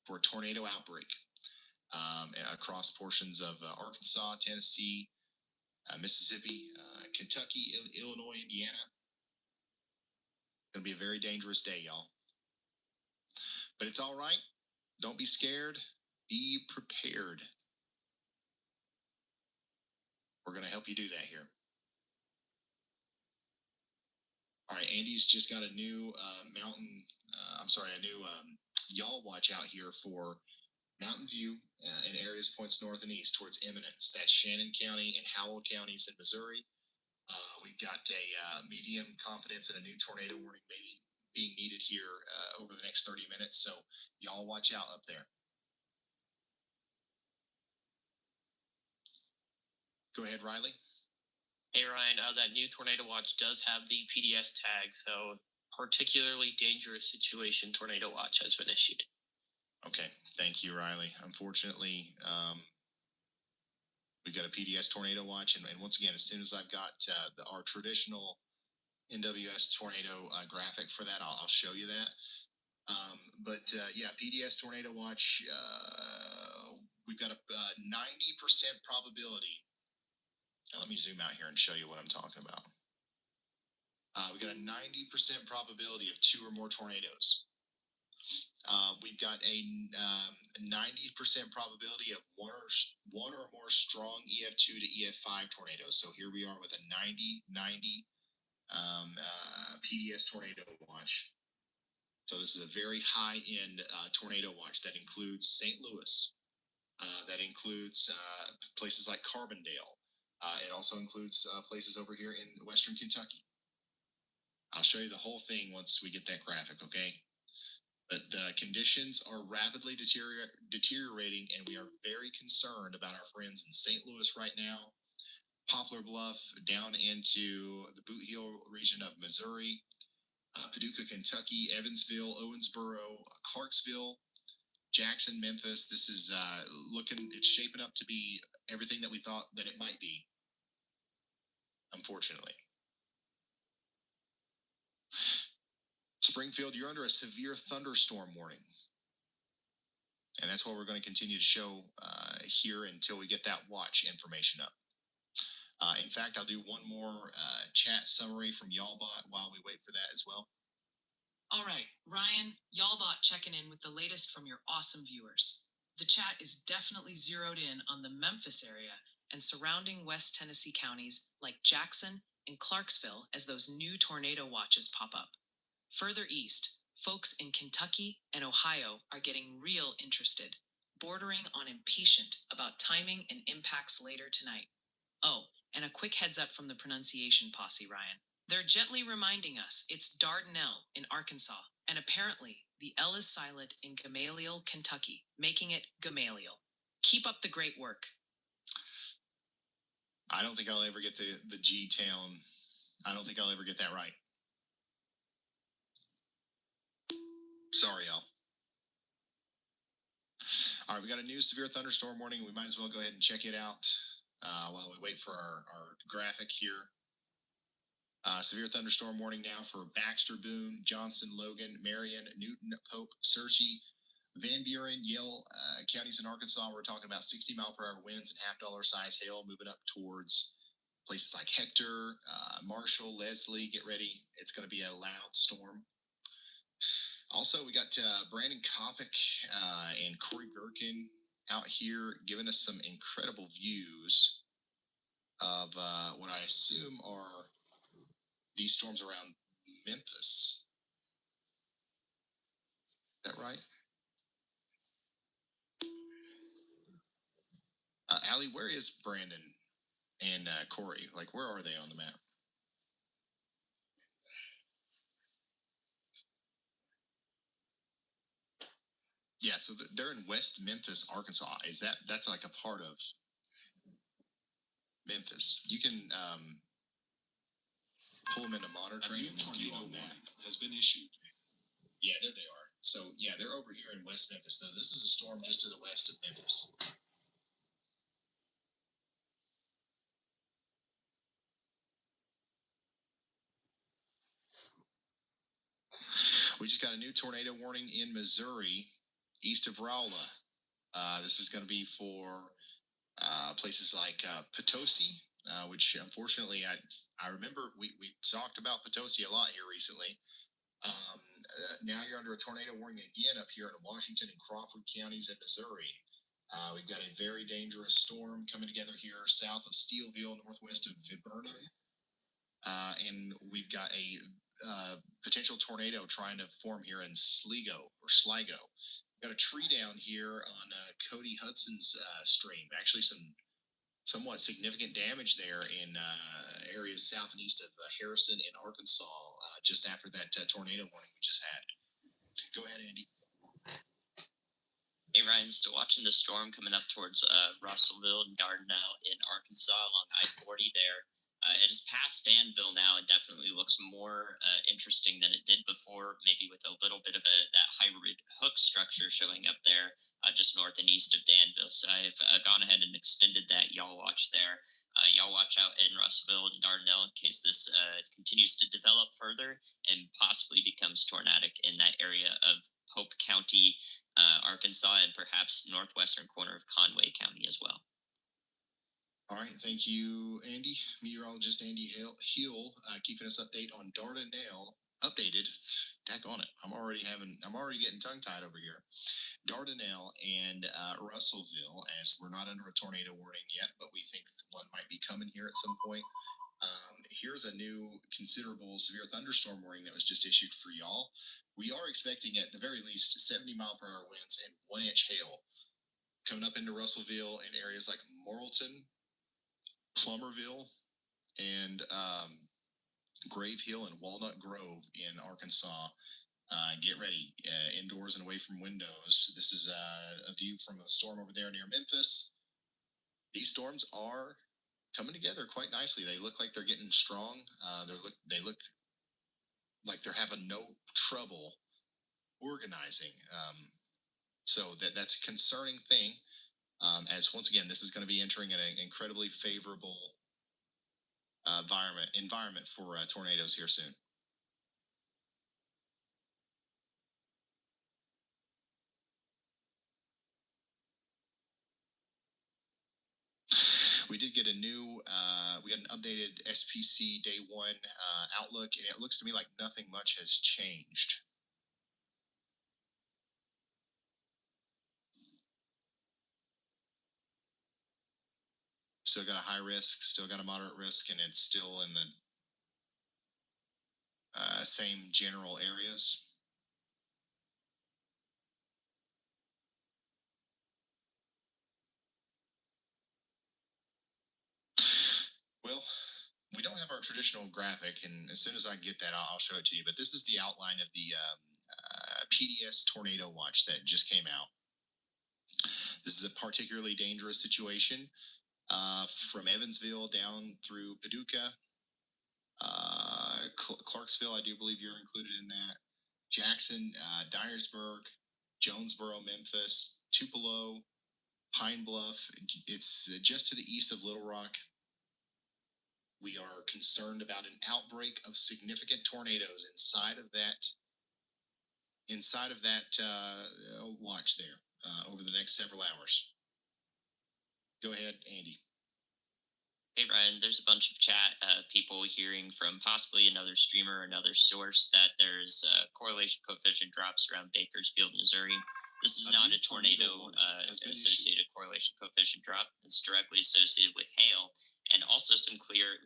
for a tornado outbreak across portions of Arkansas, Tennessee, Mississippi, Kentucky, Illinois, Indiana. Going to be a very dangerous day, y'all. But it's all right. Don't be scared. Be prepared. We're going to help you do that here. All right, Andy's just got a new a new yaw watch out here for Mountain View and areas points north and east towards Eminence. That's Shannon County and Howell counties in Missouri. We've got a medium confidence and a new tornado warning maybe being needed here over the next 30 minutes. So y'all watch out up there. Go ahead, Riley. Hey Ryan, that new tornado watch does have the PDS tag, so particularly dangerous situation tornado watch has been issued. Okay, thank you, Riley. Unfortunately, we've got a PDS tornado watch, and once again, as soon as I've got our traditional NWS tornado graphic for that, I'll show you that. Yeah, PDS tornado watch. We've got a 90% probability. Now, let me zoom out here and show you what I'm talking about. We've got a 90% probability of 2 or more tornadoes. We've got a 90% probability of one or more strong EF2 to EF5 tornadoes. So here we are with a 90-90 PDS tornado watch. So this is a very high-end tornado watch that includes St. Louis. That includes places like Carbondale. It also includes places over here in Western Kentucky. I'll show you the whole thing once we get that graphic, okay? But the conditions are rapidly deteriorating, and we are very concerned about our friends in St. Louis right now, Poplar Bluff, down into the Boot Heel region of Missouri, Paducah, Kentucky, Evansville, Owensboro, Clarksville, Jackson, Memphis. This is it's shaping up to be everything that we thought that it might be, unfortunately. Springfield, you're under a severe thunderstorm warning. And that's what we're going to continue to show here until we get that watch information up. In fact, I'll do one more chat summary from Y'allbot while we wait for that as well. All right, Ryan, Y'allbot checking in with the latest from your awesome viewers. The chat is definitely zeroed in on the Memphis area and surrounding West Tennessee counties like Jackson and Clarksville as those new tornado watches pop up. Further east, folks in Kentucky and Ohio are getting real interested, bordering on impatient about timing and impacts later tonight. Oh, and a quick heads up from the pronunciation posse, Ryan. They're gently reminding us it's Dardanelle in Arkansas, and apparently the L is silent in Gamaliel, Kentucky, making it Gamaliel. Keep up the great work. I don't think I'll ever get the G-Town. I don't think I'll ever get that right. Sorry, y'all. All right, we got a new severe thunderstorm warning. We might as well go ahead and check it out while we wait for our graphic here. Severe thunderstorm warning now for Baxter, Boone, Johnson, Logan, Marion, Newton, Pope, Searcy, Van Buren, Yale counties in Arkansas. We're talking about 60-mile-per-hour winds and half-dollar size hail moving up towards places like Hector, Marshall, Leslie. Get ready. It's going to be a loud storm. Also, we got Brandon Kopic and Corey Gherkin out here giving us some incredible views of what I assume are these storms around Memphis. Is that right? Allie, where is Brandon and Corey? Like, where are they on the map? Yeah, so they're in West Memphis, Arkansas. That's like a part of Memphis? You can pull them into monitoring and view the map. Has been issued. Yeah, there they are. So yeah, they're over here in West Memphis. So this is a storm just to the west of Memphis. We just got a new tornado warning in Missouri, east of Rolla. This is going to be for places like Potosi, which unfortunately I remember we talked about Potosi a lot here recently. Now you're under a tornado warning again up here in Washington and Crawford counties in Missouri. We've got a very dangerous storm coming together here south of Steelville, northwest of Viburnum. And we've got a potential tornado trying to form here in Sligo. We've got a tree down here on Cody Hudson's stream. Actually, some somewhat significant damage there in areas south and east of Harrison in Arkansas just after that tornado warning we just had. Go ahead, Andy. Hey Ryan, still watching the storm coming up towards Russellville and Dardanelle in Arkansas along I-40 there. It has passed Danville now and definitely looks more interesting than it did before, maybe with a little bit of that hybrid hook structure showing up there just north and east of Danville. So I've gone ahead and extended that Y'all Watch there. Y'all watch out in Russellville and Dardanelle in case this continues to develop further and possibly becomes tornadic in that area of Pope County, Arkansas, and perhaps northwestern corner of Conway County as well. All right, thank you, Andy. Meteorologist Andy Hill, keeping us updated on Dardanelle. Updated, heck on it. I'm already getting tongue-tied over here. Dardanelle and Russellville, as we're not under a tornado warning yet, but we think one might be coming here at some point. Here's a new considerable severe thunderstorm warning that was just issued for y'all. We are expecting at the very least 70-mile-per-hour winds and 1-inch hail coming up into Russellville and areas like Morrilton, Plummerville, and Grave Hill and Walnut Grove in Arkansas. Get ready, indoors and away from windows. This is a view from a storm over there near Memphis. These storms are coming together quite nicely. They look like they're getting strong. They look like they're having no trouble organizing. So that's a concerning thing. As once again, this is going to be entering an incredibly favorable environment for tornadoes here soon. did get a new, we got an updated SPC day one outlook, and it looks to me like nothing much has changed. Still got a high risk, still got a moderate risk, and it's still in the same general areas. Well, we don't have our traditional graphic, and as soon as I get that, I'll show it to you. But this is the outline of the PDS tornado watch that just came out. This is a particularly dangerous situation from Evansville down through Paducah. Clarksville, I do believe you're included in that. Jackson, Dyersburg, Jonesboro, Memphis, Tupelo, Pine Bluff. It's just to the east of Little Rock. We are concerned about an outbreak of significant tornadoes inside of that watch there over the next several hours. Go ahead, Andy. Hey Ryan, there's a bunch of chat people hearing from possibly another streamer or another source that there's correlation coefficient drops around Bakersfield, Missouri. This is not a tornado associated correlation coefficient drop. It's directly associated with hail and also some clear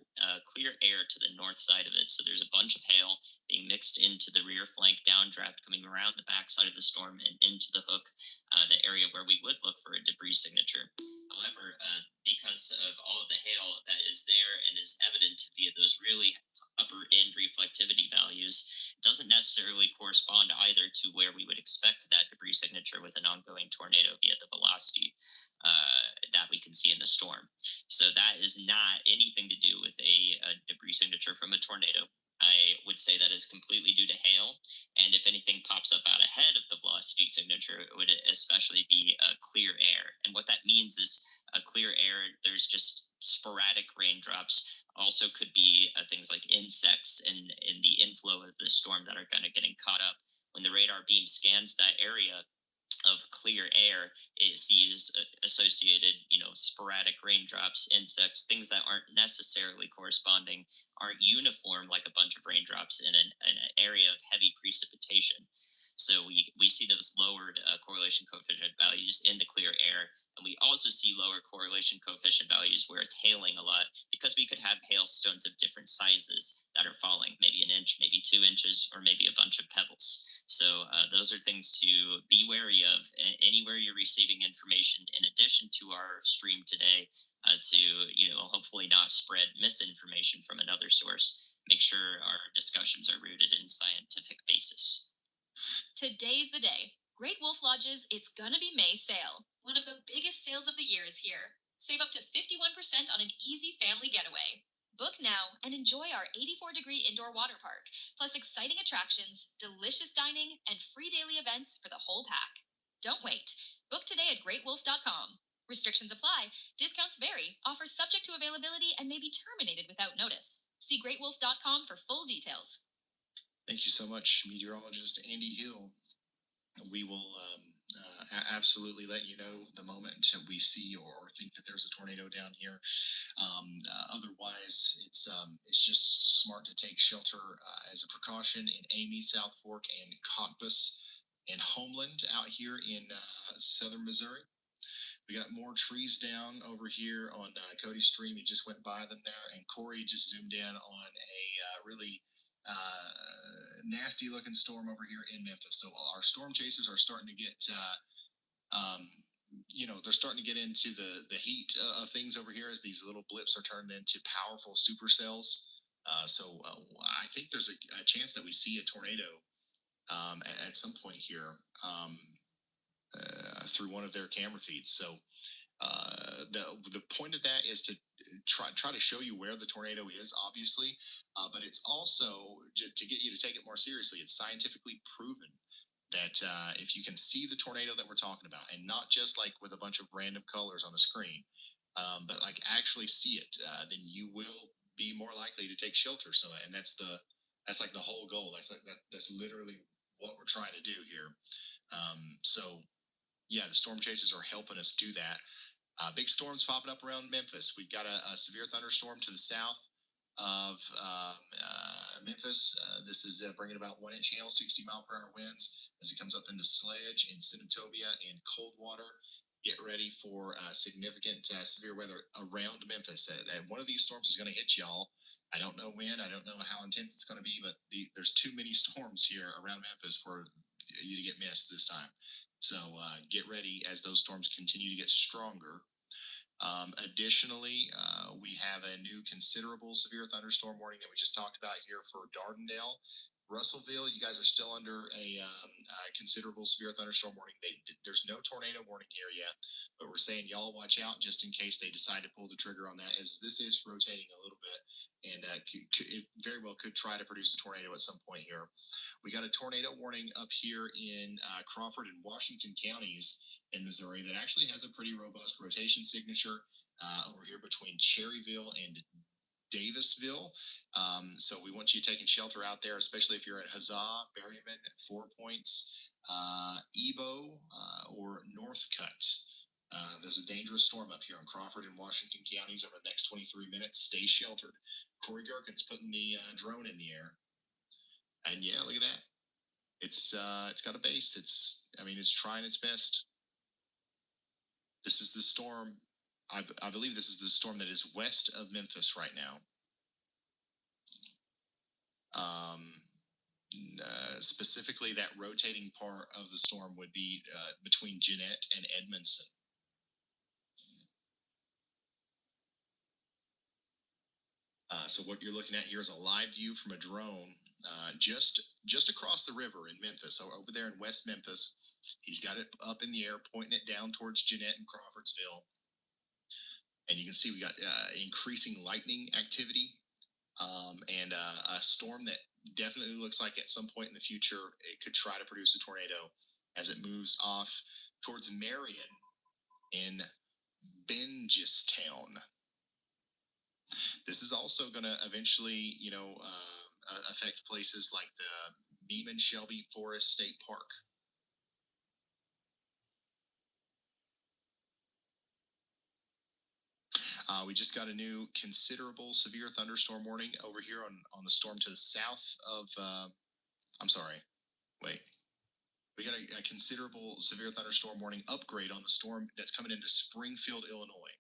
air to the north side of it. So there's a bunch of hail being mixed into the rear flank downdraft coming around the backside of the storm and into the hook, the area where we would look for a debris signature. However, because of all of the hail that is there and is evident via those really upper end reflectivity values, it doesn't necessarily correspond either to where we would expect that debris signature with an ongoing tornado via the velocity that we can see in the storm. So that is not anything to do with a debris signature from a tornado. I would say that is completely due to hail, and if anything pops up out ahead of the velocity signature, it would especially be clear air. And what that means is clear air, there's just sporadic raindrops. Also could be things like insects in the inflow of the storm that are kind of getting caught up. When the radar beam scans that area of clear air, it sees associated, sporadic raindrops, insects, things that aren't necessarily corresponding, aren't uniform like a bunch of raindrops in an area of heavy precipitation. So we see those lowered correlation coefficient values in the clear air, and we also see lower correlation coefficient values where it's hailing a lot, because we could have hailstones of different sizes that are falling, maybe an inch, maybe 2 inches, or maybe a bunch of pebbles. So those are things to be wary of anywhere you're receiving information, in addition to our stream today, to hopefully not spread misinformation from another source. Make sure our discussions are rooted in scientific basis. Today's the day. Great Wolf Lodge's It's Gonna Be May sale. One of the biggest sales of the year is here. Save up to 51% on an easy family getaway. Book now and enjoy our 84-degree indoor water park, plus exciting attractions, delicious dining, and free daily events for the whole pack. Don't wait. Book today at greatwolf.com. Restrictions apply. Discounts vary. Offers subject to availability and may be terminated without notice. See greatwolf.com for full details. Thank you so much, meteorologist Andy Hill. We will absolutely let you know the moment we see or think that there's a tornado down here. Otherwise, it's just smart to take shelter as a precaution in Amy, South Fork, and Cottbus and Homeland out here in southern Missouri. We got more trees down over here on Cody Stream. He just went by them there, and Corey just zoomed in on a really nasty looking storm over here in Memphis. So our storm chasers are starting to get they're starting to get into the heat of things over here as these little blips are turned into powerful supercells. So I think there's a chance that we see a tornado at some point here through one of their camera feeds. So the point of that is to try to show you where the tornado is, obviously, but it's also to get you to take it more seriously. It's scientifically proven that if you can see the tornado that we're talking about, and not just like with a bunch of random colors on a screen, but like actually see it, then you will be more likely to take shelter. So, and that's like the whole goal. That's literally what we're trying to do here. So yeah, the storm chasers are helping us do that. Big storms popping up around Memphis. We've got a severe thunderstorm to the south of Memphis. This is bringing about 1-inch hail, 60-mile-per-hour winds as it comes up into Sledge and Senatobia and Coldwater. Get ready for significant severe weather around Memphis. And one of these storms is going to hit y'all. I don't know when. I don't know how intense it's going to be, but there's too many storms here around Memphis for you to get missed this time. So get ready as those storms continue to get stronger. Additionally, we have a new considerable severe thunderstorm warning that we just talked about here for Dardendale. Russellville, you guys are still under a considerable severe thunderstorm warning. There's no tornado warning here yet, but we're saying y'all watch out just in case they decide to pull the trigger on that, as this is rotating a little bit, and it very well could try to produce a tornado at some point here. We got a tornado warning up here in Crawford and Washington counties in Missouri that actually has a pretty robust rotation signature over here between Cherryville and Davisville. So we want you taking shelter out there, especially if you're at Huzzah, Berryman, 4 Points, Ebo, or Northcutt. There's a dangerous storm up here in Crawford and Washington counties over the next 23 minutes. Stay sheltered. Corey Gerken's putting the drone in the air. And yeah, look at that. It's got a base. It's trying its best. This is the storm. I believe this is the storm that is west of Memphis right now. Specifically, that rotating part of the storm would be between Jeanette and Edmondson. So what you're looking at here is a live view from a drone just across the river in Memphis. So over there in West Memphis, he's got it up in the air, pointing it down towards Jeanette and Crawfordsville. And you can see we got increasing lightning activity and a storm that definitely looks like at some point in the future it could try to produce a tornado as it moves off towards Marion in Bengestown. This is also going to eventually, affect places like the Beeman Shelby Forest State Park. We just got a new considerable severe thunderstorm warning over here on the storm to the south of, we got a considerable severe thunderstorm warning upgrade on the storm that's coming into Springfield, Illinois.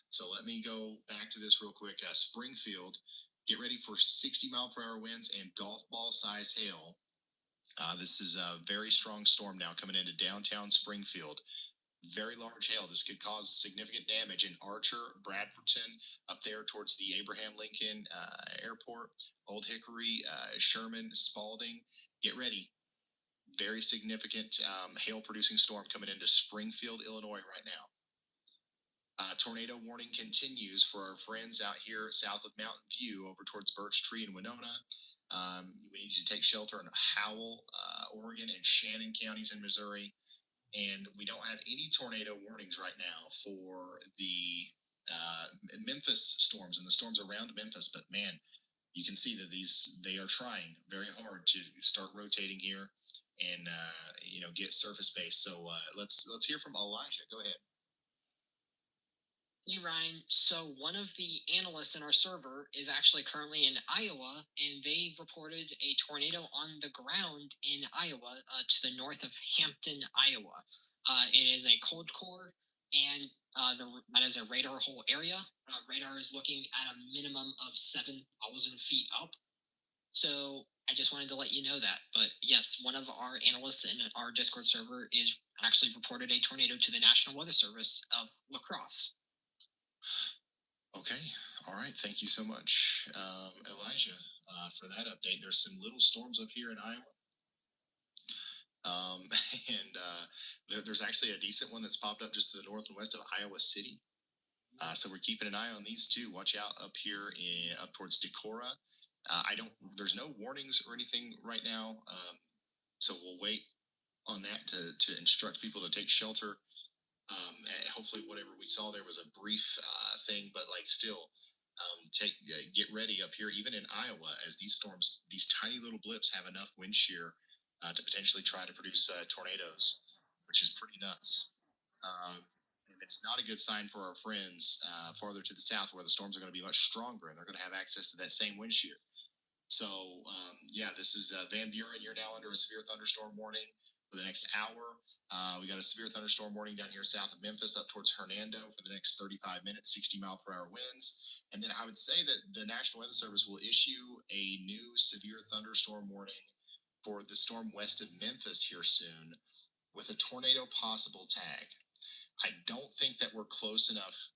So let me go back to this real quick. Springfield, get ready for 60-mile-per-hour winds and golf ball size hail. This is a very strong storm now coming into downtown Springfield. Very large hail. This could cause significant damage in Archer, Bradfordton, up there towards the Abraham Lincoln Airport, Old Hickory, Sherman, Spalding. Get ready. Very significant hail-producing storm coming into Springfield, Illinois right now. Tornado warning continues for our friends out here south of Mountain View over towards Birch Tree and Winona. We need you to take shelter in Howell, Oregon, and Shannon counties in Missouri. And we don't have any tornado warnings right now for the Memphis storms and the storms around Memphis. But man, you can see that they are trying very hard to start rotating here and get surface base. So let's hear from Elijah. Go ahead. Hey Ryan, so one of the analysts in our server is actually currently in Iowa, and they reported a tornado on the ground in Iowa to the north of Hampton, Iowa. It is a cold core, and that is a radar hole area. Radar is looking at a minimum of 7,000 feet up. So I just wanted to let you know that. But yes, one of our analysts in our Discord server is actually reported a tornado to the National Weather Service of La Crosse. Okay. All right. Thank you so much, Elijah, for that update. There's some little storms up here in Iowa. There's actually a decent one that's popped up just to the north and west of Iowa City. So we're keeping an eye on these too. Watch out up here up towards Decorah. There's no warnings or anything right now. So we'll wait on that to instruct people to take shelter. And hopefully whatever we saw there was a brief thing, but still get ready up here, even in Iowa, as these storms, these tiny little blips have enough wind shear to potentially try to produce tornadoes, which is pretty nuts. And it's not a good sign for our friends farther to the south where the storms are going to be much stronger and they're going to have access to that same wind shear. So, this is Van Buren. You're now under a severe thunderstorm warning for the next hour. We got a severe thunderstorm warning down here south of Memphis up towards Hernando for the next 35 minutes, 60-mile-per-hour winds. And then I would say that the National Weather Service will issue a new severe thunderstorm warning for the storm west of Memphis here soon with a tornado possible tag. I don't think that we're close enough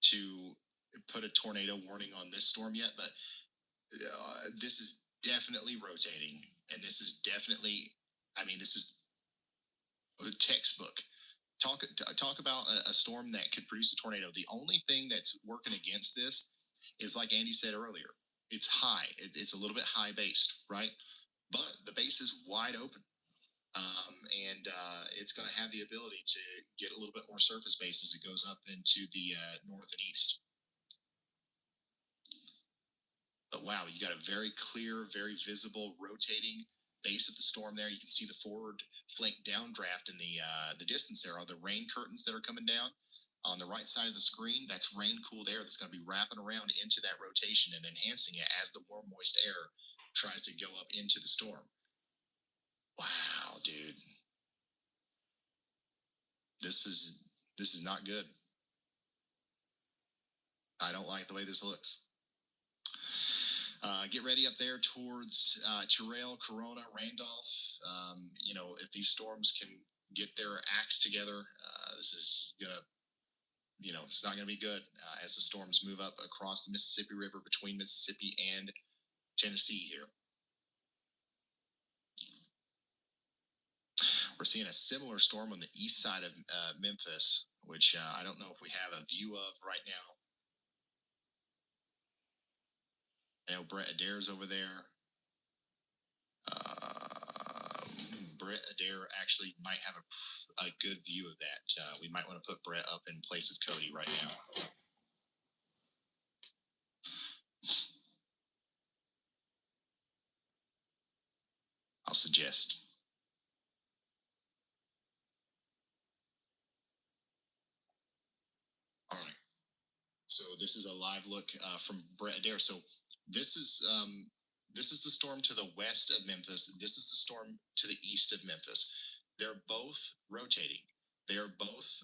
to put a tornado warning on this storm yet, but this is definitely rotating, and this is definitely, this is a textbook. Talk about a storm that could produce a tornado. The only thing that's working against this is, like Andy said earlier, it's high. It's a little bit high based, right? But the base is wide open. And it's going to have the ability to get a little bit more surface base as it goes up into the north and east. But wow, you got a very clear, very visible rotating base of the storm there. You can see the forward flank downdraft in the distance. There are the rain curtains that are coming down on the right side of the screen. That's rain cooled air that's going to be wrapping around into that rotation and enhancing it as the warm, moist air tries to go up into the storm. Wow, dude. This is not good. I don't like the way this looks. Get ready up there towards Terrell, Corona, Randolph. If these storms can get their acts together, this is gonna, it's not gonna be good as the storms move up across the Mississippi River between Mississippi and Tennessee here. We're seeing a similar storm on the east side of Memphis, which I don't know if we have a view of right now. I know Brett Adair's over there. Brett Adair actually might have a good view of that. We might want to put Brett up in place of Cody right now. I'll suggest. All right. So this is a live look from Brett Adair. So this is the storm to the west of Memphis. This is the storm to the east of Memphis. They're both rotating. They are both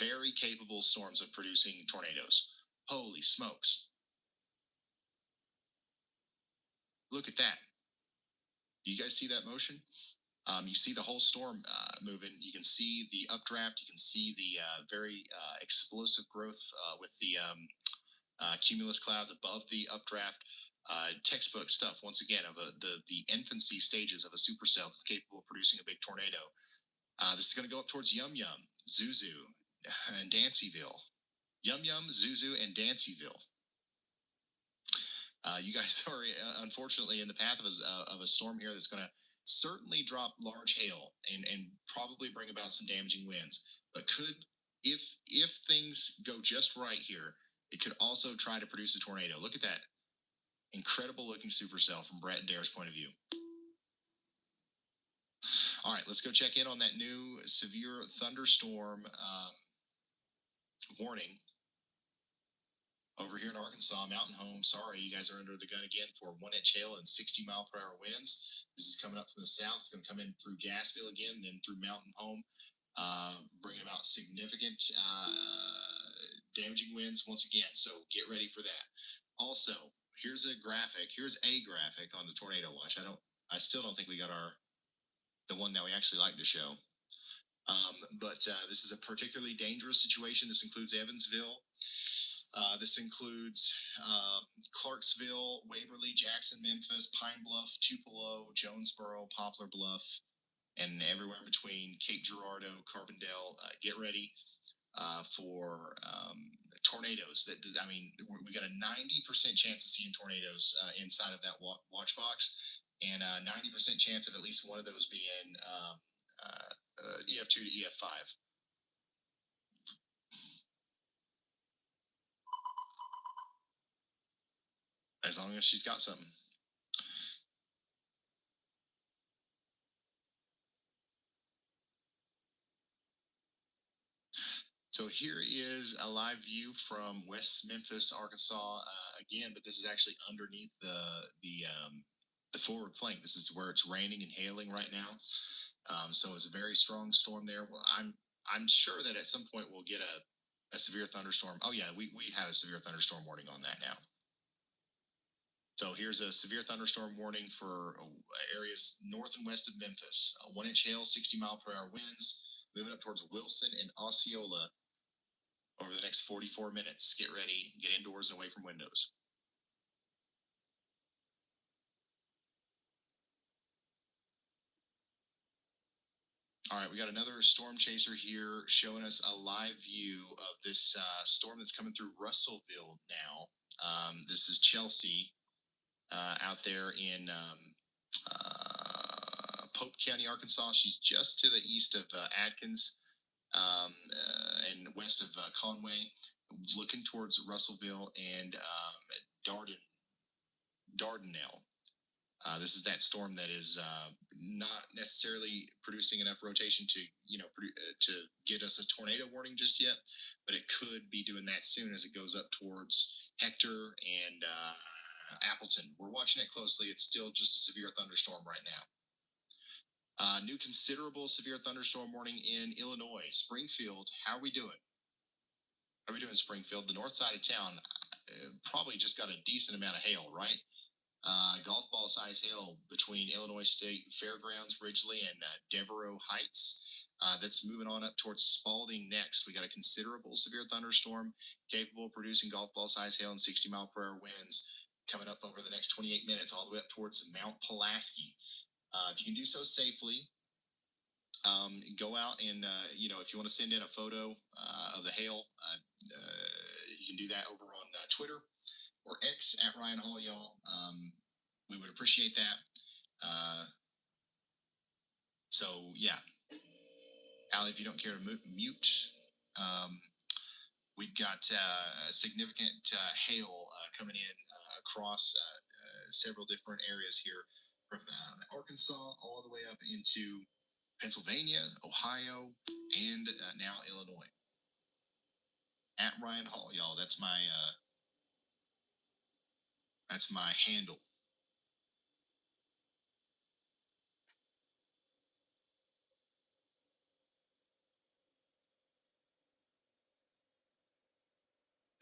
very capable storms of producing tornadoes. Holy smokes. Look at that. Do you guys see that motion? You see the whole storm moving. You can see the updraft. You can see the very explosive growth with the cumulus clouds above the updraft. Textbook stuff, once again, of the infancy stages of a supercell that's capable of producing a big tornado. This is going to go up towards Yum Yum, Zuzu, and Dancyville. Yum Yum, Zuzu, and Dancyville. You guys are unfortunately in the path of a storm here that's going to certainly drop large hail and probably bring about some damaging winds. But if things go just right here, it could also try to produce a tornado. Look at that incredible looking supercell from Brett Adair's point of view. All right, let's go check in on that new severe thunderstorm warning. Over here in Arkansas, Mountain Home, sorry, you guys are under the gun again for 1-inch hail and 60-mile-per-hour winds. This is coming up from the south. It's going to come in through Gassville again, then through Mountain Home, bringing about significant damaging winds once again. So get ready for that. Also, here's a graphic. Here's a graphic on the Tornado Watch. I still don't think we got the one that we actually like to show. But this is a particularly dangerous situation. This includes Evansville. This includes Clarksville, Waverly, Jackson, Memphis, Pine Bluff, Tupelo, Jonesboro, Poplar Bluff, and everywhere in between, Cape Girardeau, Carbondale. Get ready for tornadoes. We got a 90% chance of seeing tornadoes inside of that watch box, and a 90% chance of at least one of those being EF2 to EF5. As long as she's got something. here is a live view from West Memphis, Arkansas. Again, but this is actually underneath the forward flank. This is where it's raining and hailing right now. So it's a very strong storm there. Well, I'm sure that at some point we'll get a severe thunderstorm. Oh yeah, we have a severe thunderstorm warning on that now. So here's a severe thunderstorm warning for areas north and west of Memphis. 1-inch hail, 60-mile-per-hour winds, moving up towards Wilson and Osceola over the next 44 minutes. Get ready, get indoors and away from windows. All right, we got another storm chaser here showing us a live view of this storm that's coming through Russellville now. This is Chelsea out there in Pope County, Arkansas. She's just to the east of Adkins and west of Conway, looking towards Russellville and Dardanelle. This is that storm that is not necessarily producing enough rotation to, to get us a tornado warning just yet, but it could be doing that soon as it goes up towards Hector and Appleton. We're watching it closely. It's still just a severe thunderstorm right now. New considerable severe thunderstorm warning in Illinois. Springfield, how are we doing? How are we doing, Springfield? The north side of town probably just got a decent amount of hail, right? Golf ball size hail between Illinois State Fairgrounds, Ridgely, and Devereaux Heights. That's moving on up towards Spalding next. We got a considerable severe thunderstorm capable of producing golf ball size hail and 60-mile-per-hour winds coming up over the next 28 minutes, all the way up towards Mount Pulaski. If you can do so safely, go out and, if you want to send in a photo of the hail, you can do that over on Twitter or X at Ryan Hall, y'all. We would appreciate that. So yeah, Allie, if you don't care to mute, we've got significant hail coming in across several different areas here from Arkansas all the way up into Pennsylvania, Ohio, and now Illinois. At Ryan Hall, y'all. That's my handle.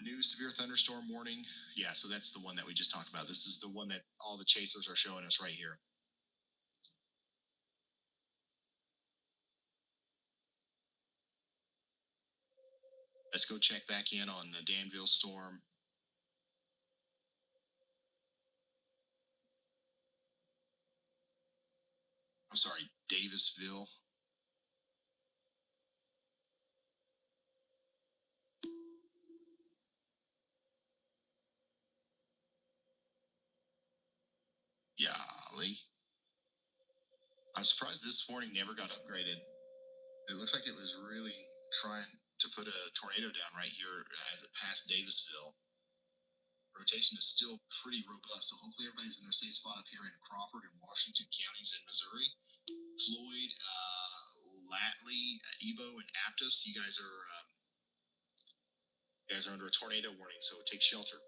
New severe thunderstorm warning. Yeah, so that's the one that we just talked about. This is the one that all the chasers are showing us right here. Let's go check back in on the Danville storm. I'm sorry, Davisville. Golly. I'm surprised this warning never got upgraded. It looks like it was really trying to put a tornado down right here as it passed Davisville. Rotation is still pretty robust, so hopefully everybody's in their safe spot up here in Crawford and Washington counties in Missouri. Floyd, Latley, Ebo, and Aptos, you guys are under a tornado warning, so take shelter.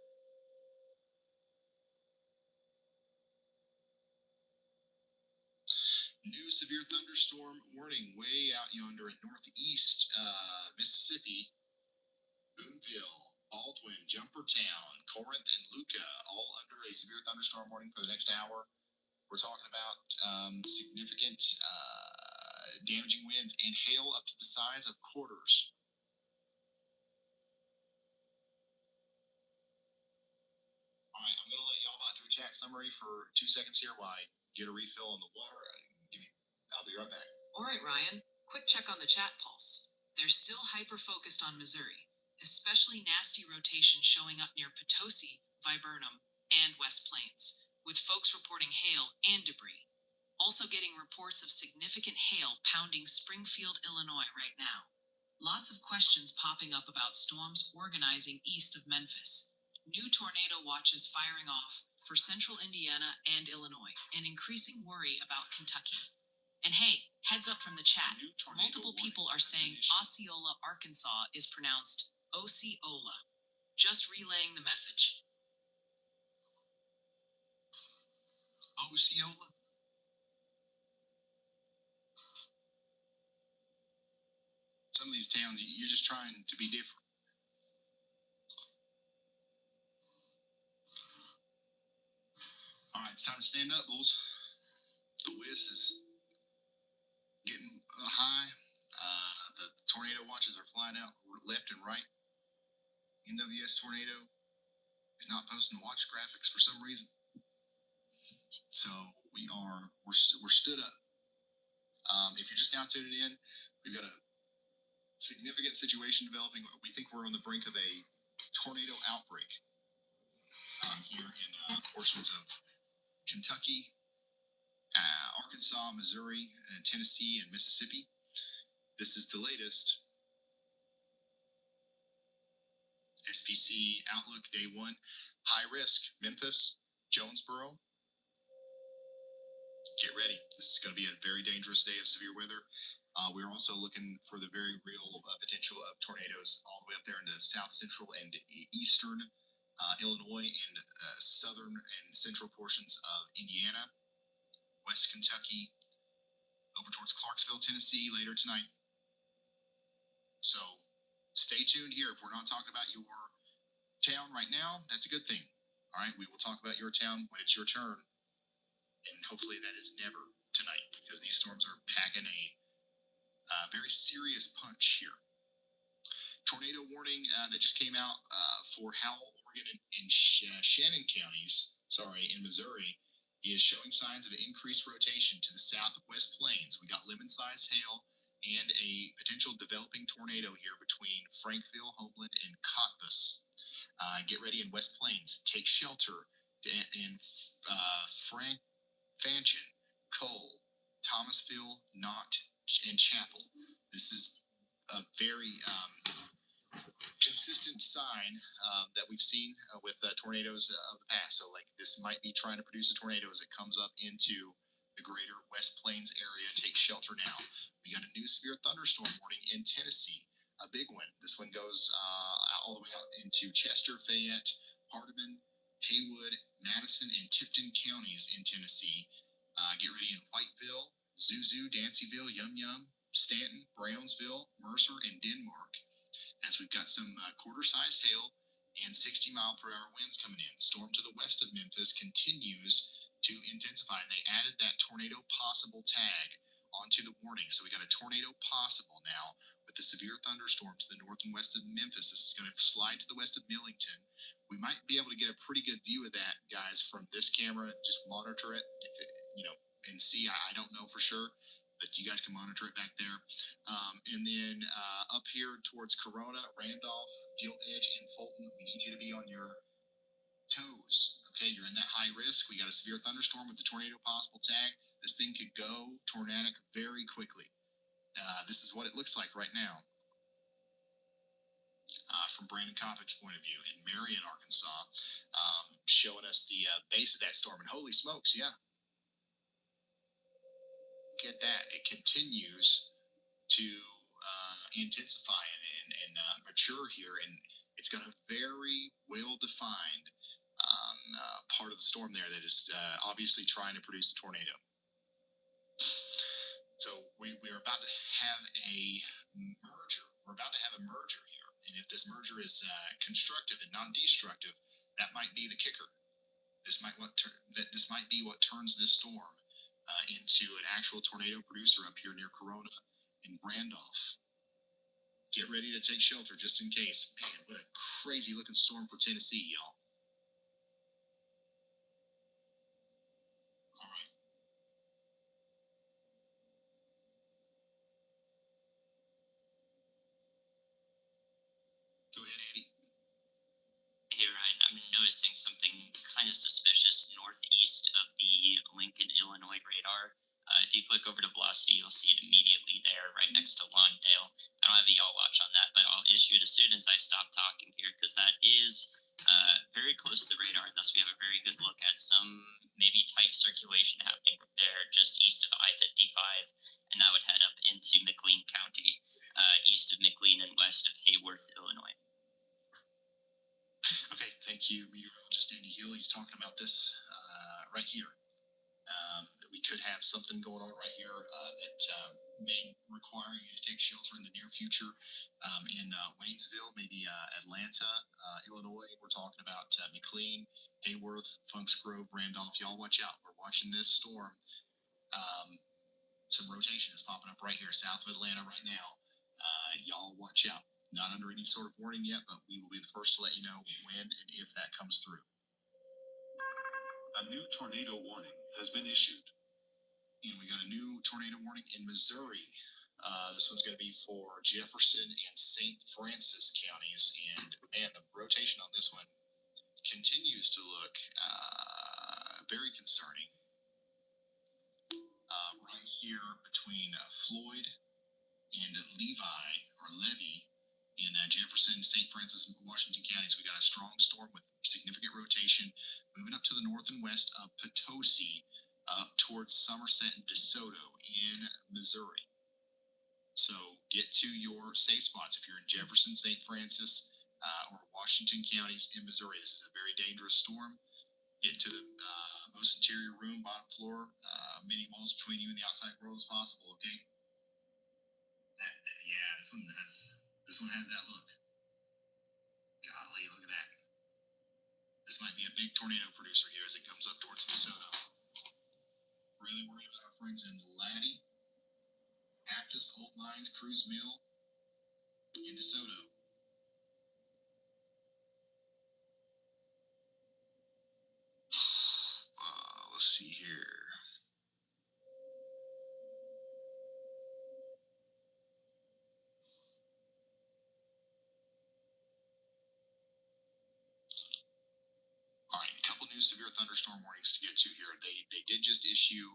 New severe thunderstorm warning way out yonder in northeast Mississippi. Boonville, Baldwin, Jumpertown, Corinth, and Luca, all under a severe thunderstorm warning for the next hour. We're talking about significant damaging winds and hail up to the size of quarters. All right, I'm going to let y'all do a chat summary for 2 seconds here while I get a refill on the water. I'll be right back. All right, Ryan. Quick check on the chat pulse. They're still hyper-focused on Missouri, especially nasty rotation showing up near Potosi, Viburnum, and West Plains, with folks reporting hail and debris. Also getting reports of significant hail pounding Springfield, Illinois right now. Lots of questions popping up about storms organizing east of Memphis. New tornado watches firing off for central Indiana and Illinois, and increasing worry about Kentucky. And hey, Heads up from the chat. Multiple people are saying Osceola, Arkansas is pronounced Osceola. Just relaying the message. Osceola? Some of these towns, you're just trying to be different. All right, it's time to stand up, bulls. The whiz is getting high. The tornado watches are flying out left and right. NWS Tornado is not posting watch graphics for some reason. So we're stood up. If you're just now tuning in, we've got a significant situation developing. We think we're on the brink of a tornado outbreak here in portions of Kentucky, Arkansas, Missouri, and Tennessee, and Mississippi. This is the latest SPC Outlook Day 1. High risk, Memphis, Jonesboro. Get ready. This is going to be a very dangerous day of severe weather. We're also looking for the very real potential of tornadoes all the way up there into south central and eastern Illinois and southern and central portions of Indiana, West Kentucky, over towards Clarksville, Tennessee later tonight. So stay tuned here. If we're not talking about your town right now, that's a good thing. All right, we will talk about your town when it's your turn. And hopefully that is never tonight, because these storms are packing a very serious punch here. Tornado warning that just came out for Howell, Oregon, and Shannon counties, in Missouri, is showing signs of increased rotation to the southwest plains. We got lemon-sized hail and a potential developing tornado here between Frankville, Homeland, and Cottbus. Get ready in West Plains. Take shelter in Fanchon, Cole, Thomasville, Knott, and Chapel. This is a very consistent sign that we've seen with tornadoes of the past. So, this might be trying to produce a tornado as it comes up into the greater West Plains area. Take shelter now. We got a new severe thunderstorm warning in Tennessee, a big one. This one goes all the way out into Chester, Fayette, Hardeman, Haywood, Madison, and Tipton counties in Tennessee. Get ready in Whiteville, Zuzu, Dancyville, Yum Yum, Stanton, Brownsville, Mercer, and Denmark. As we've got some quarter-sized hail and 60-mile-per-hour winds coming in. The storm to the west of Memphis continues to intensify. They added that tornado possible tag onto the warning. So we got a tornado possible now with the severe thunderstorm to the north and west of Memphis. This is going to slide to the west of Millington. We might be able to get a pretty good view of that, guys, from this camera. Just monitor it, if it, and see. I don't know for sure, but you guys can monitor it back there. And then up here towards Corona, Randolph, Gilt Edge, and Fulton, we need you to be on your toes. Okay, you're in that high risk. We got a severe thunderstorm with the tornado possible tag. This thing could go tornadic very quickly. This is what it looks like right now. From Brandon Koppick's point of view in Marion, Arkansas, showing us the base of that storm. And holy smokes, yeah. Get that. It continues to intensify and mature here. And it's got a very well-defined part of the storm there that is obviously trying to produce a tornado. So we're about to have a merger. We're about to have a merger here. And if this merger is constructive and non-destructive, that might be the kicker. This might be what turns this storm into an actual tornado producer up here near Corona and Randolph. Get ready to take shelter just in case. Man, what a crazy looking storm for Tennessee, y'all. All right. Go ahead, Andy. Hey Ryan, I'm noticing something kind of suspicious northeast of the Lincoln, Illinois radar. If you flick over to Velocity, you'll see it immediately there, right next to Lawndale. I don't have a y'all watch on that, but I'll issue it as soon as I stop talking here, because that is very close to the radar. radar. Thus, we have a very good look at some maybe tight circulation happening there just east of I-55, and that would head up into McLean County, east of McLean and west of Hayworth, Illinois. Okay, thank you, meteorologist Andy Hill. He's talking about this right here. We could have something going on right here that may require you to take shelter in the near future in Waynesville, maybe Atlanta, Illinois. We're talking about McLean, Hayworth, Funks Grove, Randolph. Y'all watch out. We're watching this storm. Some rotation is popping up right here south of Atlanta right now. Y'all watch out. Not under any sort of warning yet, but we will be the first to let you know when and if that comes through. A new tornado warning has been issued. And we got a new tornado warning in Missouri. This one's going to be for Jefferson and St. Francis counties. And man, the rotation on this one continues to look very concerning. Right here between Floyd and Levi or Levy in Jefferson, St. Francis, and Washington counties, we got a strong storm with significant rotation moving up to the north and west of Potosi, up towards Somerset and DeSoto in Missouri. So get to your safe spots if you're in Jefferson, St. Francis, or Washington counties in Missouri. This is a very dangerous storm. Get to the most interior room, bottom floor, many walls between you and the outside world as possible. Okay. Yeah, this one has that look. Golly, look at that. This might be a big tornado producer here as it comes up towards DeSoto. Really worried about our friends in Laddie, Aptus, Old Mines, Cruz Mill, and DeSoto. Let's see here. All right, a couple new severe thunderstorm warnings to get to here. They did just issue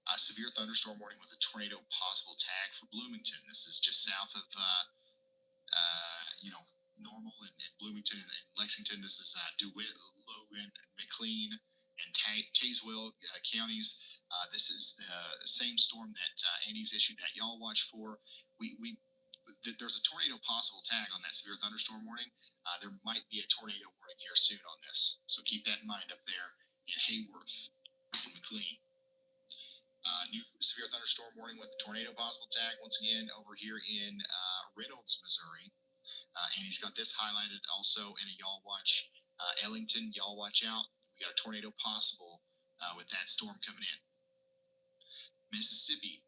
a severe thunderstorm warning with a tornado possible tag for Bloomington. This is just south of Normal and Bloomington and Lexington. This is DeWitt, Logan, McLean, and Tazewell counties. This is the same storm that Andy's issued that y'all watch for. There's a tornado possible tag on that severe thunderstorm warning. There might be a tornado warning here soon on this, so keep that in mind up there in Hayworth and McLean. New severe thunderstorm warning with tornado possible tag once again over here in Reynolds, Missouri. And he's got this highlighted also in a y'all watch. Ellington, y'all watch out. We got a tornado possible with that storm coming in. Mississippi,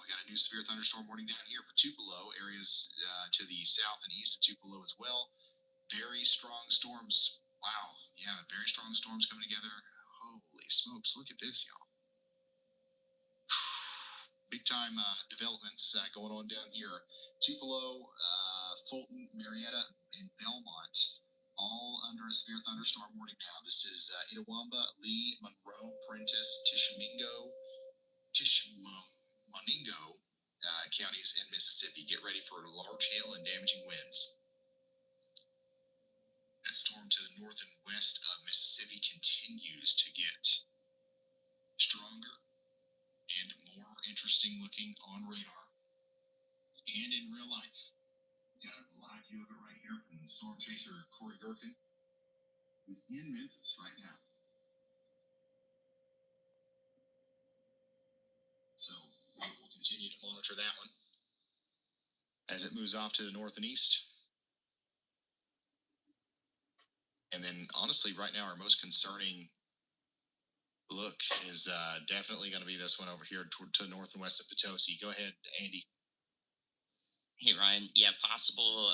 we got a new severe thunderstorm warning down here for Tupelo, areas to the south and east of Tupelo as well. Very strong storms. Wow, yeah, very strong storms coming together. Holy smokes, look at this, y'all. Big time developments going on down here. Tupelo, Fulton, Marietta, and Belmont, all under a severe thunderstorm warning now. This is Itawamba, Lee, Monroe, Prentiss, Tishomingo counties in Mississippi. Get ready for large hail and damaging winds. That storm to the north and west of Mississippi continues to get stronger and more interesting looking on radar and in real life. We got a live view of it right here from storm chaser Corey Gherkin, who's in Memphis right now. So we'll continue to monitor that one as it moves off to the north and east. And then honestly, right now, our most concerning look is definitely going to be this one over here to the north and west of Potosi. Go ahead, Andy. Hey, Ryan. Yeah, possible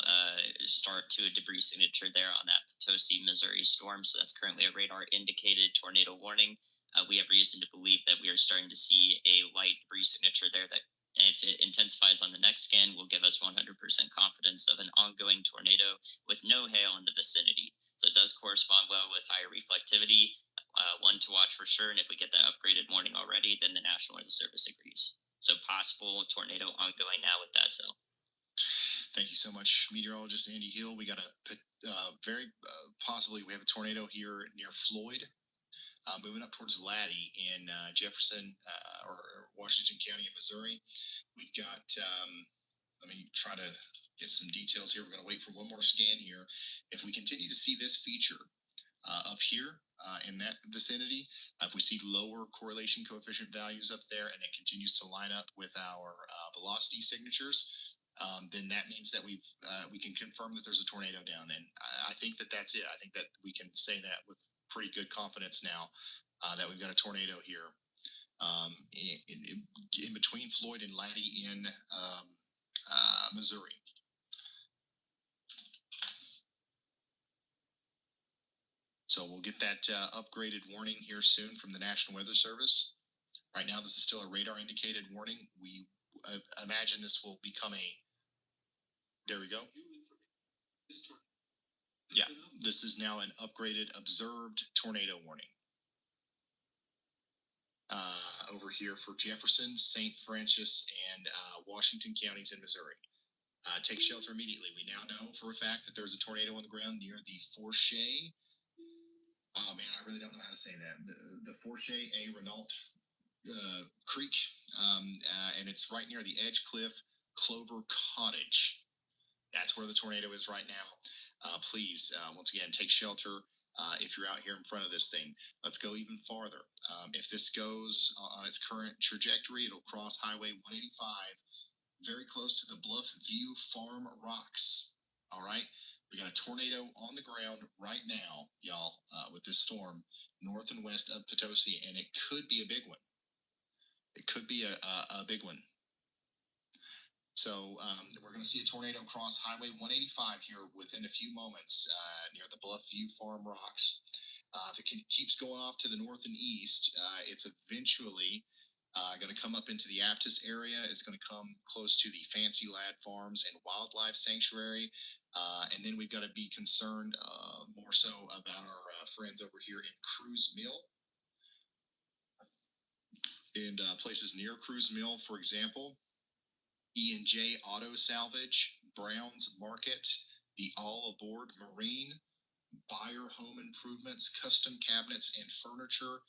start to a debris signature there on that Potosi, Missouri storm. So that's currently a radar indicated tornado warning. We have reason to believe that we are starting to see a light debris signature there that, if it intensifies on the next scan, will give us 100% confidence of an ongoing tornado with no hail in the vicinity. So it does correspond well with higher reflectivity. One to watch for sure, and if we get that upgraded warning already, then the National Weather Service agrees. So possible tornado ongoing now with that cell. Thank you so much, meteorologist Andy Hill. We got a very possibly we have a tornado here near Floyd, moving up towards Laddie in Jefferson or Washington County in Missouri. We've got. Let me try to get some details here. We're going to wait for one more scan here. If we continue to see this feature up here in that vicinity, if we see lower correlation coefficient values up there and it continues to line up with our velocity signatures, then that means that we can confirm that there's a tornado down. And I think that that's it. I think that we can say that with pretty good confidence now that we've got a tornado here in between Floyd and Laddie in Missouri. So we'll get that upgraded warning here soon from the National Weather Service. Right now, this is still a radar indicated warning. We imagine this will become a. There we go. Yeah, this is now an upgraded observed tornado warning. Over here for Jefferson, St. Francis, and Washington counties in Missouri. Take shelter immediately. We now know for a fact that there's a tornado on the ground near the Fourche. Oh man, I really don't know how to say that. The Fourche A. Renault Creek, and it's right near the Edge Cliff Clover Cottage. That's where the tornado is right now. Please, once again, take shelter. If you're out here in front of this thing, let's go even farther. If this goes on its current trajectory, it'll cross Highway 185 very close to the Bluff View Farm Rocks. All right, we got a tornado on the ground right now, y'all, with this storm north and west of Potosi, and it could be a big one. It could be a big one. So we're going to see a tornado cross Highway 185 here within a few moments near the Bluff View Farm Rocks. If it keeps going off to the north and east, it's eventually going to come up into the Aptus area. It's going to come close to the Fancy Lad Farms and Wildlife Sanctuary. And then we've got to be concerned more so about our friends over here in Cruz Mill. And places near Cruz Mill, for example, E&J Auto Salvage, Brown's Market, the All Aboard Marine, Buyer Home Improvements, Custom Cabinets and Furniture,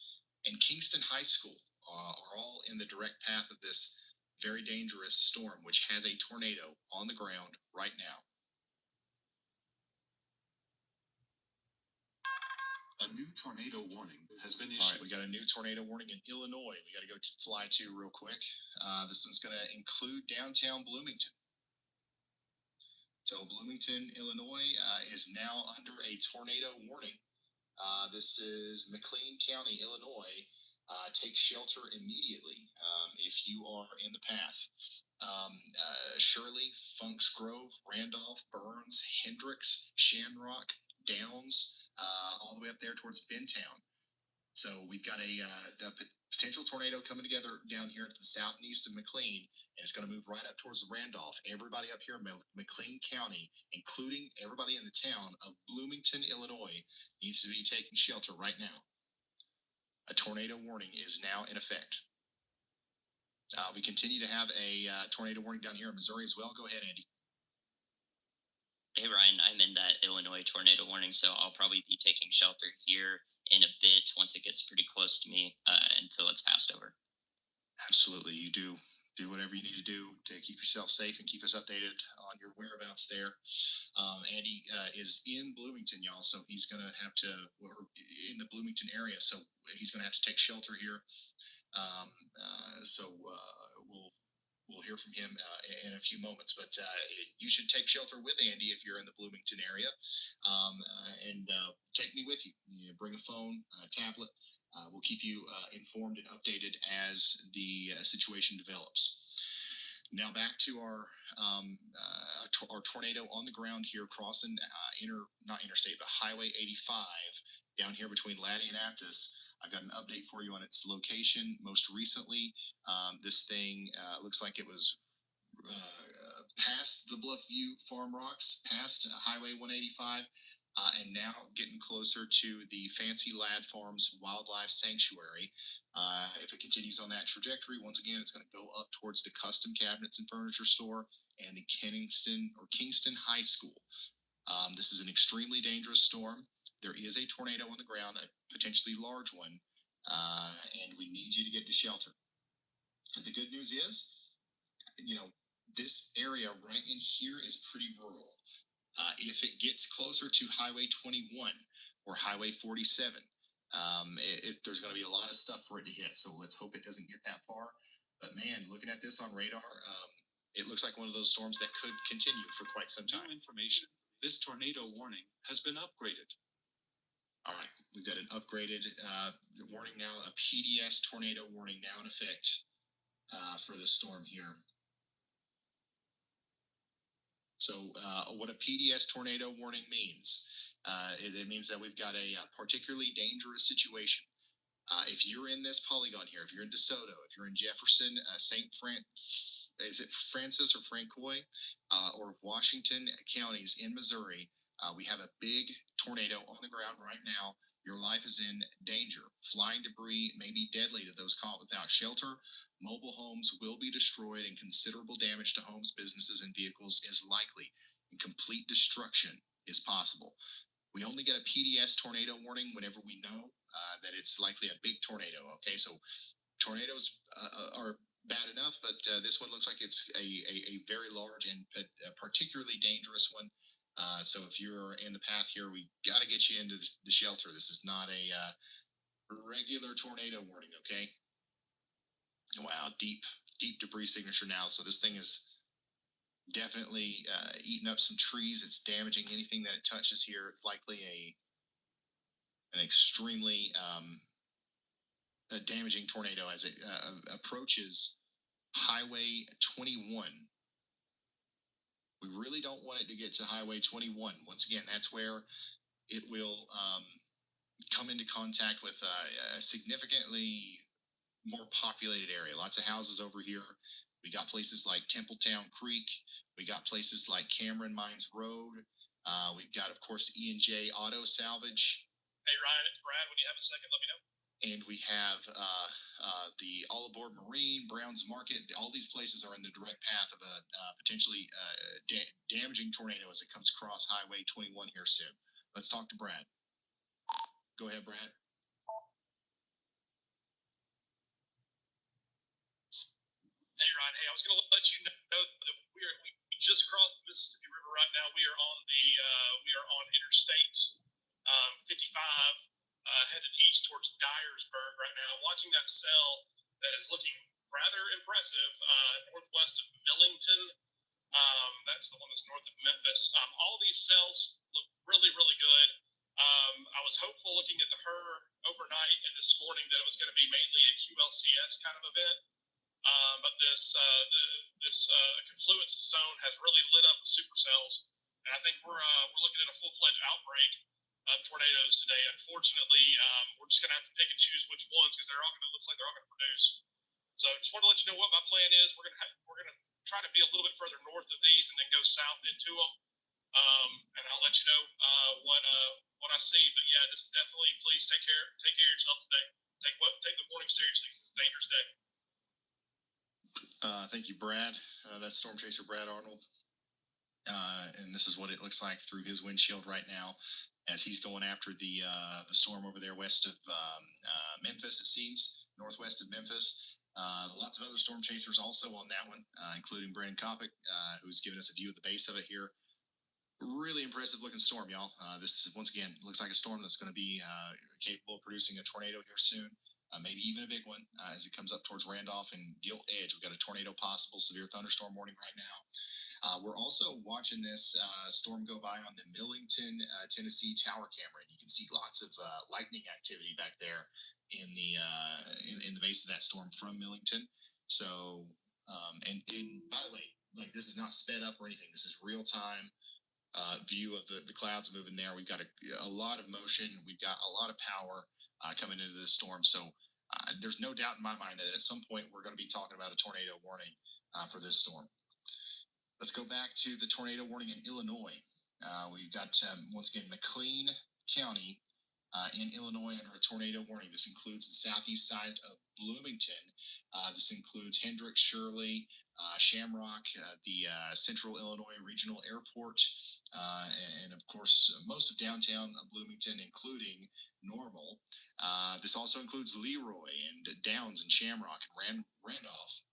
and Kingston High School are all in the direct path of this very dangerous storm, which has a tornado on the ground right now. A new tornado warning has been issued. All right, we got a new tornado warning in Illinois. We got to go fly to real quick. This one's going to include downtown Bloomington. So Bloomington, Illinois is now under a tornado warning. This is McLean County, Illinois. Take shelter immediately if you are in the path. Shirley, Funks Grove, Randolph, Burns, Hendricks, Shamrock, Downs, all the way up there towards Bentown. So we've got a potential tornado coming together down here to the south and east of McLean, and it's going to move right up towards Randolph. Everybody up here in McLean County, including everybody in the town of Bloomington, Illinois, needs to be taking shelter right now. A tornado warning is now in effect. We continue to have a tornado warning down here in Missouri as well. Go ahead, Andy. Hey Ryan, I'm in that Illinois tornado warning, so I'll probably be taking shelter here in a bit once it gets pretty close to me until it's passed over. Absolutely, you do whatever you need to do to keep yourself safe and keep us updated on your whereabouts there. Andy is in Bloomington, y'all, so he's going to have to, or in the Bloomington area, so he's going to have to take shelter here. We'll hear from him in a few moments, but you should take shelter with Andy if you're in the Bloomington area, and take me with you. Bring a phone, a tablet. We'll keep you informed and updated as the situation develops. Now back to our tornado on the ground here, crossing not interstate, but Highway 85 down here between Laddie and Aptus. I've got an update for you on its location. Most recently, this thing looks like it was past the Bluff View Farm Rocks, past Highway 185, and now getting closer to the Fancy Lad Farms Wildlife Sanctuary. If it continues on that trajectory, once again, it's going to go up towards the Custom Cabinets and Furniture store and the Kingston High School. This is an extremely dangerous storm. There is a tornado on the ground, a potentially large one, and we need you to get to shelter. The good news is, this area right in here is pretty rural. If it gets closer to Highway 21 or Highway 47, there's going to be a lot of stuff for it to hit. So let's hope it doesn't get that far. But man, looking at this on radar, it looks like one of those storms that could continue for quite some time. New information. This tornado warning has been upgraded. All right, we've got an upgraded warning now, a PDS tornado warning now in effect for the storm here. So what a PDS tornado warning means, it means that we've got a particularly dangerous situation. If you're in this polygon here, if you're in DeSoto, if you're in Jefferson, is it Francis or Francois, or Washington counties in Missouri, we have a big tornado on the ground right now. Your life is in danger. Flying debris may be deadly to those caught without shelter. Mobile homes will be destroyed, and considerable damage to homes, businesses, and vehicles is likely, and complete destruction is possible. We only get a PDS tornado warning whenever we know that it's likely a big tornado. Okay, so tornadoes are bad enough, but this one looks like it's a very large and a particularly dangerous one. So if you're in the path here, we got to get you into the shelter. This is not a regular tornado warning, okay? Wow, deep debris signature now. So this thing is definitely eating up some trees. It's damaging anything that it touches here. It's likely an extremely damaging tornado as it approaches Highway 21. We really don't want it to get to Highway 21. Once again, that's where it will come into contact with a significantly more populated area. Lots of houses over here. We got places like Templetown Creek. We got places like Cameron Mines Road. We've got, of course, E&J Auto Salvage. Hey, Ryan, it's Brad. When you have a second, let me know. And we have the All Aboard Marine, Browns Market. All these places are in the direct path of a potentially damaging tornado as it comes across Highway 21 here soon. Let's talk to Brad. Go ahead, Brad. Hey, Ryan. Hey, I was going to let you know that we just crossed the Mississippi River right now. We are on Interstate 55. Headed east towards Dyersburg right now, watching that cell that is looking rather impressive northwest of Millington. That's the one that's north of Memphis. All these cells look really, really good. I was hopeful looking at the HER overnight and this morning that it was going to be mainly a QLCS kind of event. But this confluence zone has really lit up the supercells, and I think we're looking at a full-fledged outbreak of tornadoes today. Unfortunately, we're just going to have to pick and choose which ones because looks like they're all going to produce. So just want to let you know what my plan is. We're going to try to be a little bit further north of these and then go south into them. And I'll let you know what I see. But yeah, this definitely, please take care of yourself today. Take the warning seriously. It's a dangerous day. Thank you, Brad. That's Storm Chaser Brad Arnold. And this is what it looks like through his windshield right now as he's going after the storm over there west of Memphis, it seems, northwest of Memphis. Lots of other storm chasers also on that one, including Brandon Kopic, who's given us a view of the base of it here. Really impressive looking storm, y'all. This, once again, looks like a storm that's going to be capable of producing a tornado here soon. Maybe even a big one as it comes up towards Randolph and Gilt Edge. We've got a tornado possible, severe thunderstorm warning right now. We're also watching this storm go by on the Millington, Tennessee tower camera. And you can see lots of lightning activity back there in the base of that storm from Millington. So, and by the way, like, this is not sped up or anything. This is real time view of the clouds moving there. We've got a lot of motion. We've got a lot of power coming into this storm. So there's no doubt in my mind that at some point we're going to be talking about a tornado warning for this storm. Let's go back to the tornado warning in Illinois. We've got, once again, McLean County in Illinois under a tornado warning. This includes the southeast side of Bloomington. This includes Hendricks, Shirley, Shamrock, the Central Illinois Regional Airport, and of course, most of downtown Bloomington, including Normal. This also includes Leroy and Downs and Shamrock and Randolph.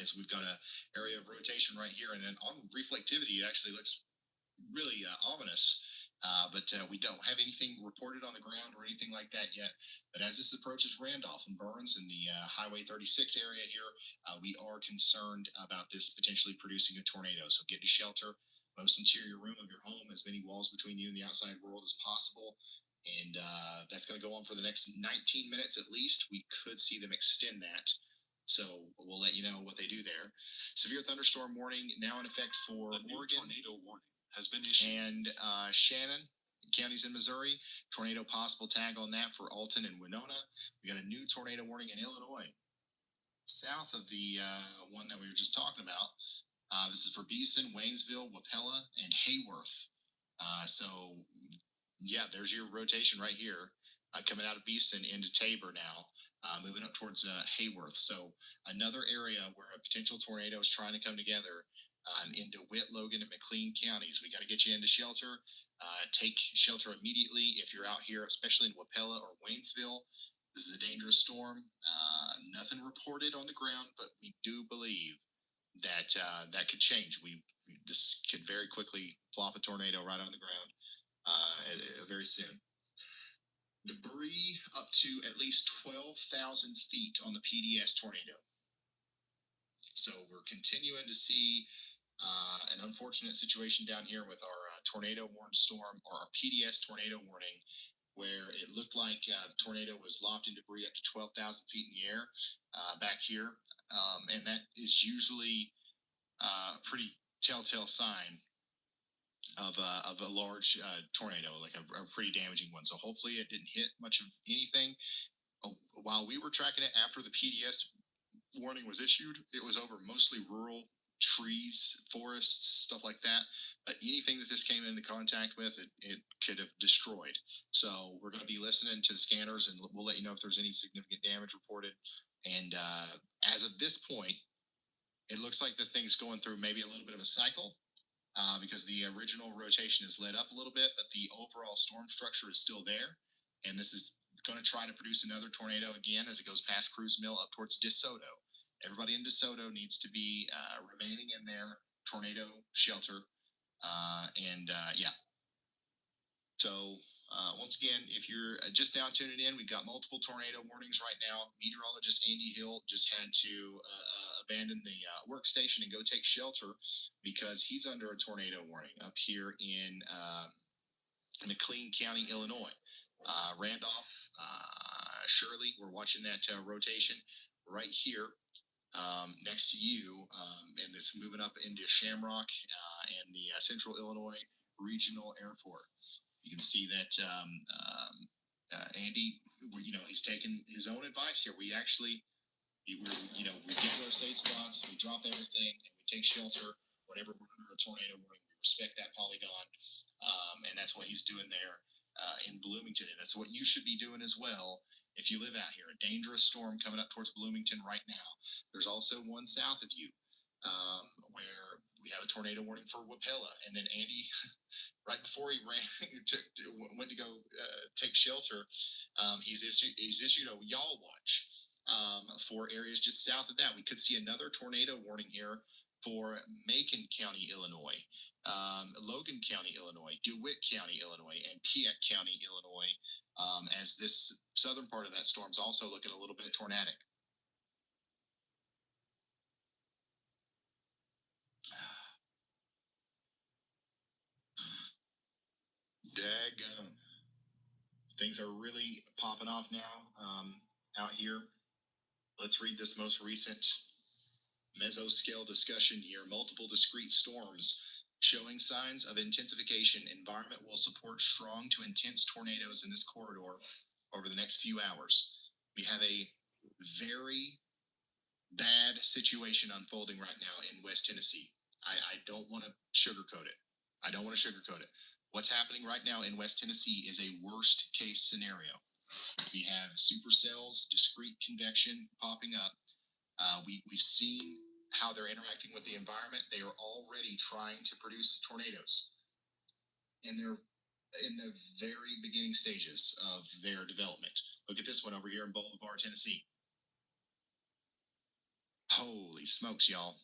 As we've got a area of rotation right here, and then on reflectivity, it actually looks really ominous. But we don't have anything reported on the ground or anything like that yet. But as this approaches Randolph and Burns and the Highway 36 area here, we are concerned about this potentially producing a tornado. So get to shelter, most interior room of your home, as many walls between you and the outside world as possible. And that's going to go on for the next 19 minutes at least. We could see them extend that. So we'll let you know what they do there. Severe thunderstorm warning now in effect for Oregon. Tornado warning has been issued. And Shannon, counties in Missouri, tornado possible tag on that for Alton and Winona. We got a new tornado warning in Illinois, south of the one that we were just talking about. This is for Beeson, Waynesville, Wapella, and Hayworth. So, yeah, there's your rotation right here. Coming out of Beeson into Tabor now, moving up towards Hayworth. So another area where a potential tornado is trying to come together. In DeWitt, Logan, and McLean counties. We got to get you into shelter. Take shelter immediately if you're out here, especially in Wapella or Waynesville. This is a dangerous storm. Nothing reported on the ground, but we do believe that that could change. This could very quickly plop a tornado right on the ground very soon. Debris up to at least 12,000 feet on the PDS tornado. So we're continuing to see an unfortunate situation down here with our tornado warned storm, or our PDS tornado warning, where it looked like the tornado was lobbed in debris up to 12,000 feet in the air back here. And that is usually a pretty telltale sign of a large tornado, like a pretty damaging one. So hopefully it didn't hit much of anything. While we were tracking it after the PDS warning was issued, it was over mostly rural trees, forests, stuff like that. Anything that this came into contact with, it could have destroyed. So we're going to be listening to the scanners, and we'll let you know if there's any significant damage reported. And as of this point, it looks like the thing's going through maybe a little bit of a cycle because the original rotation is let up a little bit, but the overall storm structure is still there. And this is going to try to produce another tornado again as it goes past Cruz Mill up towards DeSoto. Everybody in DeSoto needs to be remaining in their tornado shelter. Yeah. So once again, if you're just now tuning in, we've got multiple tornado warnings right now. Meteorologist Andy Hill just had to abandon the workstation and go take shelter because he's under a tornado warning up here in McLean County, Illinois. Randolph, Shirley, we're watching that rotation right here. Next to you, and it's moving up into Shamrock and the Central Illinois Regional Airport. You can see that Andy, he's taken his own advice here. We get to our safe spots, we drop everything, and we take shelter whenever we're under a tornado warning. We respect that polygon, and that's what he's doing there in Bloomington, and that's what you should be doing as well. If you live out here, a dangerous storm coming up towards Bloomington right now. There's also one south of you where we have a tornado warning for Wapella. And then Andy, right before he went to go take shelter, he's issued a yaw watch for areas just south of that. We could see another tornado warning here for Macon County, Illinois, Logan County, Illinois, DeWitt County, Illinois, and Piatt County, Illinois, as this southern part of that storm's also looking a little bit tornadic. Daggum. Things are really popping off now out here. Let's read this most recent mesoscale discussion here. Multiple discrete storms showing signs of intensification. Environment will support strong to intense tornadoes in this corridor over the next few hours. We have a very bad situation unfolding right now in West Tennessee. I don't want to sugarcoat it. What's happening right now in West Tennessee is a worst case scenario. We have supercells, discrete convection popping up. We've seen how they're interacting with the environment. They are already trying to produce tornadoes, and they're in the very beginning stages of their development. Look at this one over here in Bolivar, Tennessee. Holy smokes, y'all.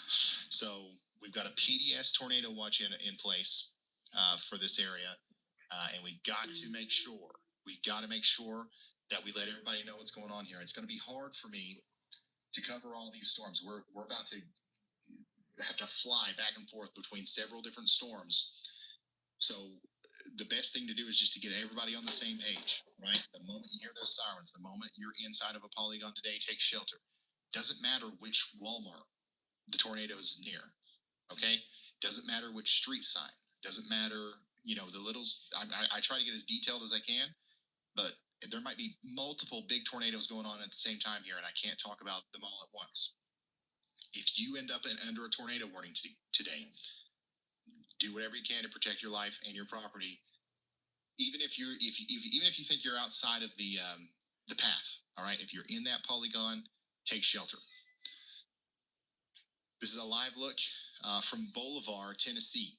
So we've got a PDS tornado watch in place for this area, and we got to make sure that we let everybody know what's going on here. It's going to be hard for me to cover all these storms. We're about to have to fly back and forth between several different storms. So the best thing to do is just to get everybody on the same page, right? The moment you hear those sirens, the moment you're inside of a polygon today, take shelter. Doesn't matter which Walmart the tornado is near, okay? Doesn't matter which street sign. Doesn't matter, the little. I try to get as detailed as I can, but there might be multiple big tornadoes going on at the same time here, and I can't talk about them all at once. If you end up under a tornado warning today, do whatever you can to protect your life and your property. Even if you think you're outside of the path, all right. If you're in that polygon, take shelter. This is a live look from Bolivar, Tennessee,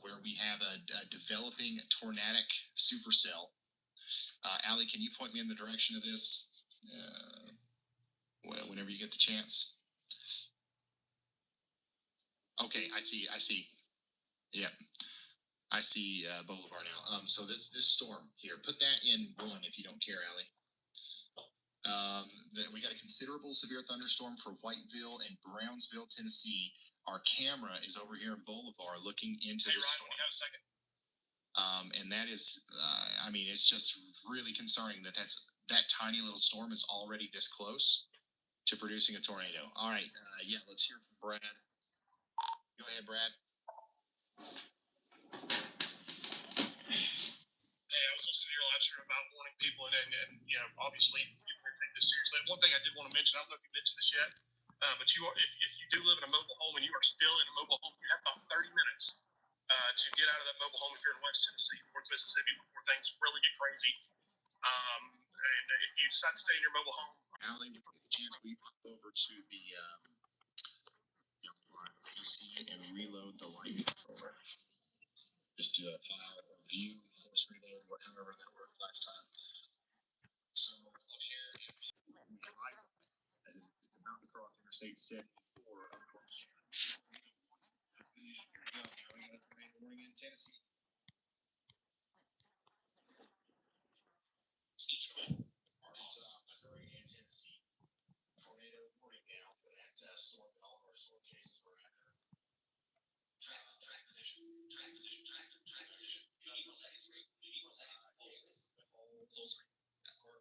where we have a developing tornadic supercell. Allie, can you point me in the direction of this? Whenever you get the chance. Okay, I see. Yep. I see Bolivar now. So this storm here, put that in 1 if you don't care, Allie. We got a considerable severe thunderstorm for Whiteville and Brownsville, Tennessee. Our camera is over here in Bolivar looking into this storm. You have a second. And that is, it's just really concerning that tiny little storm is already this close to producing a tornado. All right, let's hear from Brad. Go ahead, Brad. Hey, I was listening to your live stream about warning people, and obviously people are take this seriously. One thing I did want to mention, I don't know if you mentioned this yet, but if you do live in a mobile home and you are still in a mobile home, you have about 30 minutes to get out of that mobile home if you're in West Tennessee, North Mississippi, before things really get crazy. And if you decide to stay in your mobile home, Allie, we get the chance, we pop over to the PC and reload the light controller. Just do a file or view, force reload, however that worked last time. So up here, we realize as it's about to cross Interstate 74, unfortunately. That's been issued. Now we got a tornado warning in Tennessee. Arkansas, Missouri, and Tennessee. Tornado warning now for that storm that all of our storm chases were after. Track position. Full screen.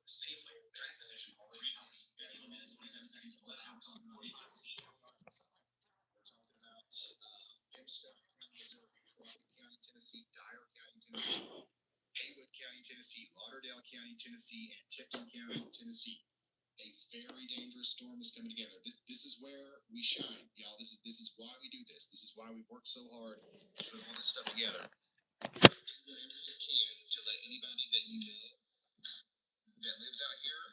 Safely. Track position. 15 minutes, 27 seconds to let out. 45 feet. We're talking about Hempstead County, Missouri, Crockett County, Tennessee, Dyer County, Tennessee, Haywood County, Tennessee, Lauderdale County, Tennessee, and Tipton County, Tennessee. A very dangerous storm is coming together. This is where we shine, y'all. This is why we do this. This is why we work so hard to put all this stuff together. Do whatever you can to let anybody that you know that lives out here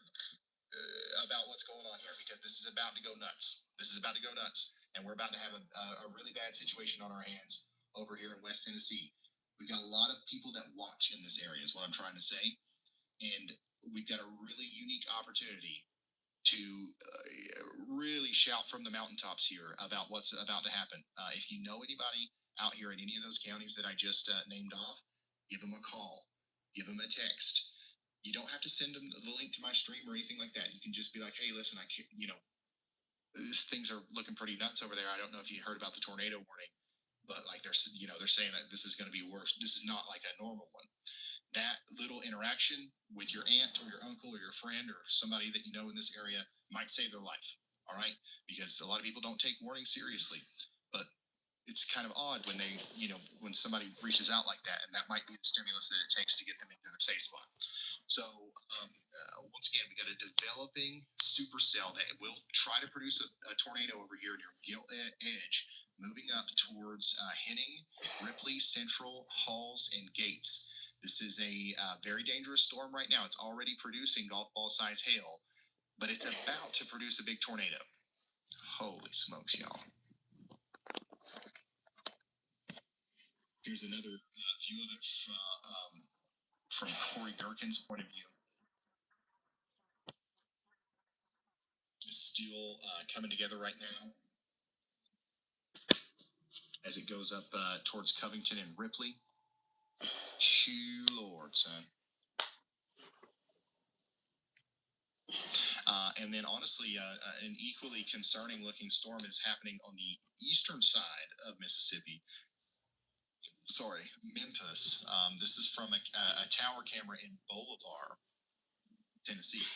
about what's going on here, because this is about to go nuts. And we're about to have a really bad situation on our hands over here in West Tennessee. We've got a lot of people that watch in this area, is what I'm trying to say, and we've got a really unique opportunity to really shout from the mountaintops here about what's about to happen. If you know anybody out here in any of those counties that I just named off, give them a call, give them a text. You don't have to send them the link to my stream or anything like that. You can just be like, hey, listen, things are looking pretty nuts over there. I don't know if you heard about the tornado warning, but they're saying that this is going to be worse. This is not like a normal one. That little interaction with your aunt or your uncle or your friend or somebody that you know in this area might save their life. All right, because a lot of people don't take warnings seriously, but it's kind of odd when they, when somebody reaches out like that, and that might be the stimulus that it takes to get them into their safe spot. So once again, we got a developing supercell that will try to produce a tornado over here near Gill Edge, moving up towards Henning, Ripley, Central, Halls, and Gates. This is a very dangerous storm right now. It's already producing golf ball size hail, but it's about to produce a big tornado. Holy smokes, y'all. Here's another view of it from Corey Durkin's point of view. It's still coming together right now as it goes up towards Covington and Ripley. Shoo, Lord, son. And then, honestly, an equally concerning looking storm is happening on the eastern side of Mississippi. Sorry, Memphis. This is from a tower camera in Bolivar, Tennessee.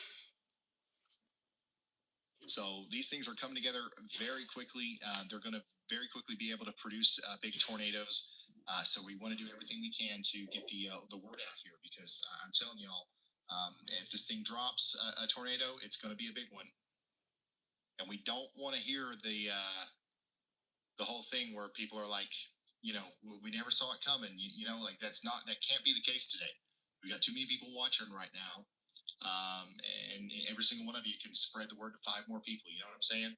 So these things are coming together very quickly. They're going to very quickly be able to produce big tornadoes. So we want to do everything we can to get the word out here, because I'm telling y'all, if this thing drops a tornado, it's going to be a big one. And we don't want to hear the whole thing where people are like, we never saw it coming. Like that can't be the case today. We got too many people watching right now. And every single one of you can spread the word to 5 more people. You know what I'm saying?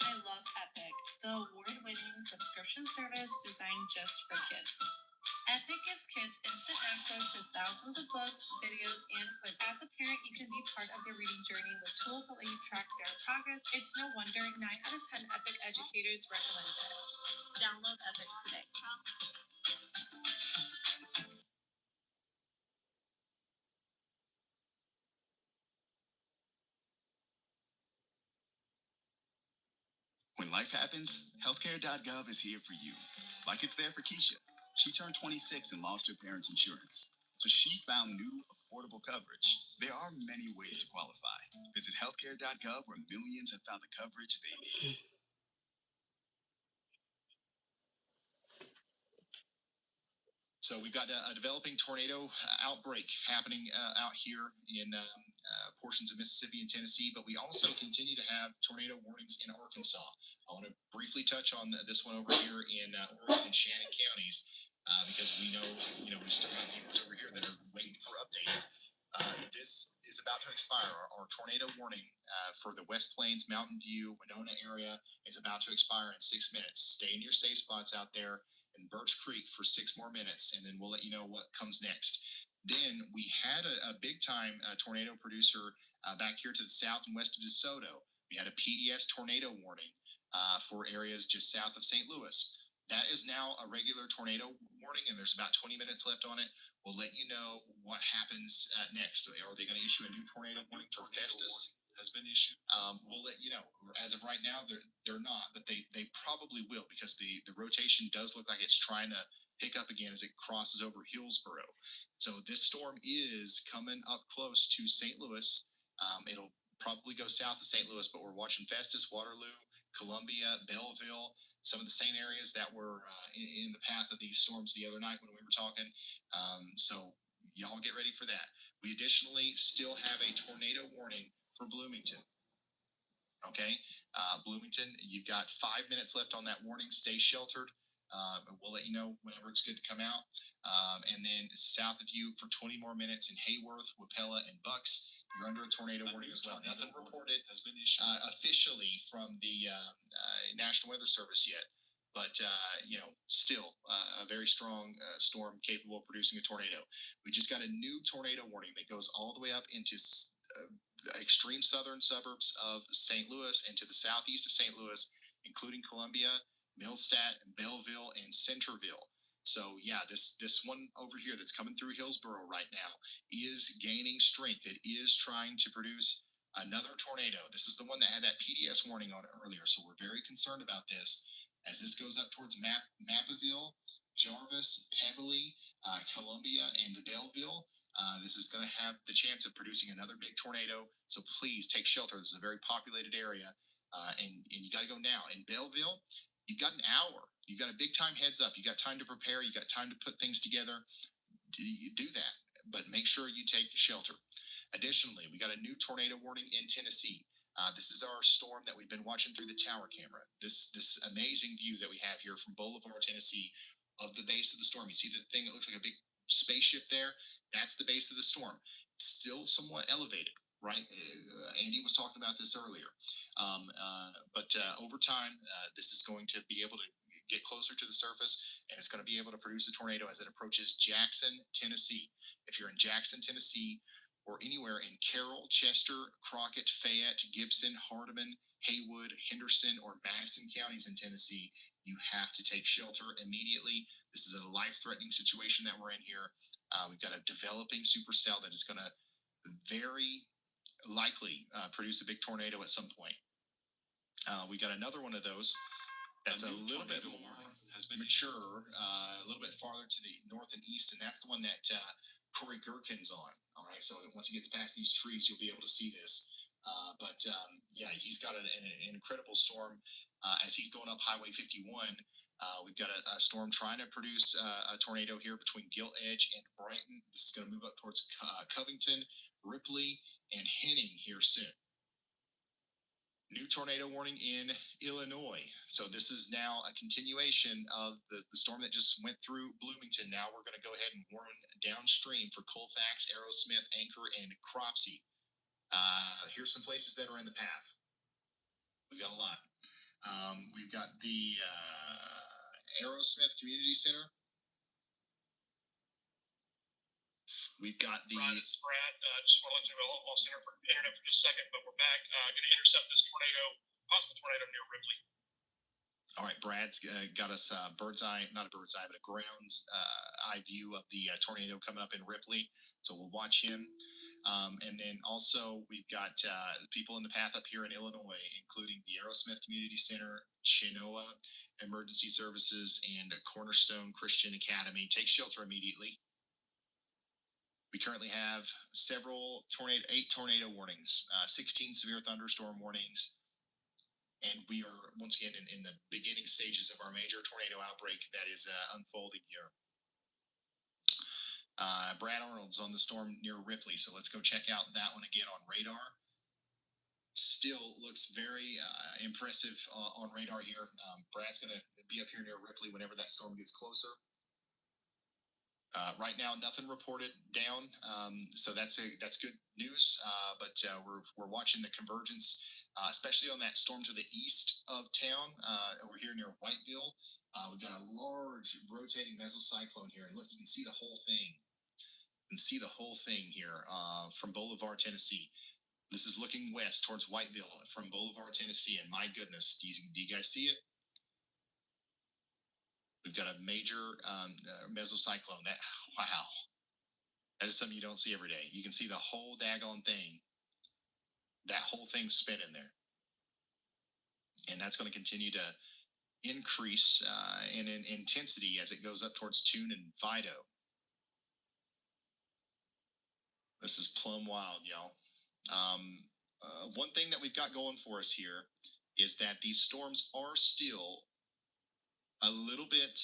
I love Epic, the award-winning subscription service designed just for kids. Epic gives kids instant access to thousands of books, videos, and quizzes. As a parent, you can be part of their reading journey with tools that let you track their progress. It's no wonder 9 out of 10 Epic educators recommend it. Download Epic today. When life happens, healthcare.gov is here for you. Like it's there for Keisha. She turned 26 and lost her parents' insurance. So she found new, affordable coverage. There are many ways to qualify. Visit healthcare.gov where millions have found the coverage they need. So we've got a developing tornado outbreak happening out here in portions of Mississippi and Tennessee, but we also continue to have tornado warnings in Arkansas. I want to briefly touch on this one over here in Oregon and Shannon counties because we know, we still have viewers over here that are waiting for updates. This is about to expire. Our tornado warning for the West Plains, Mountain View, Winona area is about to expire in 6 minutes. Stay in your safe spots out there in Birch Creek for 6 more minutes, and then we'll let you know what comes next. Then we had a big time tornado producer back here to the south and west of DeSoto. We had a PDS tornado warning for areas just south of St. Louis. That is now a regular tornado warning, and there's about 20 minutes left on it. We'll let you know what happens next. Are they going to issue a new tornado warning for Festus? Has been issued. We'll let you know. As of right now, they're not, but they probably will, because the rotation does look like it's trying to pick up again as it crosses over Hillsboro. So this storm is coming up close to St. Louis. It'll probably go south of St. Louis, but we're watching Festus, Waterloo, Columbia, Belleville, some of the same areas that were in the path of these storms the other night when we were talking. So y'all get ready for that. We additionally still have a tornado warning for Bloomington. Okay, Bloomington, you've got 5 minutes left on that warning. Stay sheltered. We'll let you know whenever it's good to come out. And then south of you for 20 more minutes in Hayworth, Wapella, and Bucks, you're under a tornado warning as well. Nothing reported has been issued officially from the National Weather Service yet, but still a very strong storm capable of producing a tornado. We just got a new tornado warning that goes all the way up into extreme southern suburbs of St. Louis and to the southeast of St. Louis, including Columbia, Millstadt, Belleville, and Centerville. So yeah, this one over here that's coming through Hillsboro right now is gaining strength. It is trying to produce another tornado. This is the one that had that PDS warning on it earlier. So we're very concerned about this as this goes up towards Mappleville, Jarvis, Peverly, Columbia, and the Belleville. This is going to have the chance of producing another big tornado. So please take shelter. This is a very populated area, and you got to go now. In Belleville, you got an hour. You got a big time heads up. You got time to prepare. You got time to put things together. You do that, but make sure you take shelter. Additionally, we got a new tornado warning in Tennessee. This is our storm that we've been watching through the tower camera. This amazing view that we have here from Bolivar, Tennessee, of the base of the storm. You see the thing that looks like a big spaceship there? That's the base of the storm. It's still somewhat elevated, right? Andy was talking about this earlier. But over time, this is going to be able to get closer to the surface, and it's going to be able to produce a tornado as it approaches Jackson, Tennessee. If you're in Jackson, Tennessee, or anywhere in Carroll, Chester, Crockett, Fayette, Gibson, Hardeman, Haywood, Henderson, or Madison counties in Tennessee, you have to take shelter immediately. This is a life-threatening situation that we're in here. We've got a developing supercell that is going to very likely produce a big tornado at some point. We got another one of those that's a little bit more mature, a little bit farther to the north and east, and that's the one that Corey Gherkin's on. All right, so once he gets past these trees, you'll be able to see this. Yeah, he's got an incredible storm as he's going up Highway 51. We've got a storm trying to produce a tornado here between Gilt Edge and Brighton. This is going to move up towards Covington, Ripley, and Henning here soon. New tornado warning in Illinois. So this is now a continuation of the storm that just went through Bloomington. Now we're going to go ahead and warn downstream for Colfax, Aerosmith, Anchor, and Cropsey. Here's some places that are in the path. We've got a lot. We've got the Aerosmith Community Center. We've got the... Brad, this is Brad. Just want to let you know, I lost internet for just a second, but we're back. Going to intercept this possible tornado near Ripley. All right, Brad's got us bird's eye, not a bird's eye, but a ground's eye view of the tornado coming up in Ripley. So we'll watch him. And then also we've got people in the path up here in Illinois, including the Aerosmith Community Center, Chinoa Emergency Services, and Cornerstone Christian Academy. Take shelter immediately. We currently have 8 tornado warnings, 16 severe thunderstorm warnings, and we are once again in the beginning stages of our major tornado outbreak that is unfolding here. Brad Arnold's on the storm near Ripley, so let's go check out that one again on radar. Still looks very impressive on radar here. Brad's going to be up here near Ripley whenever that storm gets closer. Right now, nothing reported down, so that's good news. But we're watching the convergence, especially on that storm to the east of town, over here near Whiteville. We've got a large rotating mesocyclone here, and look, you can see the whole thing. You can see the whole thing here from Bolivar, Tennessee. This is looking west towards Whiteville from Bolivar, Tennessee, and my goodness, do you guys see it? We've got a major mesocyclone. Wow. That is something you don't see every day. You can see the whole daggone thing. That whole thing's spinning there. And that's going to continue to increase in intensity as it goes up towards Tune and Fido. This is plumb wild, y'all. One thing that we've got going for us here is that these storms are still a little bit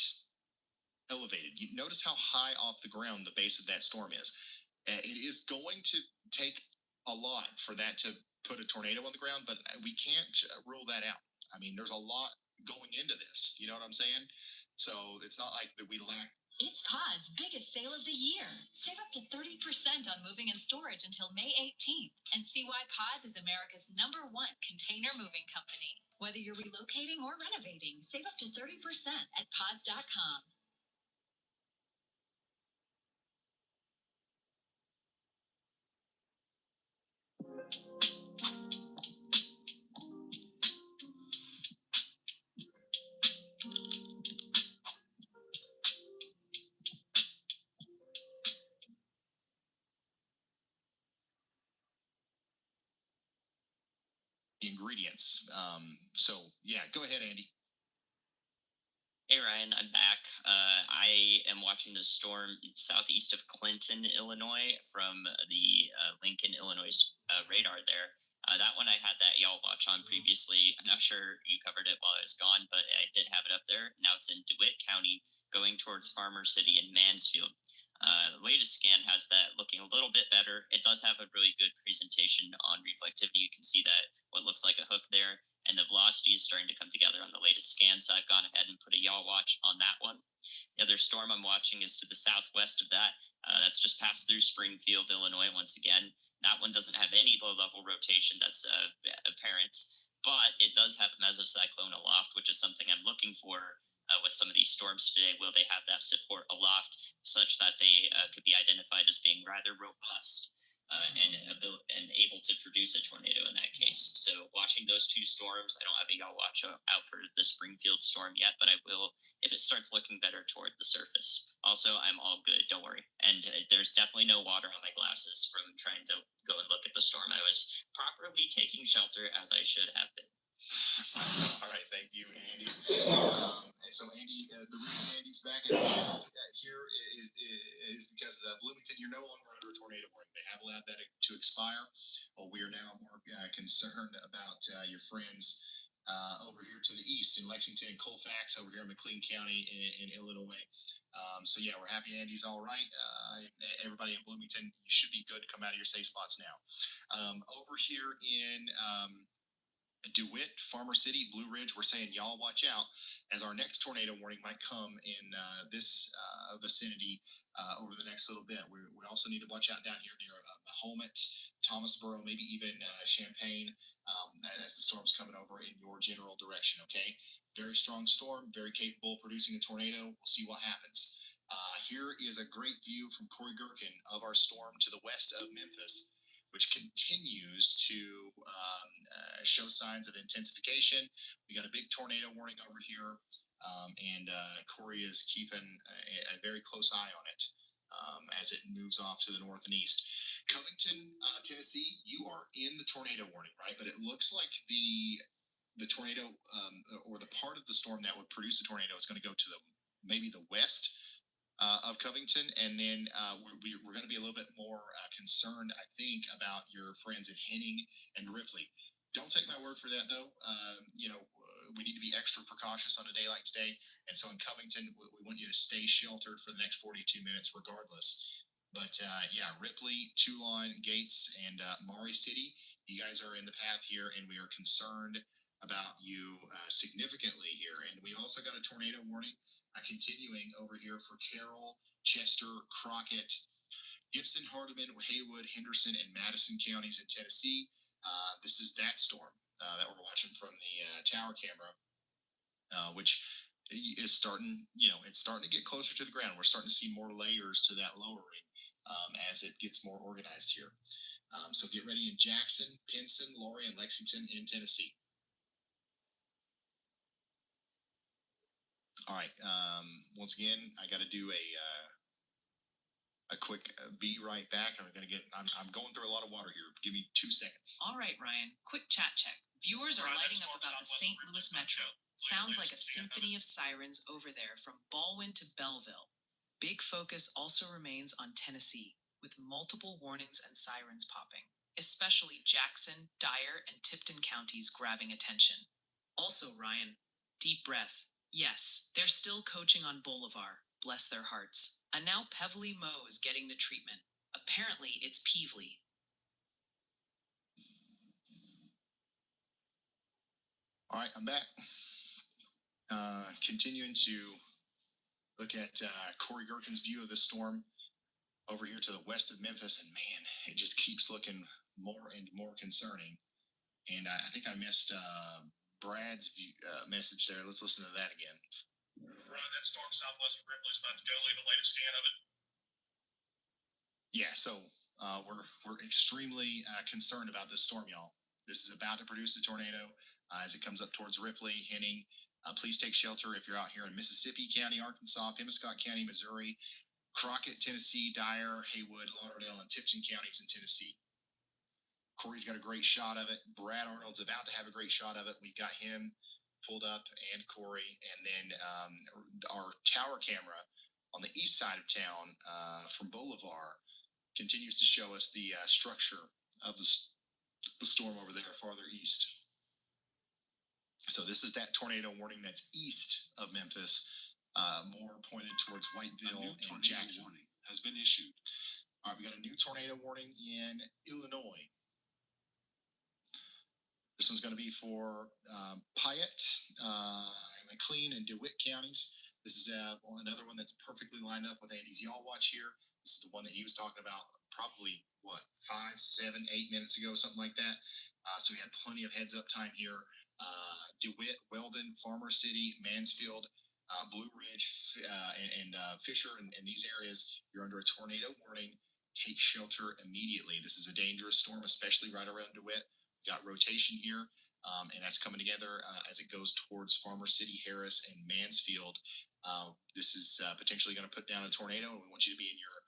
elevated. You notice how high off the ground the base of that storm is. It is going to take a lot for that to put a tornado on the ground, but we can't rule that out. I mean, there's a lot going into this. You know what I'm saying? So it's not like that we lack. It's Pod's biggest sale of the year. Save up to 30% on moving and storage until May 18th. And see why Pods is America's #1 container moving company. Whether you're relocating or renovating, save up to 30% at pods.com. Ingredients. So yeah, go ahead, Andy. Hey Ryan, I'm back. I am watching the storm southeast of Clinton, Illinois, from the Lincoln, Illinois radar there. That one I had that y'all watch on previously. I'm not sure you covered it while I was gone, but I did have it up there. Now it's in DeWitt County, going towards Farmer City and Mansfield. The latest scan has that looking a little bit better. It does have a really good presentation on reflectivity. You can see that what looks like a hook there, and the velocity is starting to come together on the latest scan. So I've gone ahead and put a yaw watch on that one. The other storm I'm watching is to the southwest of that. That's just passed through Springfield, Illinois once again. That one doesn't have any low level rotation that's apparent, but it does have a mesocyclone aloft, which is something I'm looking for. With some of these storms today, will they have that support aloft such that they could be identified as being rather robust and able to produce a tornado in that case? So, watching those two storms, I don't have a y'all watch out for the Springfield storm yet, but I will if it starts looking better toward the surface. Also, I'm all good, don't worry. And there's definitely no water on my glasses from trying to go and look at the storm. I was properly taking shelter as I should have been. All right, thank you, Andy. And so, Andy, the reason Andy's back in his nest here is because Bloomington, you're no longer under a tornado warning. They have allowed that to expire. We are now more concerned about your friends over here to the east in Lexington and Colfax, over here in McLean County in Illinois. So, yeah, we're happy Andy's all right. Everybody in Bloomington, you should be good to come out of your safe spots now. Over here in DeWitt, Farmer City, Blue Ridge, we're saying y'all watch out as our next tornado warning might come in this vicinity over the next little bit. We also need to watch out down here near Mahomet, Thomasboro, maybe even Champaign as the storm's coming over in your general direction, okay? Very strong storm, very capable of producing a tornado. We'll see what happens. Here is a great view from Corey Gherkin of our storm to the west of Memphis, which continues to show signs of intensification. We got a big tornado warning over here, and Corey is keeping a very close eye on it as it moves off to the north and east. Covington, Tennessee, you are in the tornado warning, right? But it looks like the tornado or the part of the storm that would produce the tornado is going to go to maybe the west of Covington, and then we're going to be a little bit more concerned, I think, about your friends in Henning and Ripley. Don't take my word for that, though. We need to be extra precautious on a day like today, and so in Covington, we want you to stay sheltered for the next 42 minutes, regardless. But yeah, Ripley, Toulon, Gates, and Maury City, you guys are in the path here, and we are concerned about you significantly here. And we also got a tornado warning continuing over here for Carroll, Chester, Crockett, Gibson, Hardeman, Haywood, Henderson, and Madison counties in Tennessee. This is that storm that we're watching from the tower camera, which is starting, it's starting to get closer to the ground. We're starting to see more layers to that lowering as it gets more organized here. So get ready in Jackson, Pinson, Laurie, and Lexington in Tennessee. All right. Once again, I got to do a quick be right back. I'm going through a lot of water here. Give me 2 seconds. All right, Ryan. Quick chat check. Viewers are lighting up about the St. Louis Metro. Sounds like a symphony of sirens over there from Baldwin to Belleville. Big focus also remains on Tennessee, with multiple warnings and sirens popping, especially Jackson, Dyer, and Tipton counties grabbing attention. Also, Ryan, deep breath. Yes, they're still coaching on Bolivar. Bless their hearts. And now Pevely Moe is getting the treatment. Apparently, it's Peevely. All right, I'm back. Continuing to look at Corey Gherkin's view of the storm over here to the west of Memphis, and man, it just keeps looking more and more concerning. And I think I missed Brad's message there. Let's listen to that again. Ryan, that storm southwest of Ripley's about to go. Leave the latest scan of it. Yeah, so we're extremely concerned about this storm, y'all. This is about to produce a tornado as it comes up towards Ripley, Henning. Please take shelter if you're out here in Mississippi County, Arkansas, Pemiscot County, Missouri, Crockett, Tennessee, Dyer, Haywood, Lauderdale, and Tipton counties in Tennessee. Corey's got a great shot of it. Brad Arnold's about to have a great shot of it. We've got him pulled up and Corey, and then our tower camera on the east side of town from Bolivar continues to show us the structure of the storm over there farther east. So this is that tornado warning that's east of Memphis, more pointed towards Whiteville and Jackson. Warning has been issued. All right, we got a new tornado warning in Illinois. This one's going to be for Piatt, McLean, and DeWitt counties. This is another one that's perfectly lined up with Andy's Y'all Watch here. This is the one that he was talking about probably, 5, 7, 8 minutes ago, something like that. So we had plenty of heads up time here. DeWitt, Weldon, Farmer City, Mansfield, Blue Ridge, and Fisher, and these areas, you're under a tornado warning. Take shelter immediately. This is a dangerous storm, especially right around DeWitt. We got rotation here, and that's coming together as it goes towards Farmer City, Harris, and Mansfield. This is potentially going to put down a tornado, and we want you to be in your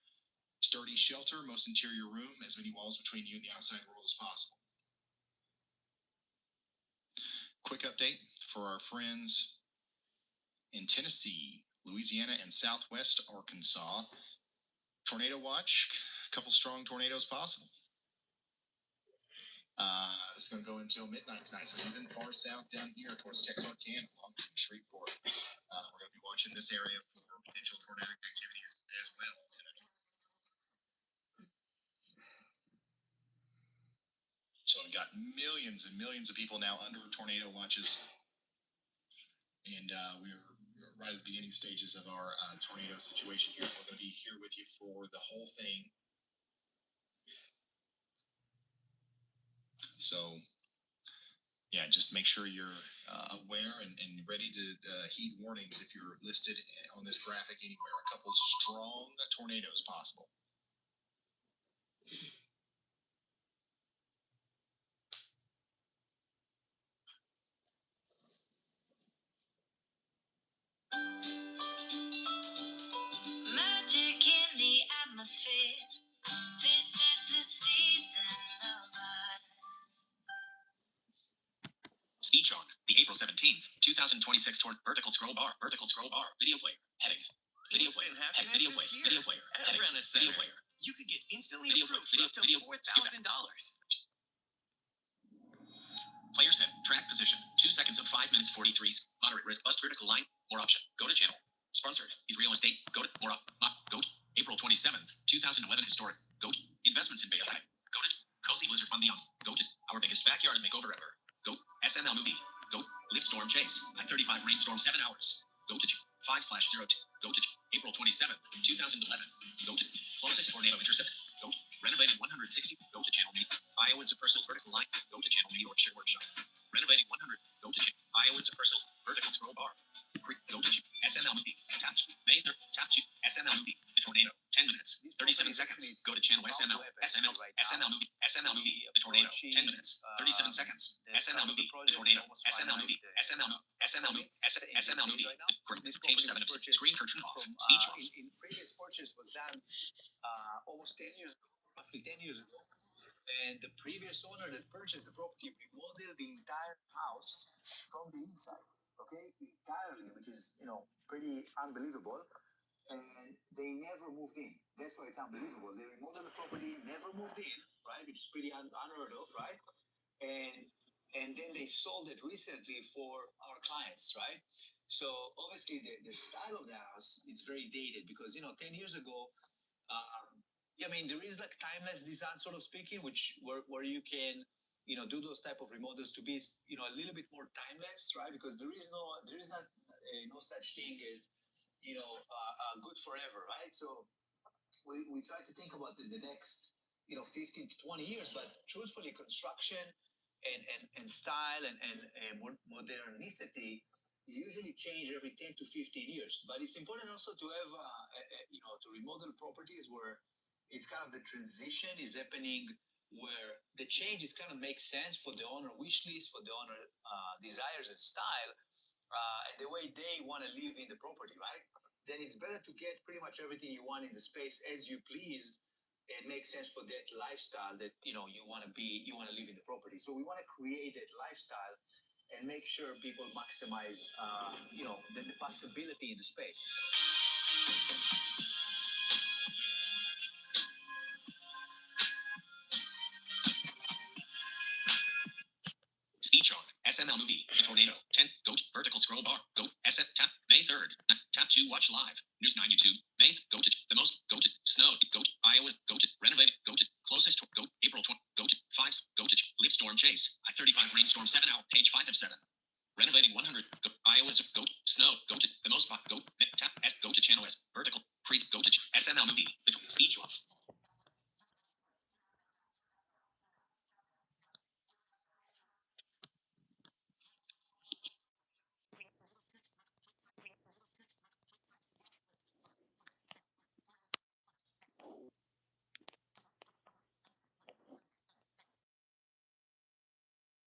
sturdy shelter, most interior room, as many walls between you and the outside world as possible. Quick update for our friends in Tennessee, Louisiana, and Southwest Arkansas. Tornado watch, a couple strong tornadoes possible. It's going to go until midnight tonight, so even far south down here towards Texarkana, along with Shreveport, we're going to be watching this area for potential tornadic activity as well tonight. So we've got millions and millions of people now under tornado watches, and we're right at the beginning stages of our tornado situation here. We're going to be here with you for the whole thing. So, yeah, just make sure you're aware and ready to heed warnings if you're listed on this graphic anywhere. A couple strong tornadoes possible. Magic in the atmosphere. This is the season of us. Speech on the April 17th, 2026 vertical scroll bar, video player, heading. Video player, video player, video player, heading, video player. You could get instantly Video approved player, for up to video, $4,000. Player set, track position, 2 seconds of 5 minutes 43. Moderate risk, bust vertical line, more option. Go to channel. Sponsored is real estate. Go to more up. Go to April 27th, 2011 historic. Go to investments in Bay Area. Go to Cozy Blizzard Fund Beyond. Go to our biggest backyard makeover ever. Go SNL movie. Go live storm chase. I-35 rainstorm 7 hours. Go to 5/02. Go to April 27th, 2011. Go to closest tornado intercept. Go to renovated 160. Go to channel media. Iowa's Purcell's vertical line. Go to channel New Yorkshire workshop. Renovating 100. Go to Iowa's Purcell's vertical scroll bar. Go to SNL movie. Tap May 3rd. Tap to SNL movie. The tornado. 10 minutes. 37 seconds. Go to channel SNL. SNL movie. SNL movie. The tornado. 10 minutes. 37 seconds. SNL movie. The tornado. SNL movie. SNL movie. SNL movie. SNL movie. Page 7 of screen curtain off. Speech off. In previous purchase was done almost 10 years ago, roughly 10 years ago. And the previous owner that purchased the property remodeled the entire house from the inside, okay, entirely, which is, pretty unbelievable. And they never moved in. That's why it's unbelievable. They remodeled the property, never moved in, right, which is pretty unheard of, right? And then they sold it recently for our clients, right? So obviously the style of the house is very dated because 10 years ago, there is like timeless design, sort of speaking, where you can do those type of remodels to be a little bit more timeless, right? Because there is not no such thing as good forever, right? So we try to think about the next 15 to 20 years, but truthfully, construction and style and modernity usually change every 10 to 15 years. But it's important also to have to remodel properties where it's kind of the transition is happening, where the changes kind of make sense for the owner wish list, for the owner desires and style, and the way they want to live in the property, right? Then it's better to get pretty much everything you want in the space as you please, and make sense for that lifestyle that you want to live in the property. So we want to create that lifestyle, and make sure people maximize, the possibility in the space. Speech on SML movie, The Tornado, 10, go to vertical scroll bar, go, SF, tap, May 3rd, tap to watch live, News 9 YouTube, May, go to, the most, go to, snow, go to, Iowa, go to, renovate, go to, closest, go, April 20, go to, 5, go to, leaf storm chase, I-35 rainstorm 7 out, page 5 of 7. Renovating 100, go, Iowa, go, snow, go to, the most, go, tap, S, go to channel S, vertical,